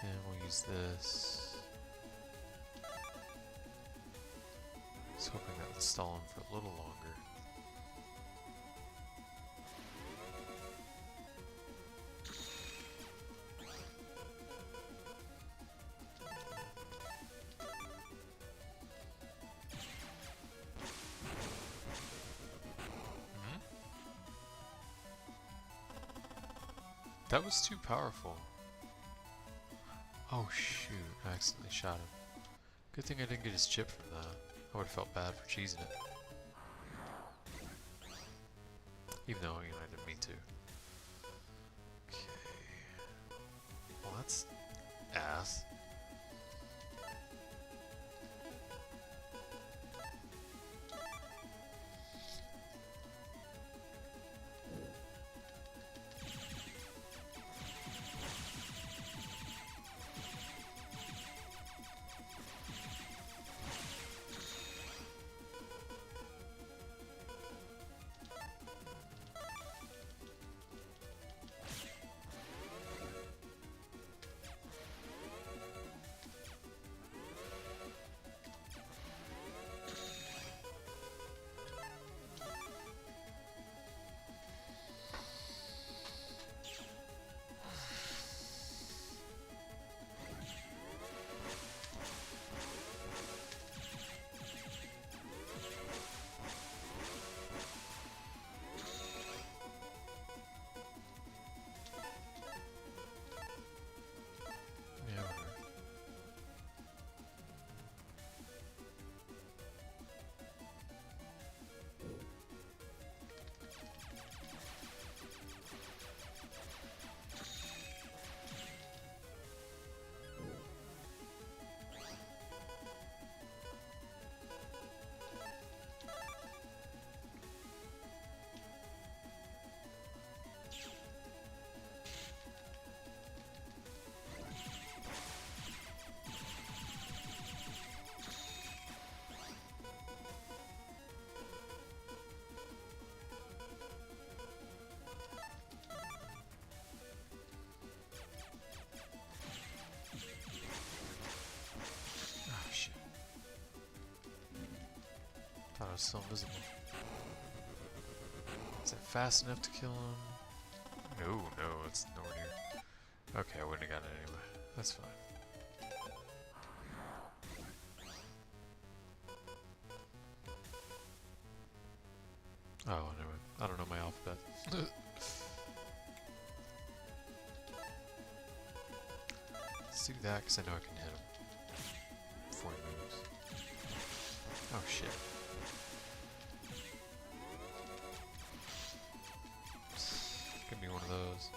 Then we'll use this. I was hoping that would stall him for a little longer. That was too powerful. Oh shoot, I accidentally shot him. Good thing I didn't get his chip from that. I would have felt bad for cheesing it. Even though, you know, I didn't mean to. Okay. Well, that's ass. Thought I was still invisible. Is it fast enough to kill him? No, no, it's nowhere near. Okay, I wouldn't have gotten it anyway. That's fine. Oh, anyway, I don't know my alphabet. Let's do that because I know I can hit him before he moves. Oh shit. Give me one of those.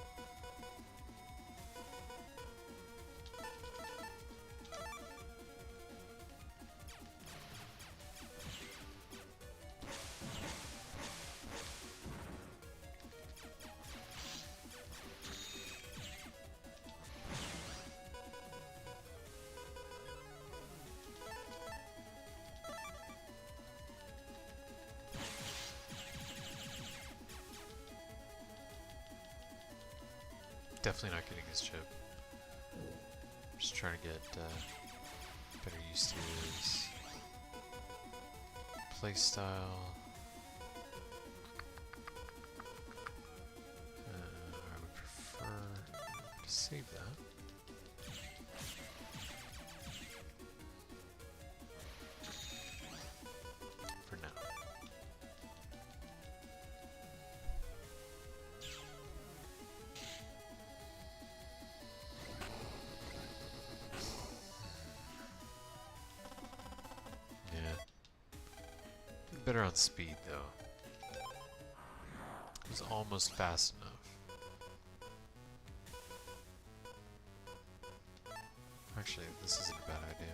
Definitely not getting his chip. Just trying to get better used to his playstyle. I would prefer to save that. better on speed though. It was almost fast enough. Actually, this isn't a bad idea.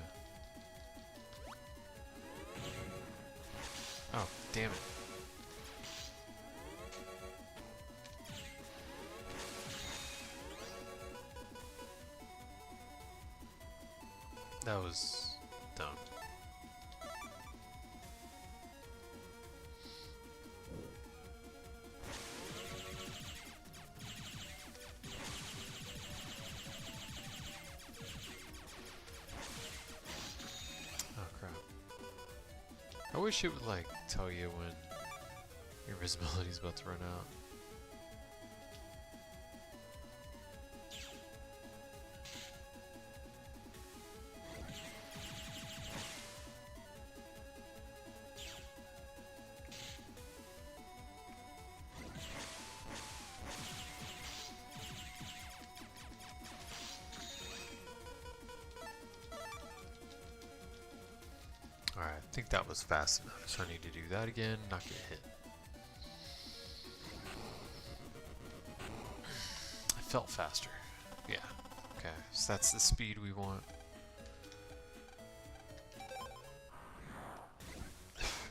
Oh, damn it. That was dumb. Oh crap. I wish it would like tell you when your visibility is about to run out. Alright, I think that was fast enough, so I need to do that again, not get hit. I felt faster. Yeah. Okay, so that's the speed we want.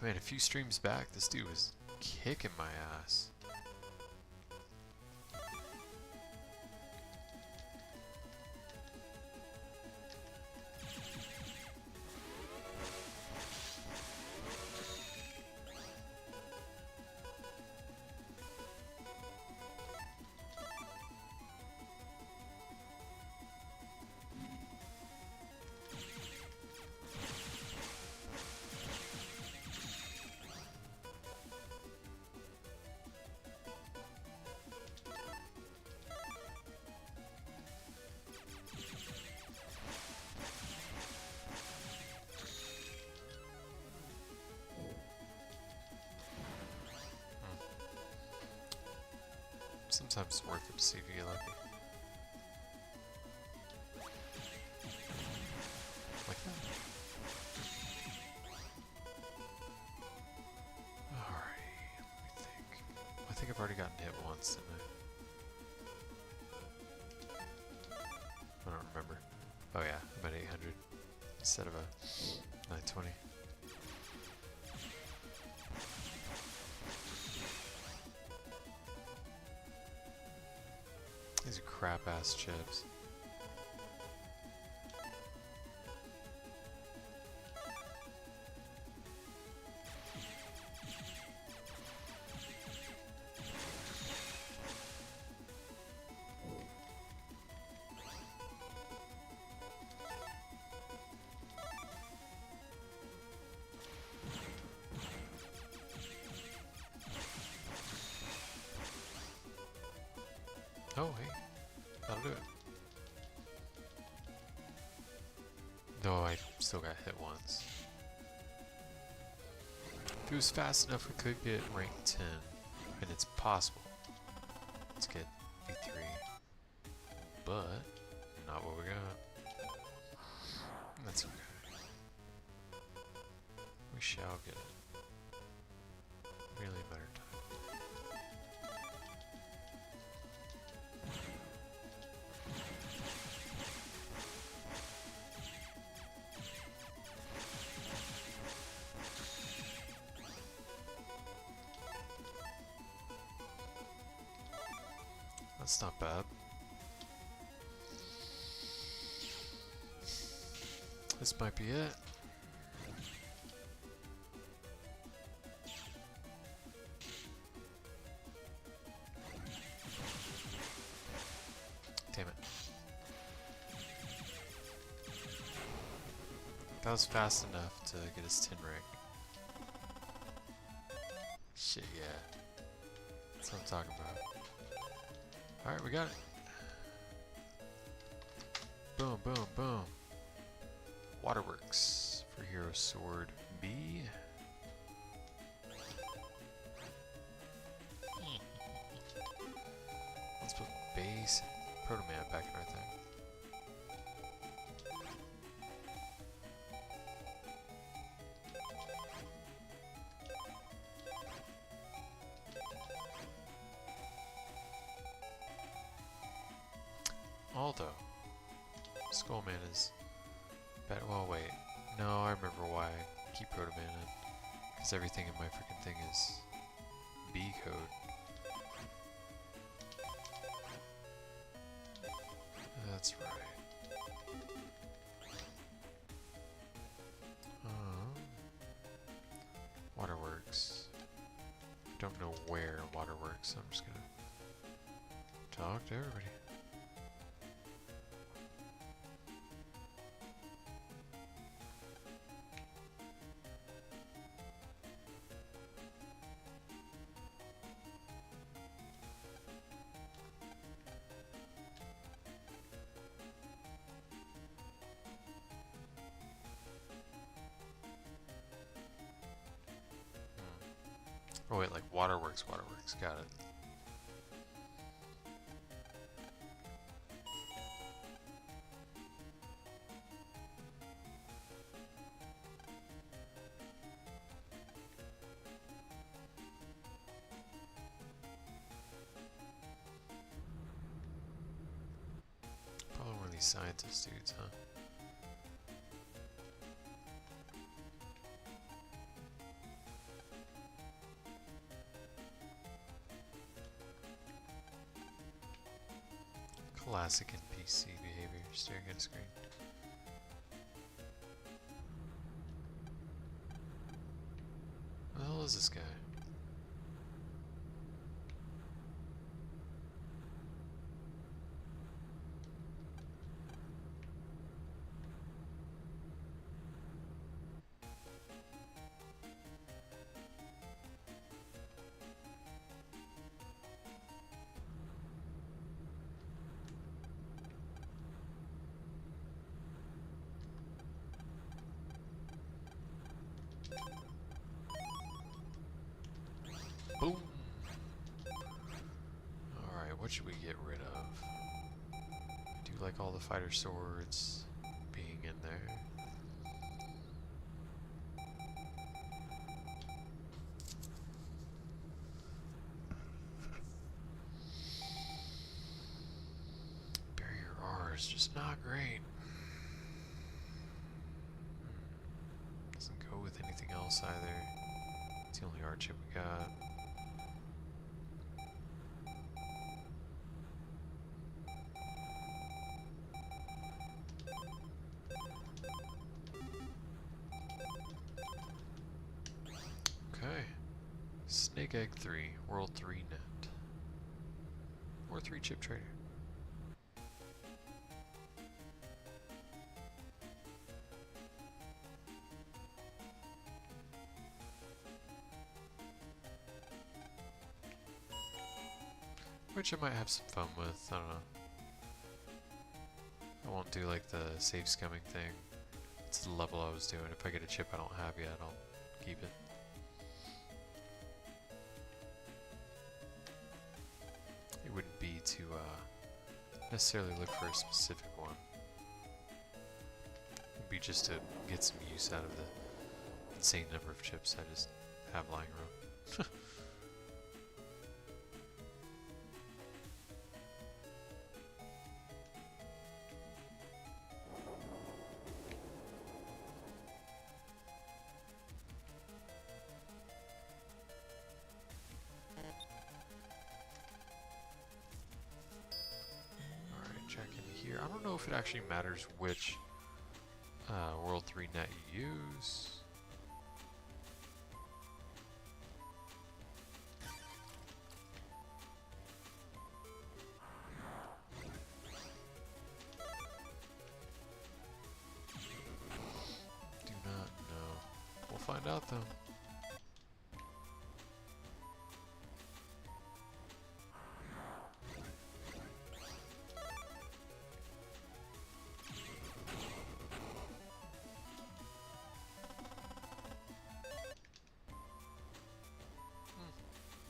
Man, a few streams back, this dude was kicking my ass. Sometimes it's worth it to see if you get lucky. Like that. Alright, let me think. I think I've already gotten hit once, didn't I? I don't remember. Oh yeah, I'm at 800 instead of a 920. These are crap ass chips. Oh, hey, that'll do it. No, I still got hit once. If it was fast enough, we could get rank 10, and it's possible to get V3, but not what we got. That's okay. We shall get it. Really a matter of time. That's not bad. This might be it. Damn it. That was fast enough to get us 10 rank. Shit, yeah. That's what I'm talking about. Alright, we got it. Boom, boom, boom. Waterworks for Hero Sword B. Let's put base Proto Man back in our thing. Skullman is better. Well, wait. No, I remember why I keep Protoman in. Because everything in my freaking thing is B code. That's right. Waterworks. Don't know where Waterworks, so I'm just gonna talk to everybody. Oh wait, like Waterworks, got it. Probably one of these scientist dudes, huh? Classic NPC behavior, staring at a screen. What the hell is this guy? Boom! Alright, what should we get rid of? I do like all the fighter swords being in there. Barrier R is just not great. Doesn't go with anything else either. It's the only R chip we got. Okay. Snake Egg 3, World 3 Net. Or 3 chip trader. Which I might have some fun with, I don't know. I won't do like the safe scumming thing. It's the level I was doing. If I get a chip I don't have yet, I'll keep it. It wouldn't be to necessarily look for a specific one. It would be just to get some use out of the insane number of chips I just have lying around. Check in here. I don't know if it actually matters which World 3 net you use. Do not know. We'll find out though.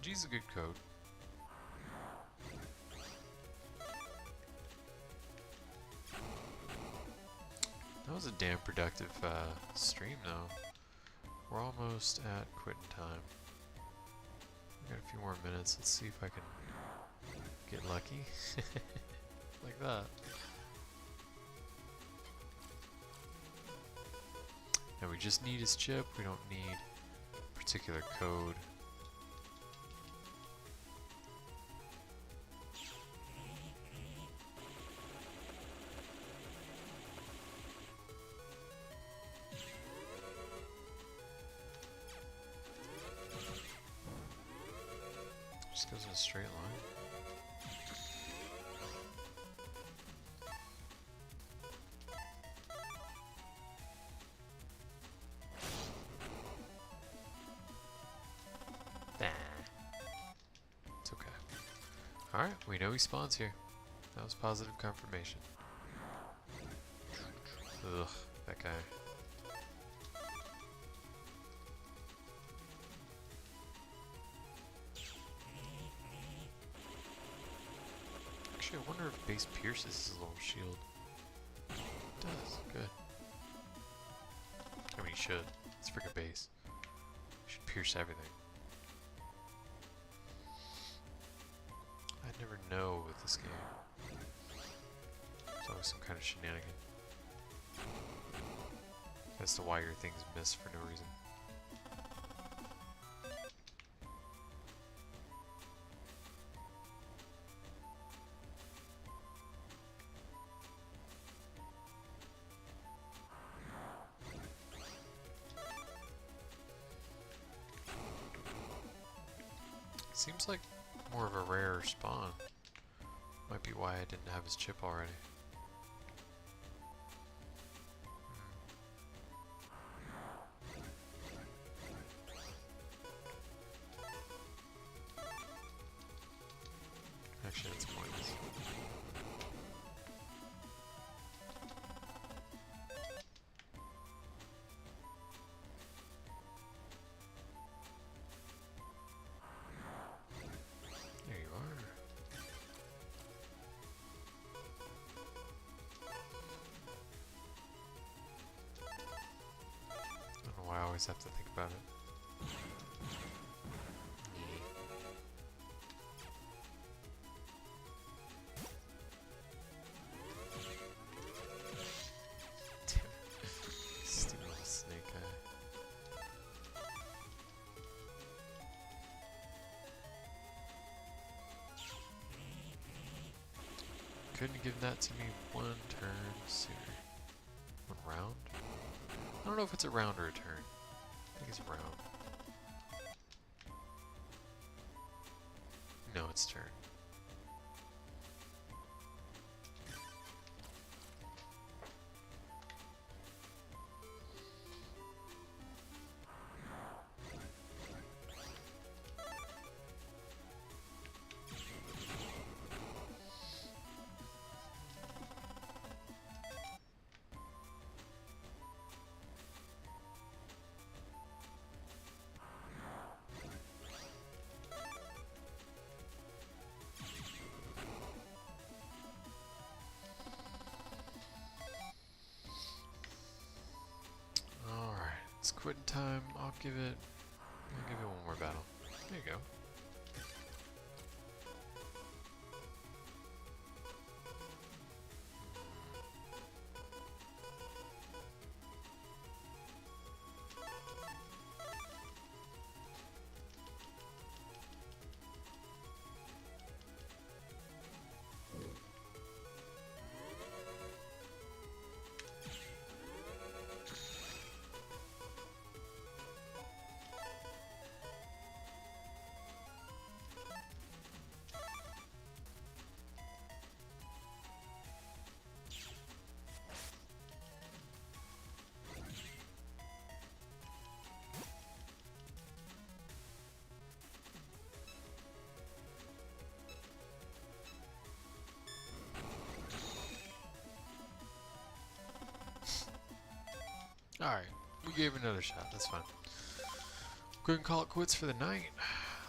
G's a good code. That was a damn productive stream though. We're almost at quitting time. We got a few more minutes. Let's see if I can get lucky. Like that. And we just need his chip. We don't need particular code. Just goes in a straight line. It's okay. Alright, we know he spawns here. That was positive confirmation. Ugh, that guy. Actually, I wonder if base pierces his little shield. It does, good. I mean, he should. It's freaking base. Should pierce everything. I never know with this game. There's always some kind of shenanigan. As to why your things miss for no reason. Seems like more of a rare spawn. Might be why I didn't have his chip already. Actually, that's pointless. There you are. I don't know why I always have to think about it. Stupid little snake guy. Couldn't have given that to me one turn sooner. One round? I don't know if it's a round or a turn. I think it's a round. No, it's turn. It's quitting time. I'll give it one more battle. There you go. Alright, we gave it another shot, that's fine. Go ahead and call it quits for the night.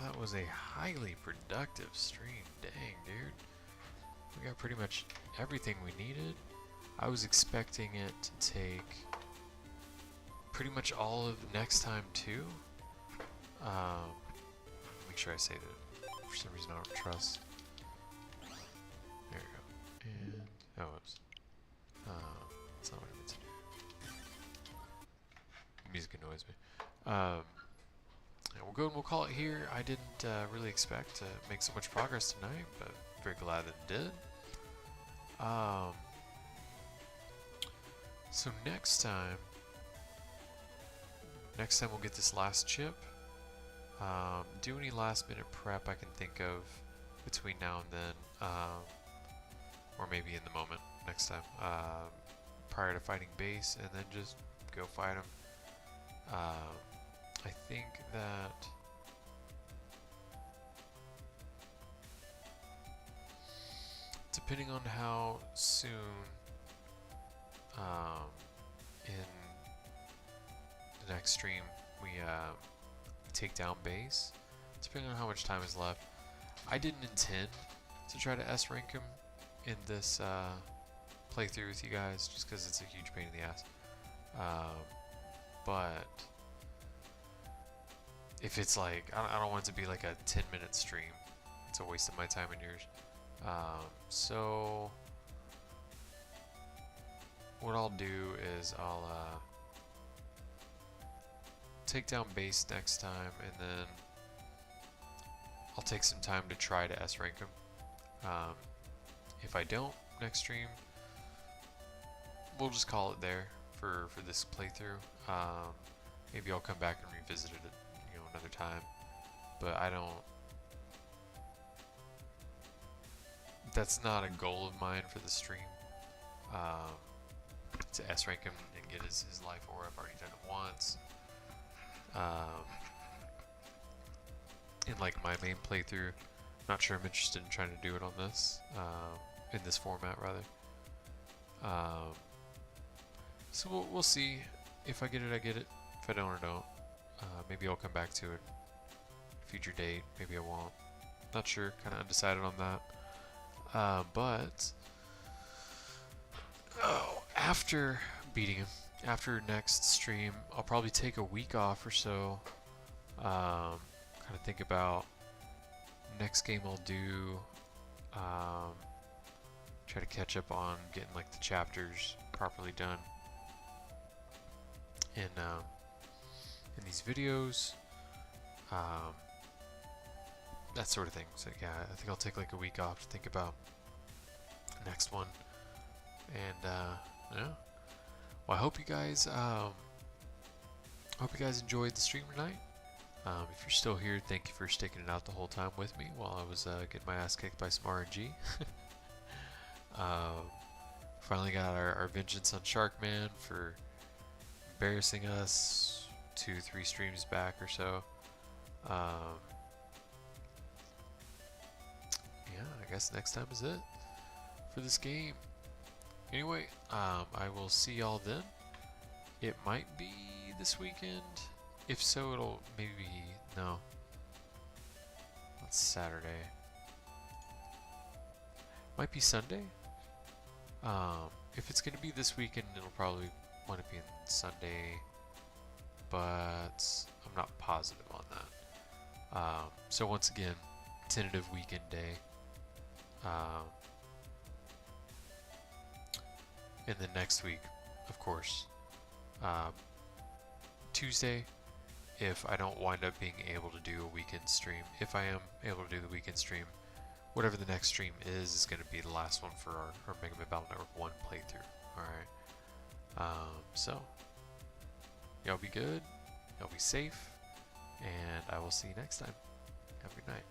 That was a highly productive stream. Dang, dude. We got pretty much everything we needed. I was expecting it to take pretty much all of next time too. Make sure I say that. For some reason I don't trust. There we go. And, oh, whoops. That's not what I meant to do. annoys me. Yeah, we'll go and we'll call it here. I didn't really expect to make so much progress tonight, but very glad that it did. So next time we'll get this last chip. Do any last minute prep I can think of between now and then, or maybe in the moment next time, prior to fighting base, and then just go fight them. I think that depending on how soon in the next stream we take down base, depending on how much time is left. I didn't intend to try to S rank him in this playthrough with you guys, just because it's a huge pain in the ass. But if it's like, I don't want it to be like a 10-minute stream. It's a waste of my time and yours. So what I'll do is I'll take down base next time, and then I'll take some time to try to S rank him. If I don't next stream, we'll just call it there for this playthrough. Maybe I'll come back and revisit it, another time. But I don't. That's not a goal of mine for the stream. To S rank him and get his life ore. I've already done it once. In like my main playthrough, not sure I'm interested in trying to do it on this, in this format rather. So we'll see. If I get it, I get it. If I don't, I don't. Maybe I'll come back to it future date. Maybe I won't. Not sure. Kind of undecided on that. But after beating him, after next stream, I'll probably take a week off or so. Kind of think about next game I'll do. Try to catch up on getting like the chapters properly done in these videos, that sort of thing. So yeah, I think I'll take like a week off to think about the next one. And yeah, well, I hope you guys enjoyed the stream tonight. If you're still here, thank you for sticking it out the whole time with me while I was getting my ass kicked by some RNG. Finally got our vengeance on Sharkman for embarrassing us 2-3 streams back or so. Yeah, I guess next time is it for this game. Anyway, I will see y'all then. It might be this weekend. If so, it'll maybe, no. That's Saturday. Might be Sunday. If it's gonna be this weekend, it'll probably want to be on Sunday, but I'm not positive on that. So once again, tentative weekend day. And then next week, of course, Tuesday, if I don't wind up being able to do a weekend stream. If I am able to do the weekend stream, whatever the next stream is going to be the last one for our Megaman Battle Network 1 playthrough. Alright. So, y'all be good, y'all be safe, and I will see you next time. Have a good night.